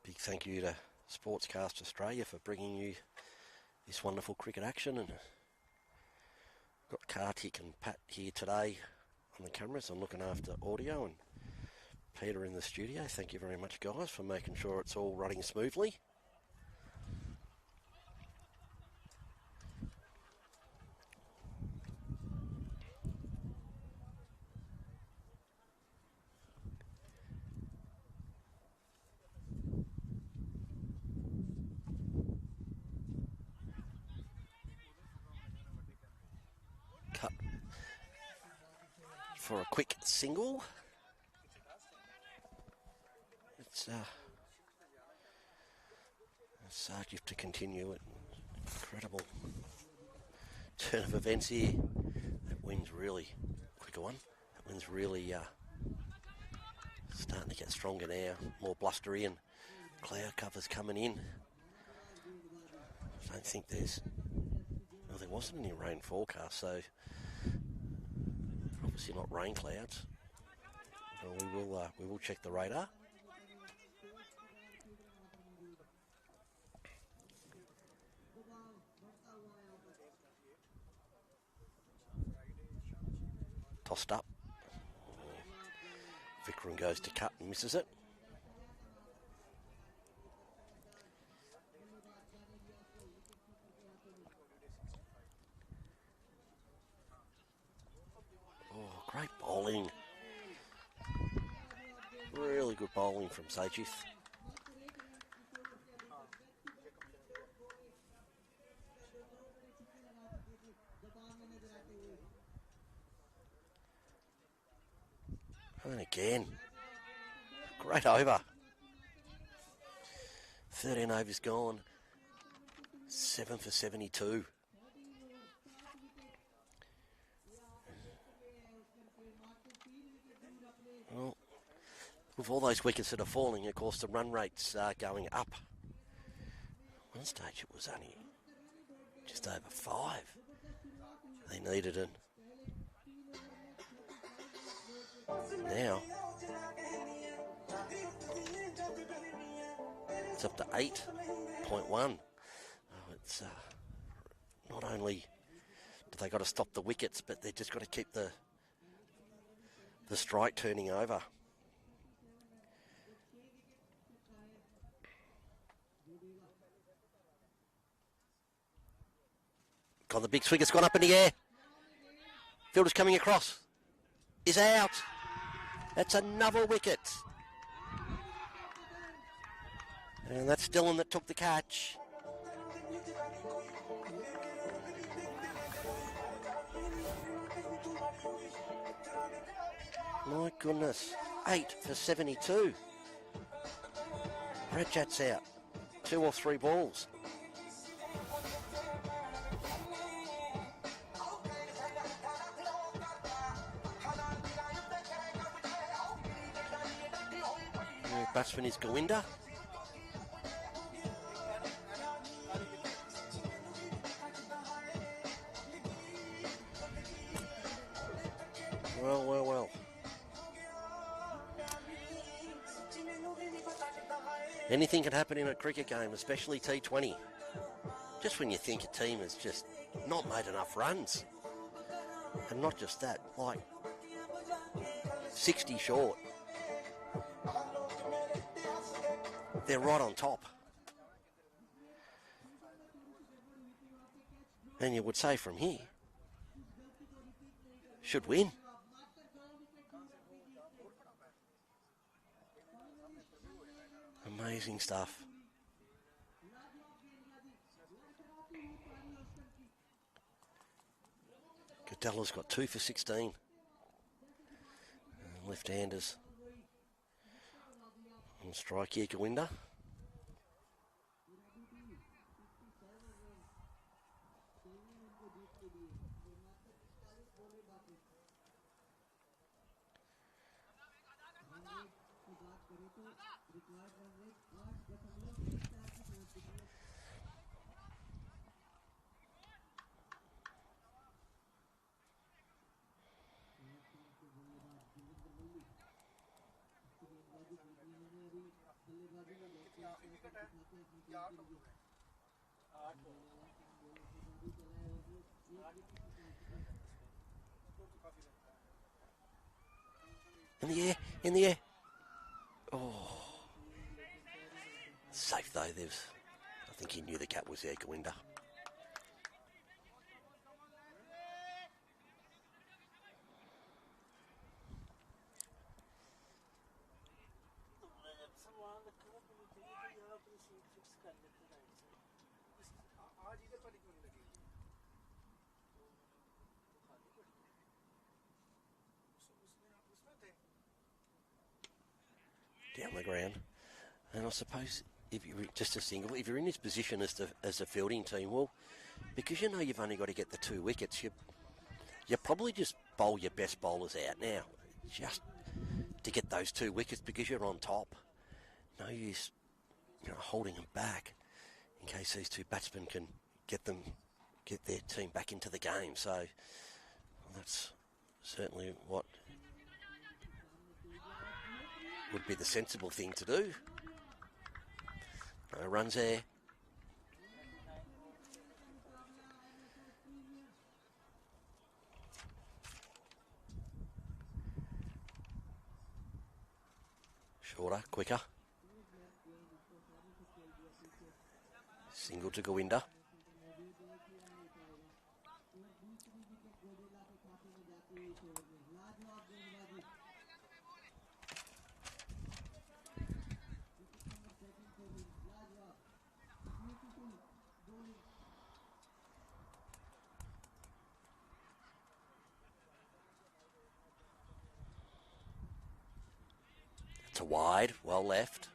Big thank you to Sportscast Australia for bringing you this wonderful cricket action. And got Kartik and Pat here today on the cameras and looking after audio, and Peter in the studio. Thank you very much, guys, for making sure it's all running smoothly. Cut for a quick single. It's Sargif to continue it. Incredible turn of events here. That wind's really quicker one. That wind's really starting to get stronger now. More blustery and cloud covers coming in. I don't think there wasn't any rain forecast, so obviously not rain clouds. Well, we will check the radar. Tossed up. Vickram goes to cut and misses it. Oh, great bowling. Really good bowling from Sajith. And again, great over. 13 overs gone, 7 for 72. Well, with all those wickets that are falling, of course, the run rates are going up. One stage it was only just over 5. They needed it. Now it's up to 8.1. Oh, it's not only do they got to stop the wickets, but they just got to keep the strike turning over. God, the big swing has gone up in the air. Fielder's coming across. Is out. That's another wicket. And that's Dillon that took the catch. My goodness. 8 for 72. Rajat's out. 2 or 3 balls. Batsman is Gawinda. Well. Anything can happen in a cricket game, especially T20. Just when you think a team has just not made enough runs. And not just that, like 60 short. They're right on top. And you would say from here, should win. Amazing stuff. Gadella's got 2 for 16. Left-handers. On strike here, Gawinda. In the air, in the air. Oh. Safe though, I think he knew the gap was there, Gawinda. Down the ground. And I suppose if you're just a single, if you're in this position as a fielding team, well, because you know you've only got to get the 2 wickets, you probably just bowl your best bowlers out now, just to get those 2 wickets because you're on top. No use, holding them back in case these 2 batsmen can get their team back into the game. So that's certainly what would be the sensible thing to do. No runs there. Shorter, quicker. Single to Gawinda. It's a wide, well left.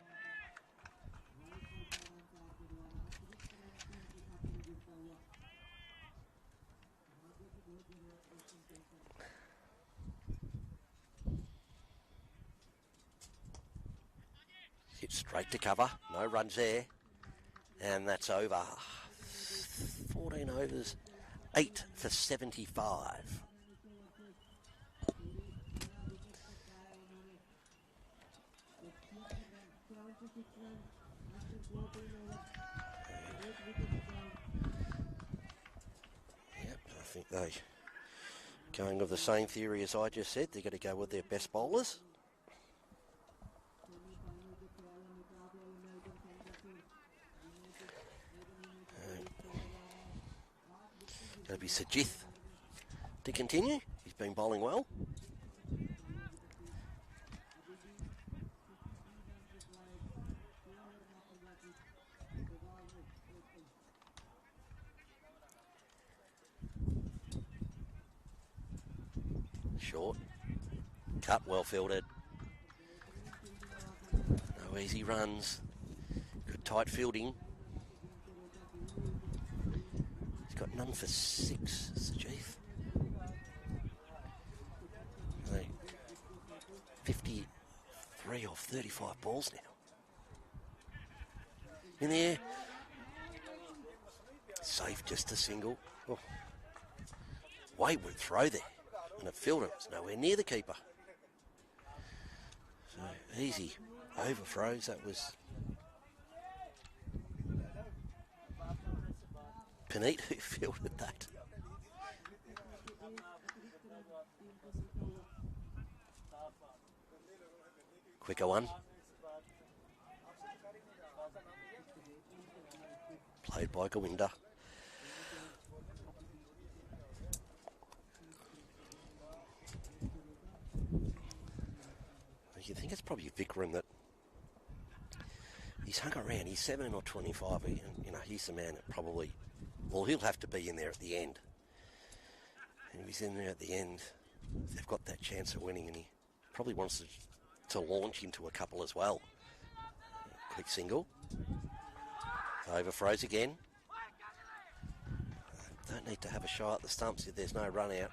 Hit straight to cover, no runs there. And that's over. 14 overs, 8 for 75. Yep, I think they going with the same theory as I just said. They're going to go with their best bowlers. Going to be Sajith to continue. He's been bowling well. Short. Cut, well fielded. No easy runs. Good tight fielding. He's got none for 6, Sajith. 53 off 35 balls now. In the air. Safe, just a single. Oh. Wayward throw there. And a fielder was nowhere near the keeper. So easy overthrows. That was Paneet who fielded that. Quicker one. Played by Gawinda. You think it's probably Vickram that he's hung around. He's 7 or 25. He's the man that probably, well, he'll have to be in there at the end. And if he's in there at the end, they've got that chance of winning, and he probably wants to launch into a couple as well. Quick single. Overthrows again. Don't need to have a shot at the stumps if there's no run out.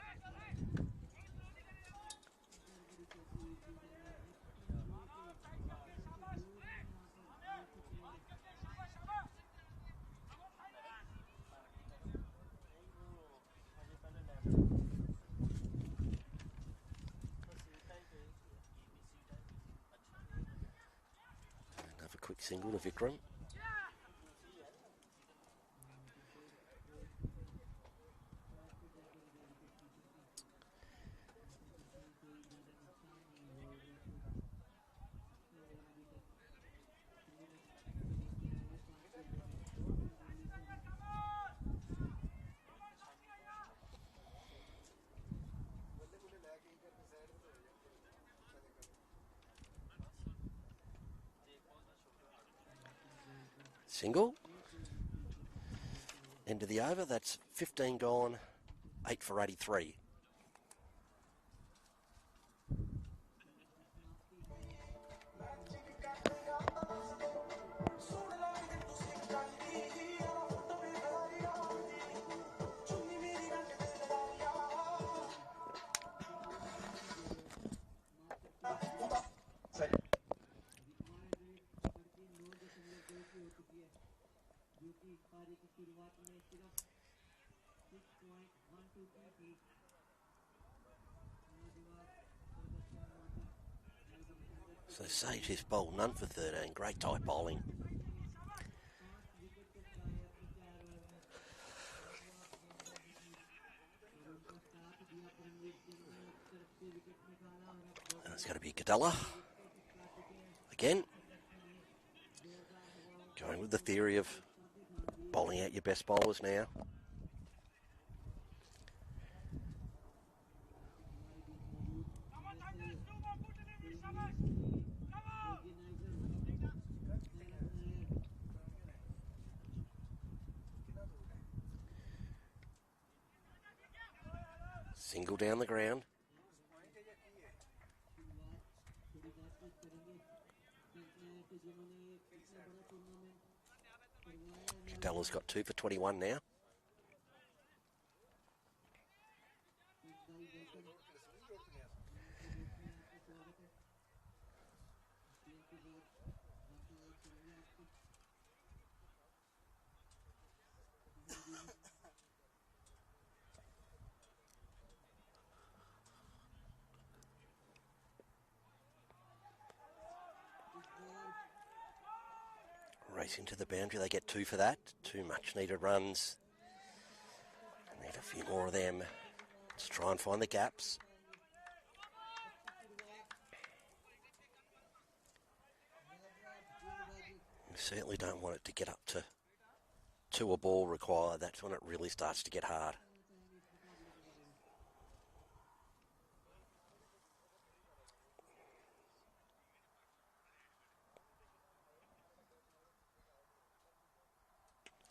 Another quick single to Vickram. Single. End of the over. That's 15 gone. 8 for 83. So Sage has bowled none for 13. Great tight bowling. And it's going to be Cadella. Again. Going with the theory of bowling out your best bowlers now. Single down the ground. Cadella's got 2 for 21 now. Racing to the boundary, they get 2 for that. 2 much needed runs. Need a few more of them. Let's try and find the gaps. You certainly don't want it to get up to a ball required. That's when it really starts to get hard.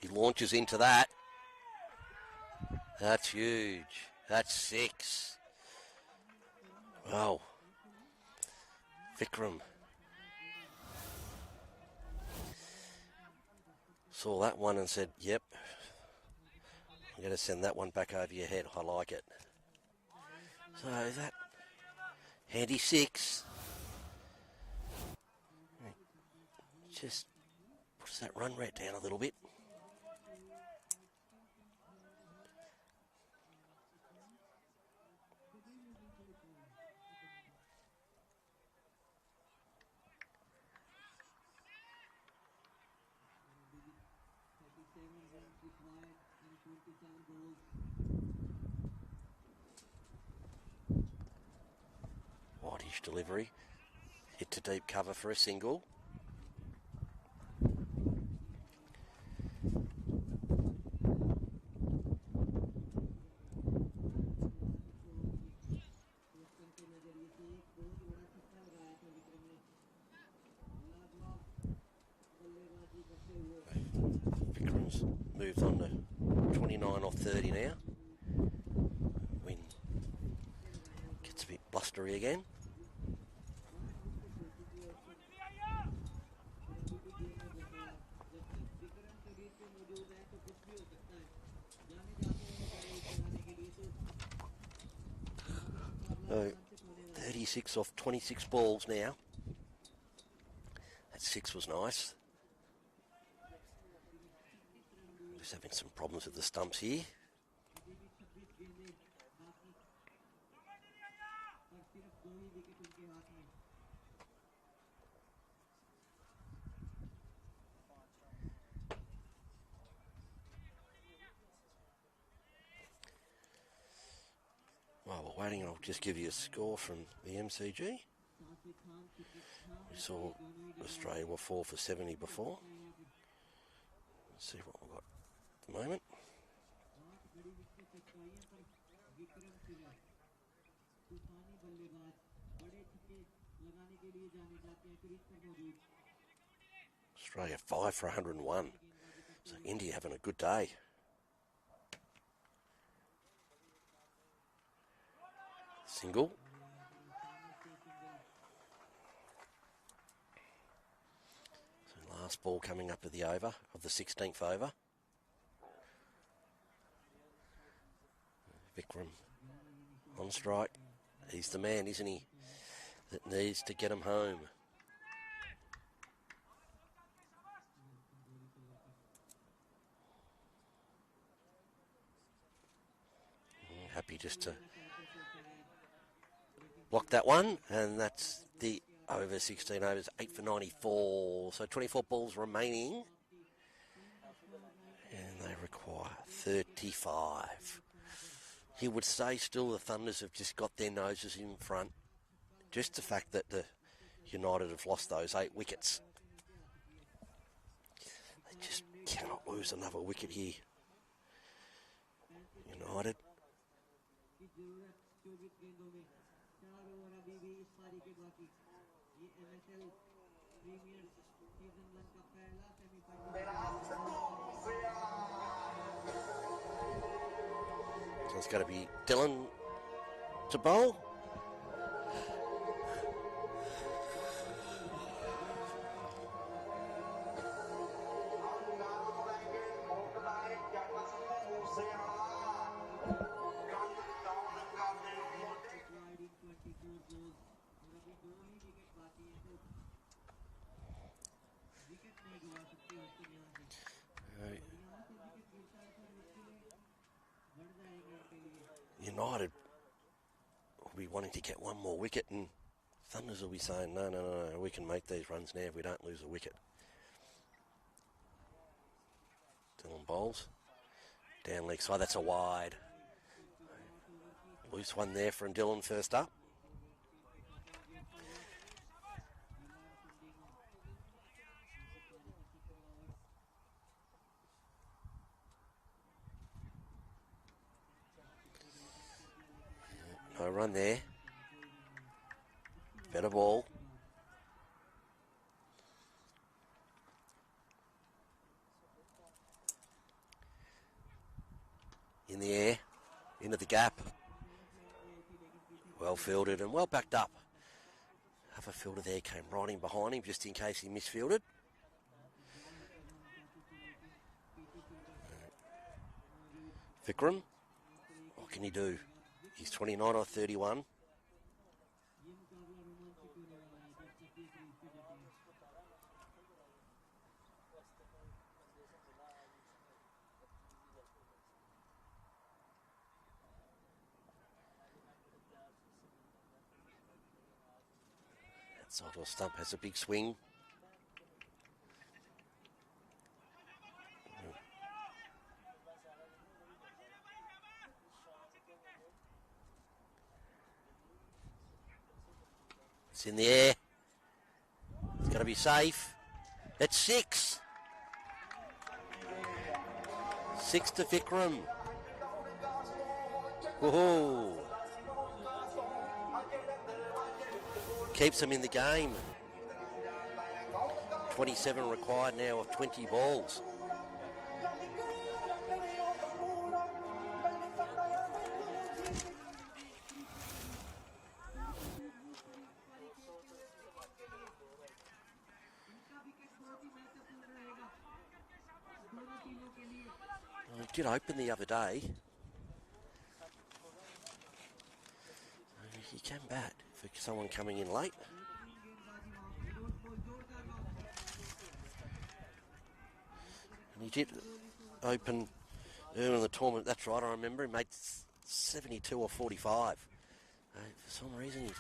He launches into that. That's huge. That's 6. Wow. Vickram saw that one and said, yep, I'm going to send that one back over your head. I like it. So that handy 6. Just puts that run rate down a little bit. Whitish delivery. Hit to deep cover for a single. Vickram's moved on to 29 off 30 now. Wind gets a bit blustery again. So 36 off 26 balls now. That 6 was nice. Just having some problems with the stumps here. While we're waiting, I'll just give you a score from the MCG. We saw Australia were 4 for 70 before. Let's see what we've got at the moment. Australia 5 for 101. So India having a good day. Single. So last ball coming up of the over, of the 16th over. Vickram on strike. He's the man, isn't he, that needs to get him home. Happy just to block that one, and that's the over 16 overs, 8 for 94. So 24 balls remaining, and they require 35. He would say still the Thunders have just got their noses in front. Just the fact that the United have lost those 8 wickets. They just cannot lose another wicket here. United. So it's got to be Dylan to bowl. United will be wanting to get one more wicket, and Thunders will be saying, no, we can make these runs now if we don't lose a wicket. Dylan bowls. Down leg side, that's a wide. Loose one there from Dylan first up. No run there. Better ball. In the air. Into the gap. Well fielded and well backed up. Other fielder there came right in behind him just in case he misfielded. Vickram. What can he do? He's 29 or 31. That side of the stump has a big swing. It's in the air. It's got to be safe. It's 6. 6 to Vickram. Whoa. Keeps them in the game. 27 required now of 20 balls. Did open the other day. He can bat for someone coming in late. And he did open early in the tournament, that's right, I remember. He made 72 or 45. For some reason he's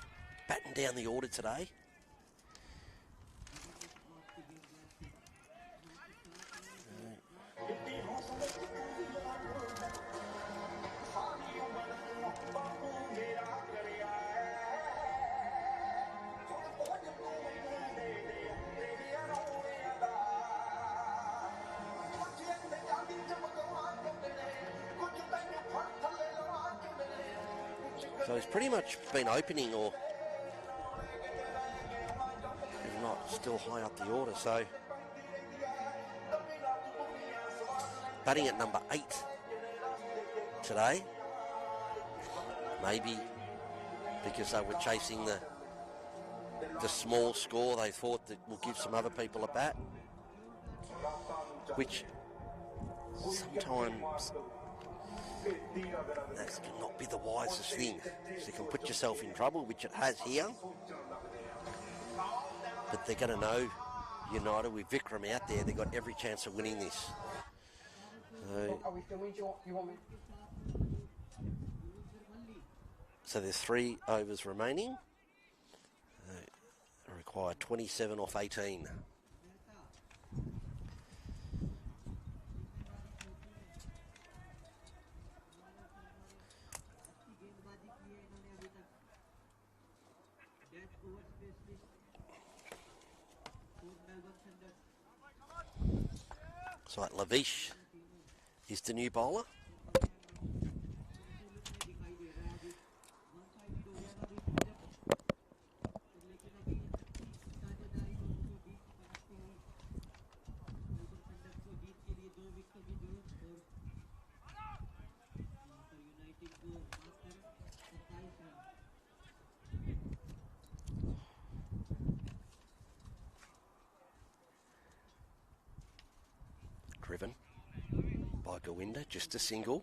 batting down the order today. So he's pretty much been opening, or if not, still high up the order. So batting at number 8 today. Maybe because they were chasing the small score, they thought that will give some other people a bat, which sometimes that can not be the wisest thing. So you can put yourself in trouble, which it has here. But they're going to know, United, with Vickram out there, they've got every chance of winning this. So there's 3 overs remaining. They require 27 off 18. So like Lavish is the new bowler. Driven by Gowinda, just a single.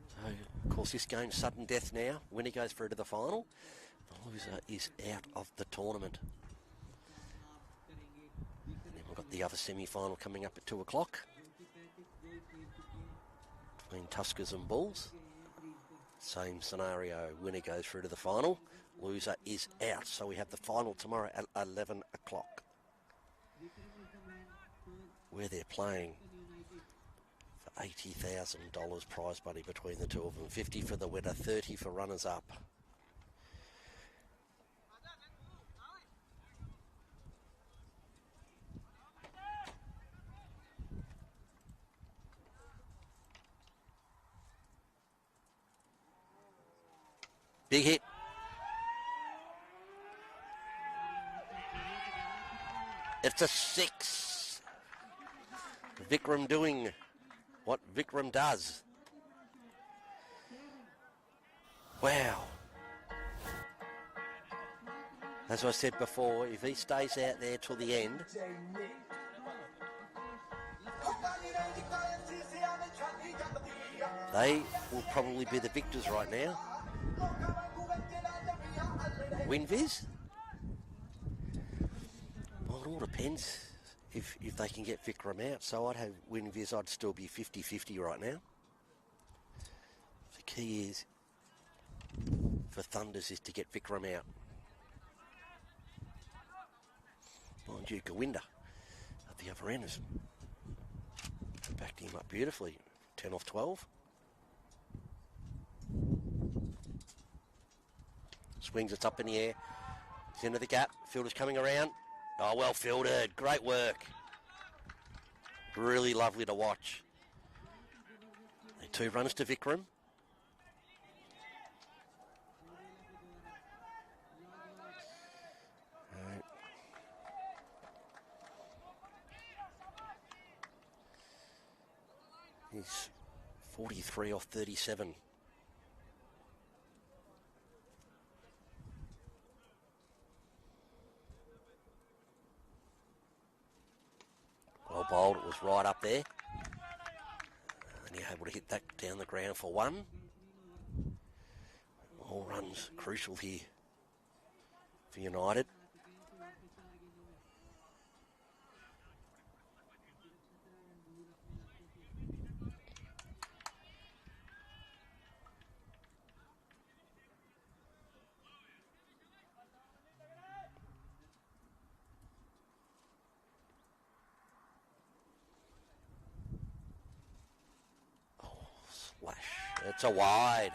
So, of course, this game's sudden death now. Winner goes through to the final. The loser is out of the tournament. And then we've got the other semi-final coming up at 2 o'clock between Tuskers and Bulls. Same scenario. Winner goes through to the final. Loser is out. So we have the final tomorrow at 11 o'clock. Where they're playing for $80,000 prize money between the two of them. 50 for the winner, 30 for runners-up. Big hit. It's a 6. Vickram doing what Vickram does. Wow. As I said before, if he stays out there till the end, they will probably be the victors right now. WinViz? Well, it all depends if they can get Vickram out. So I'd have WinViz, I'd still be 50-50 right now. The key is for Thunders is to get Vickram out. Mind you, Gowinda at the other end has backed him up beautifully. 10 off 12. Swings, it's up in the air. It's into the gap. Fielder's coming around. Oh, well fielded. Great work. Really lovely to watch. 2 runs to Vickram. He's 43 off 37. Well bowled, it was right up there. And you're able to hit that down the ground for 1. All runs crucial here for United. It's a wide.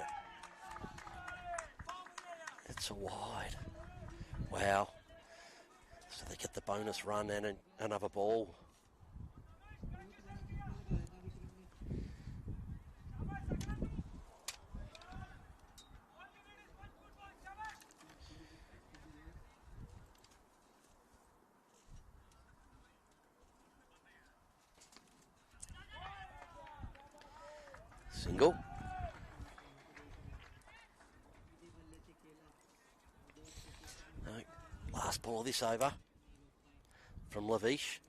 It's a wide. Wow. So they get the bonus run and another ball. Single. No, last ball of this over from Lavish.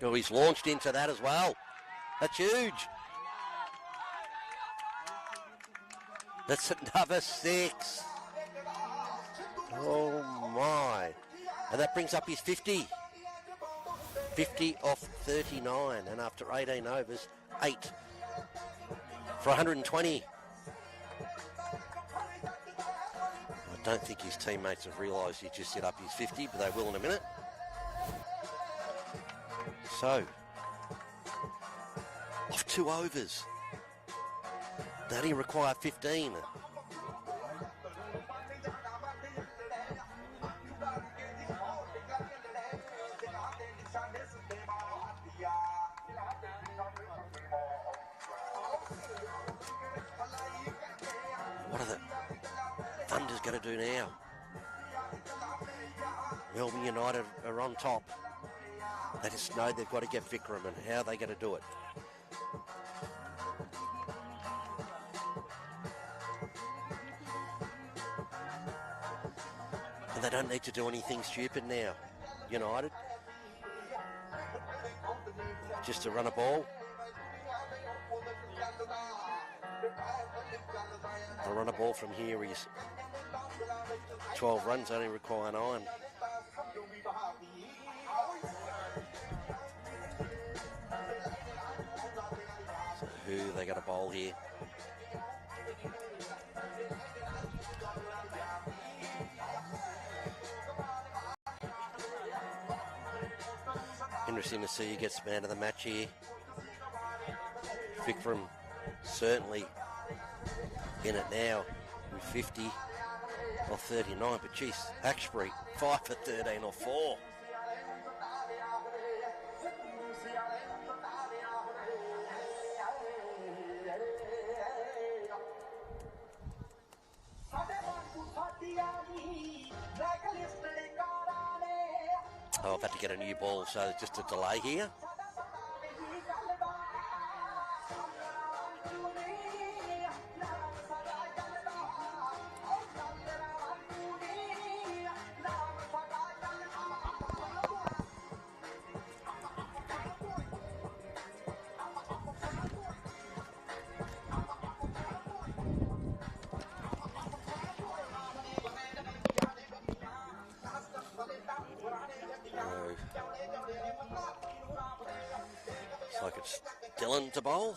Oh, he's launched into that as well. That's huge. That's another 6. Oh my. And that brings up his 50. 50 off 39. And after 18 overs, 8 for 120. I don't think his teammates have realised he just set up his 50, but they will in a minute. So, off 2 overs. They only require 15. What are the Thunder's going to do now? Melbourne United are on top. They just know they've got to get Vickram, and how are they going to do it? And they don't need to do anything stupid now, United. Just to run a ball. They'll run a ball from here is 12 runs, only require 9. So who are they going to bowl here? Interesting to see who gets man of the match here. Vickram certainly in it now with 50 or 39, but geez, Hawkesbury 5 for 13 or 4. Oh, I've had to get a new ball, so just a delay here. Looks like it's Dillon to bowl.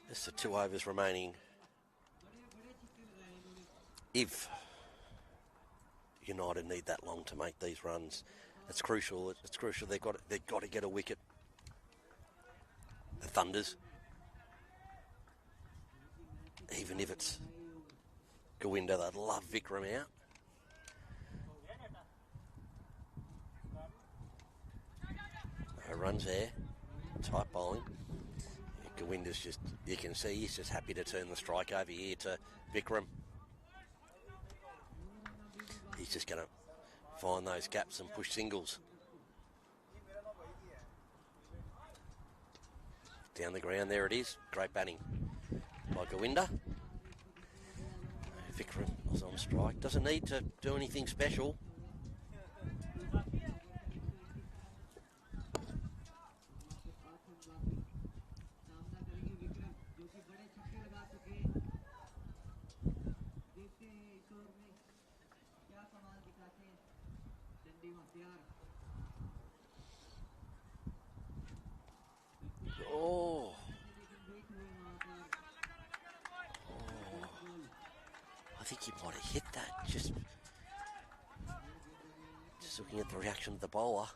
Just the 2 overs remaining. If United need that long to make these runs, it's crucial. It's crucial. They've got to get a wicket. The Thunders, even if it's Gowinder, they'd love Vickram out. No runs there. Tight bowling. Gowinder's just, you can see he's just happy to turn the strike over here to Vickram. He's just going to find those gaps and push singles. Down the ground, there it is. Great batting by Gowinder. Vickram was on strike. Doesn't need to do anything special. Oh. I think he might have hit that. Just looking at the reaction of the bowler.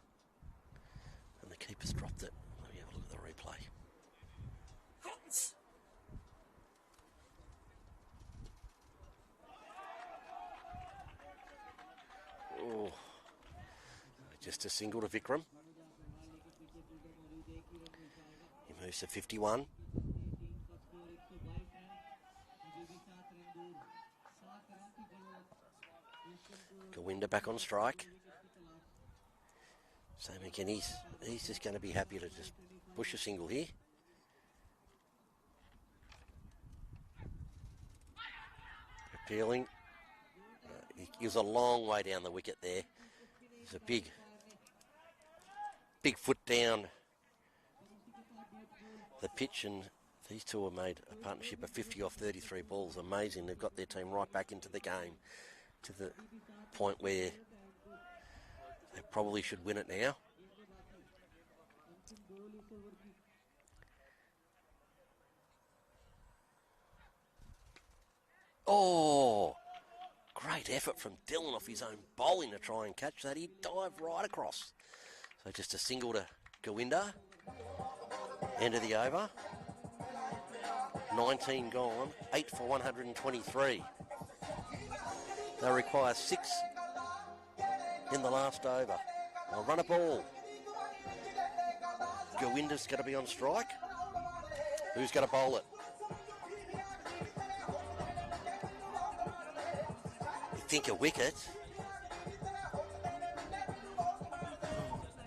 And the keeper's dropped it. Let me have a look at the replay. Oh. Just a single to Vickram. He moves to 51. Gawinda back on strike. Same again, he's just going to be happy to just push a single here. Appealing. He was a long way down the wicket there. He's a big foot down the pitch, and these two have made a partnership of 50 off 33 balls. Amazing. They've got their team right back into the game to the point where they probably should win it now. Oh, great effort from Dillon off his own bowling to try and catch that. He dived right across. So just a single to Gawinda. End of the over. 19 gone, 8 for 123. They require 6 in the last over. They'll run a ball. Gawinda's going to be on strike. Who's going to bowl it? You think a wicket?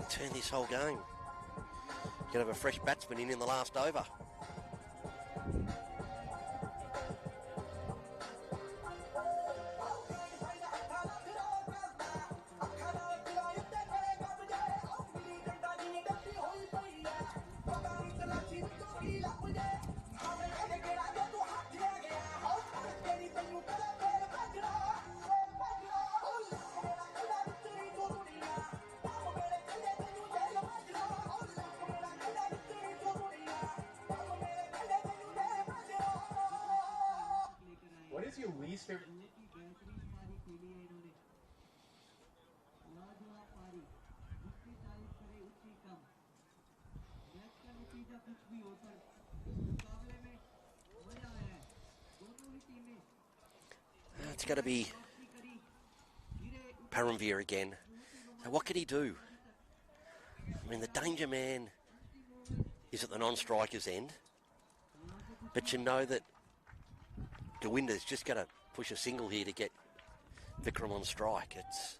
Turn this whole game. You're going to have a fresh batsman in the last over. What is your least favorite? It's going to be Paramveer again. Now what can he do? I mean, the danger man is at the non-striker's end, but you know that Gawinda's just going to push a single here to get Vickram on strike. It's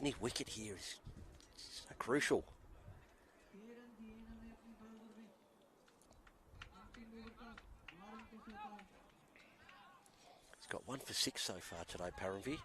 any wicket here is so crucial. He's got 1 for 6 so far today, Paramveer.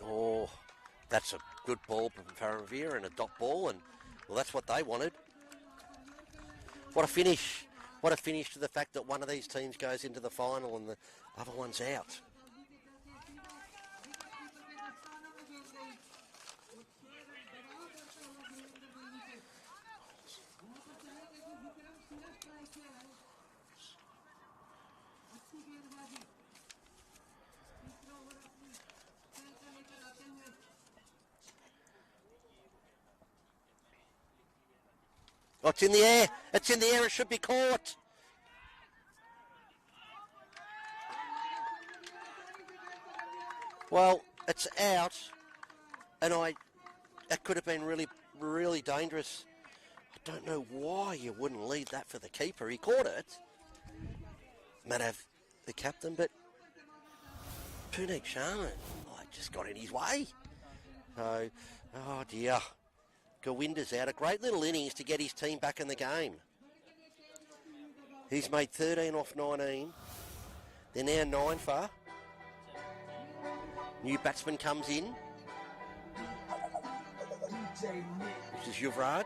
Oh, that's a good ball from Paramveer and a dot ball, and well, that's what they wanted. What a finish. What a finish to the fact that one of these teams goes into the final and the other one's out. Oh, it's in the air. It's in the air. It should be caught. Well, it's out, and that could have been really, really dangerous. I don't know why you wouldn't leave that for the keeper. He caught it. Might have the captain, but Puneet Sharma just got in his way. So, oh dear. Gawinda's out. A great little innings to get his team back in the game. He's made 13 off 19. They're now 9 for. New batsman comes in. This is Yuvraj.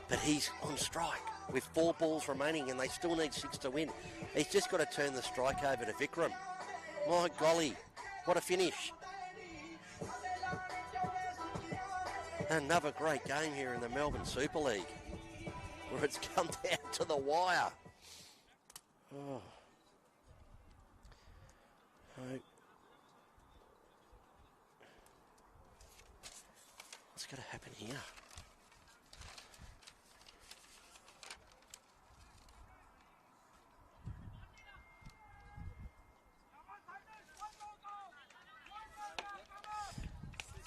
But he's on strike with 4 balls remaining and they still need 6 to win. He's just got to turn the strike over to Vickram. My golly, what a finish. Another great game here in the Melbourne Super League, where it's come down to the wire. Oh. What's going to happen here?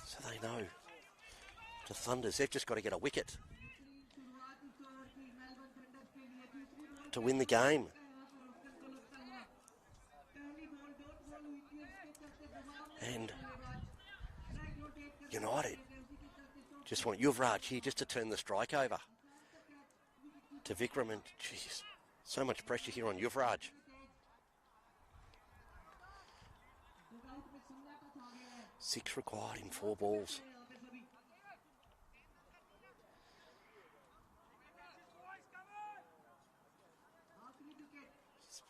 So they know. The Thunders, they've just got to get a wicket to win the game. And United just want Yuvraj here just to turn the strike over to Vickram, and jeez, so much pressure here on Yuvraj. Six required in 4 balls.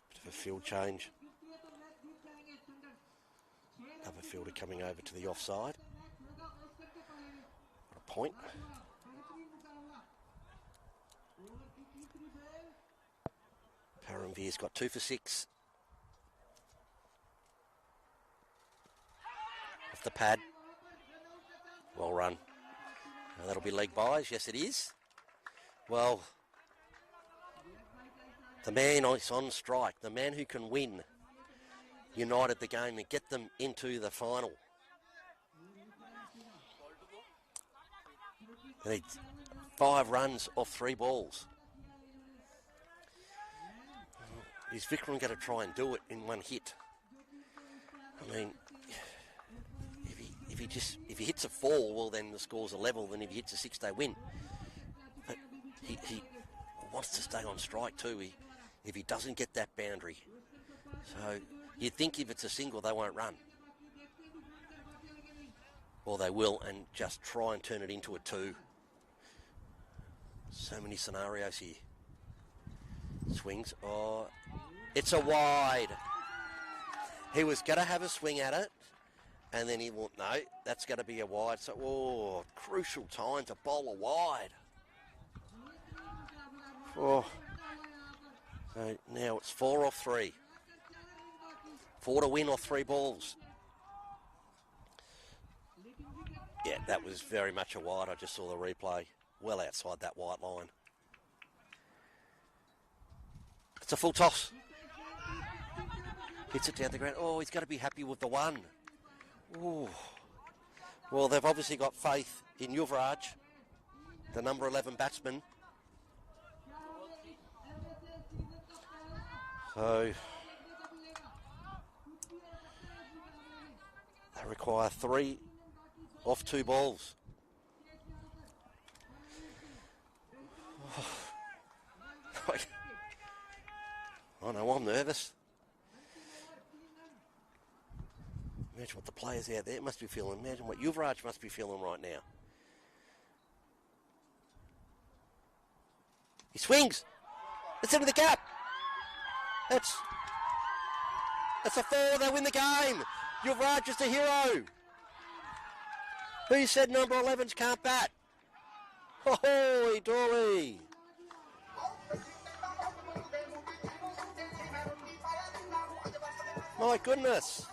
Bit of a field change. Another fielder coming over to the offside. What a point. Paramvir's got 2 for 6. Off the pad. Well run. Now that'll be leg byes. Yes, it is. Well, the man is on strike. The man who can win United the game and get them into the final. They need 5 runs off 3 balls. Is Vickram going to try and do it in one hit? I mean, if he hits a 4, well then the score's a level. Then if he hits a 6, they win. But he wants to stay on strike too. If he doesn't get that boundary, so you'd think if it's a single they won't run. Or they will and just try and turn it into a 2. So many scenarios here. Swings. Oh, it's a wide. He was going to have a swing at it, and then he won't. No, that's going to be a wide. So, oh, crucial time to bowl a wide. Oh. So now it's 4 off 3. 4 to win off 3 balls. Yeah, that was very much a wide. I just saw the replay. Well outside that white line. It's a full toss. Hits it down the ground. Oh, he's got to be happy with the 1. Ooh. Well, they've obviously got faith in Yuvraj, the number 11 batsman. So they require 3 off 2 balls. Oh no, I'm nervous. Imagine what the players out there must be feeling. Imagine what Yuvraj must be feeling right now. He swings. It's into the gap. That's a 4. They win the game. Yuvraj is a hero. Who said number 11s can't bat? Holy dolly. My goodness.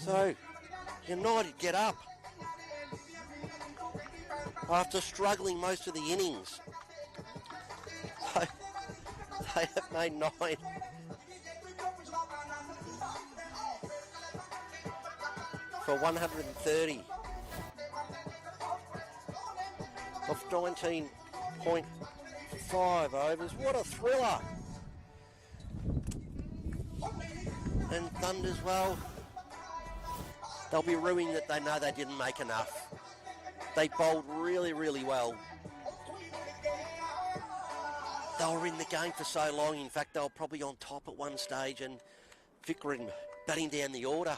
So, United get up after struggling most of the innings. They have made 9. For 130 of 19.5 overs. What a thriller. And Thunders, well, they'll be ruining that they know they didn't make enough. They bowled really, really well. They were in the game for so long. In fact, they were probably on top at one stage, and Vickram batting down the order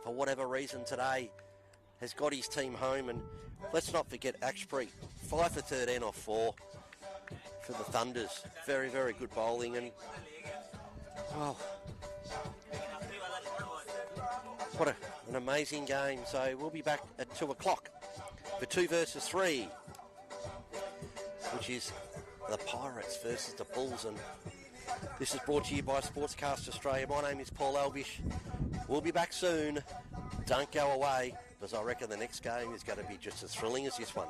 for whatever reason today has got his team home. And let's not forget Ashpreet, 5 for 13 off 4 for the Thunders. Very, very good bowling. And, well, An amazing game. So we'll be back at 2 o'clock for 2 versus 3, which is the Pirates versus the Bulls. And this is brought to you by Sportscast Australia. My name is Paul Albish. We'll be back soon. Don't go away, because I reckon the next game is going to be just as thrilling as this one.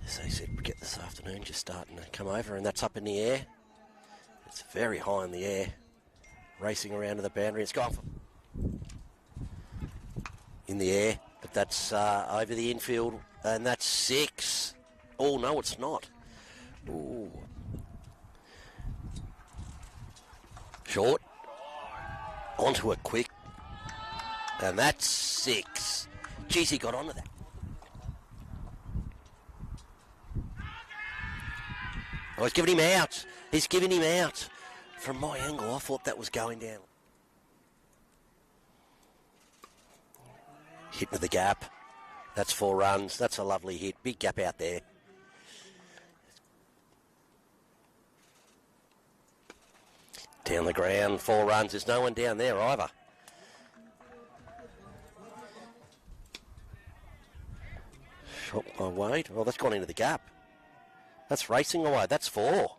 As they said, Wicket this afternoon just starting to come over, and that's up in the air. It's very high in the air, racing around to the boundary. It's gone in the air, but that's over the infield, and that's 6. Oh, no, it's not. Ooh. Short. Onto it quick. And that's 6. Geez, he got onto that. Oh, he's giving him out. He's giving him out. From my angle, I thought that was going down. Hit with the gap. That's 4 runs. That's a lovely hit. Big gap out there. Down the ground, 4 runs. There's no one down there either. Shot by Wade. Oh, that's gone into the gap. That's racing away. That's 4.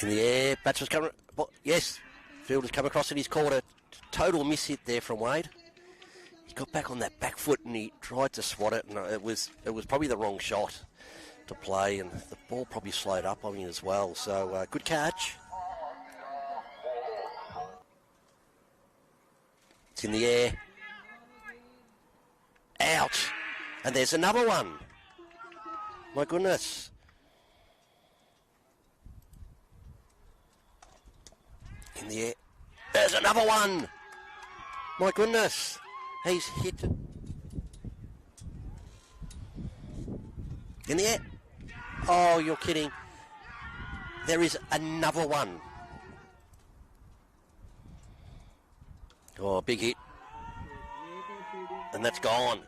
In the air. Batsman's coming. Yes. Fielder's come across and he's caught a total miss hit there from Wade. He got back on that back foot and he tried to swat it, and it was probably the wrong shot to play, and the ball probably slowed up on him as well. So good catch. It's in the air. Out. And there's another one. My goodness. In the air. There's another one. My goodness. He's hit. In the air. Oh, you're kidding. There is another one. Oh, big hit. And that's gone.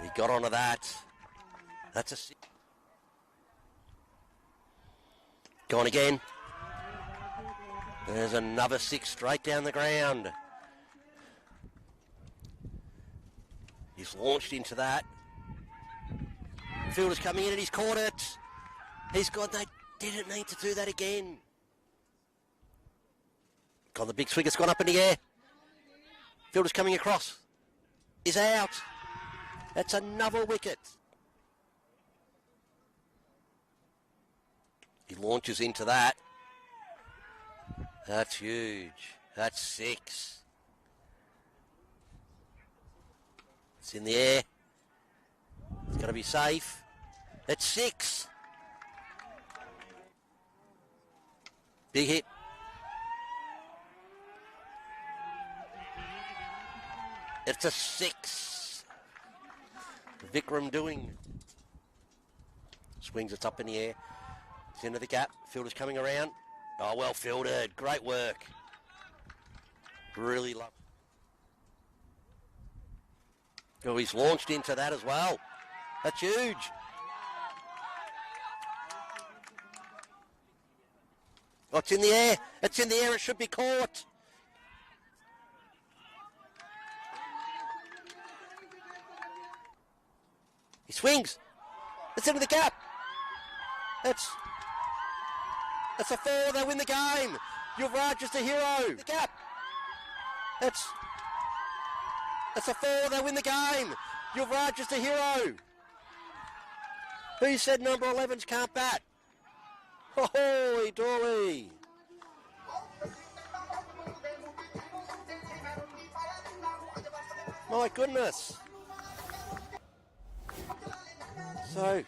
He got onto that. That's a... Gone again. There's another 6 straight down the ground. He's launched into that. Fielder's coming in and he's caught it. He's got... They didn't need to do that again. Got the big swing. It's gone up in the air. Fielder's coming across. Is out. That's another wicket. He launches into that. That's huge. That's 6. It's in the air. It's got to be safe. That's 6. Big hit. It's a 6. Vickram doing. Swings, it's up in the air. It's into the gap. Fielder's coming around. Oh, well fielded. Great work. Really love. Oh, he's launched into that as well. That's huge. Oh, it's in the air. It's in the air. It should be caught. He swings. It's into the gap. That's a 4. They win the game. Yuvraj is the hero. The gap. That's a 4. They win the game. Yuvraj is the hero. Who said number 11s can't bat? Holy dolly. My goodness. So,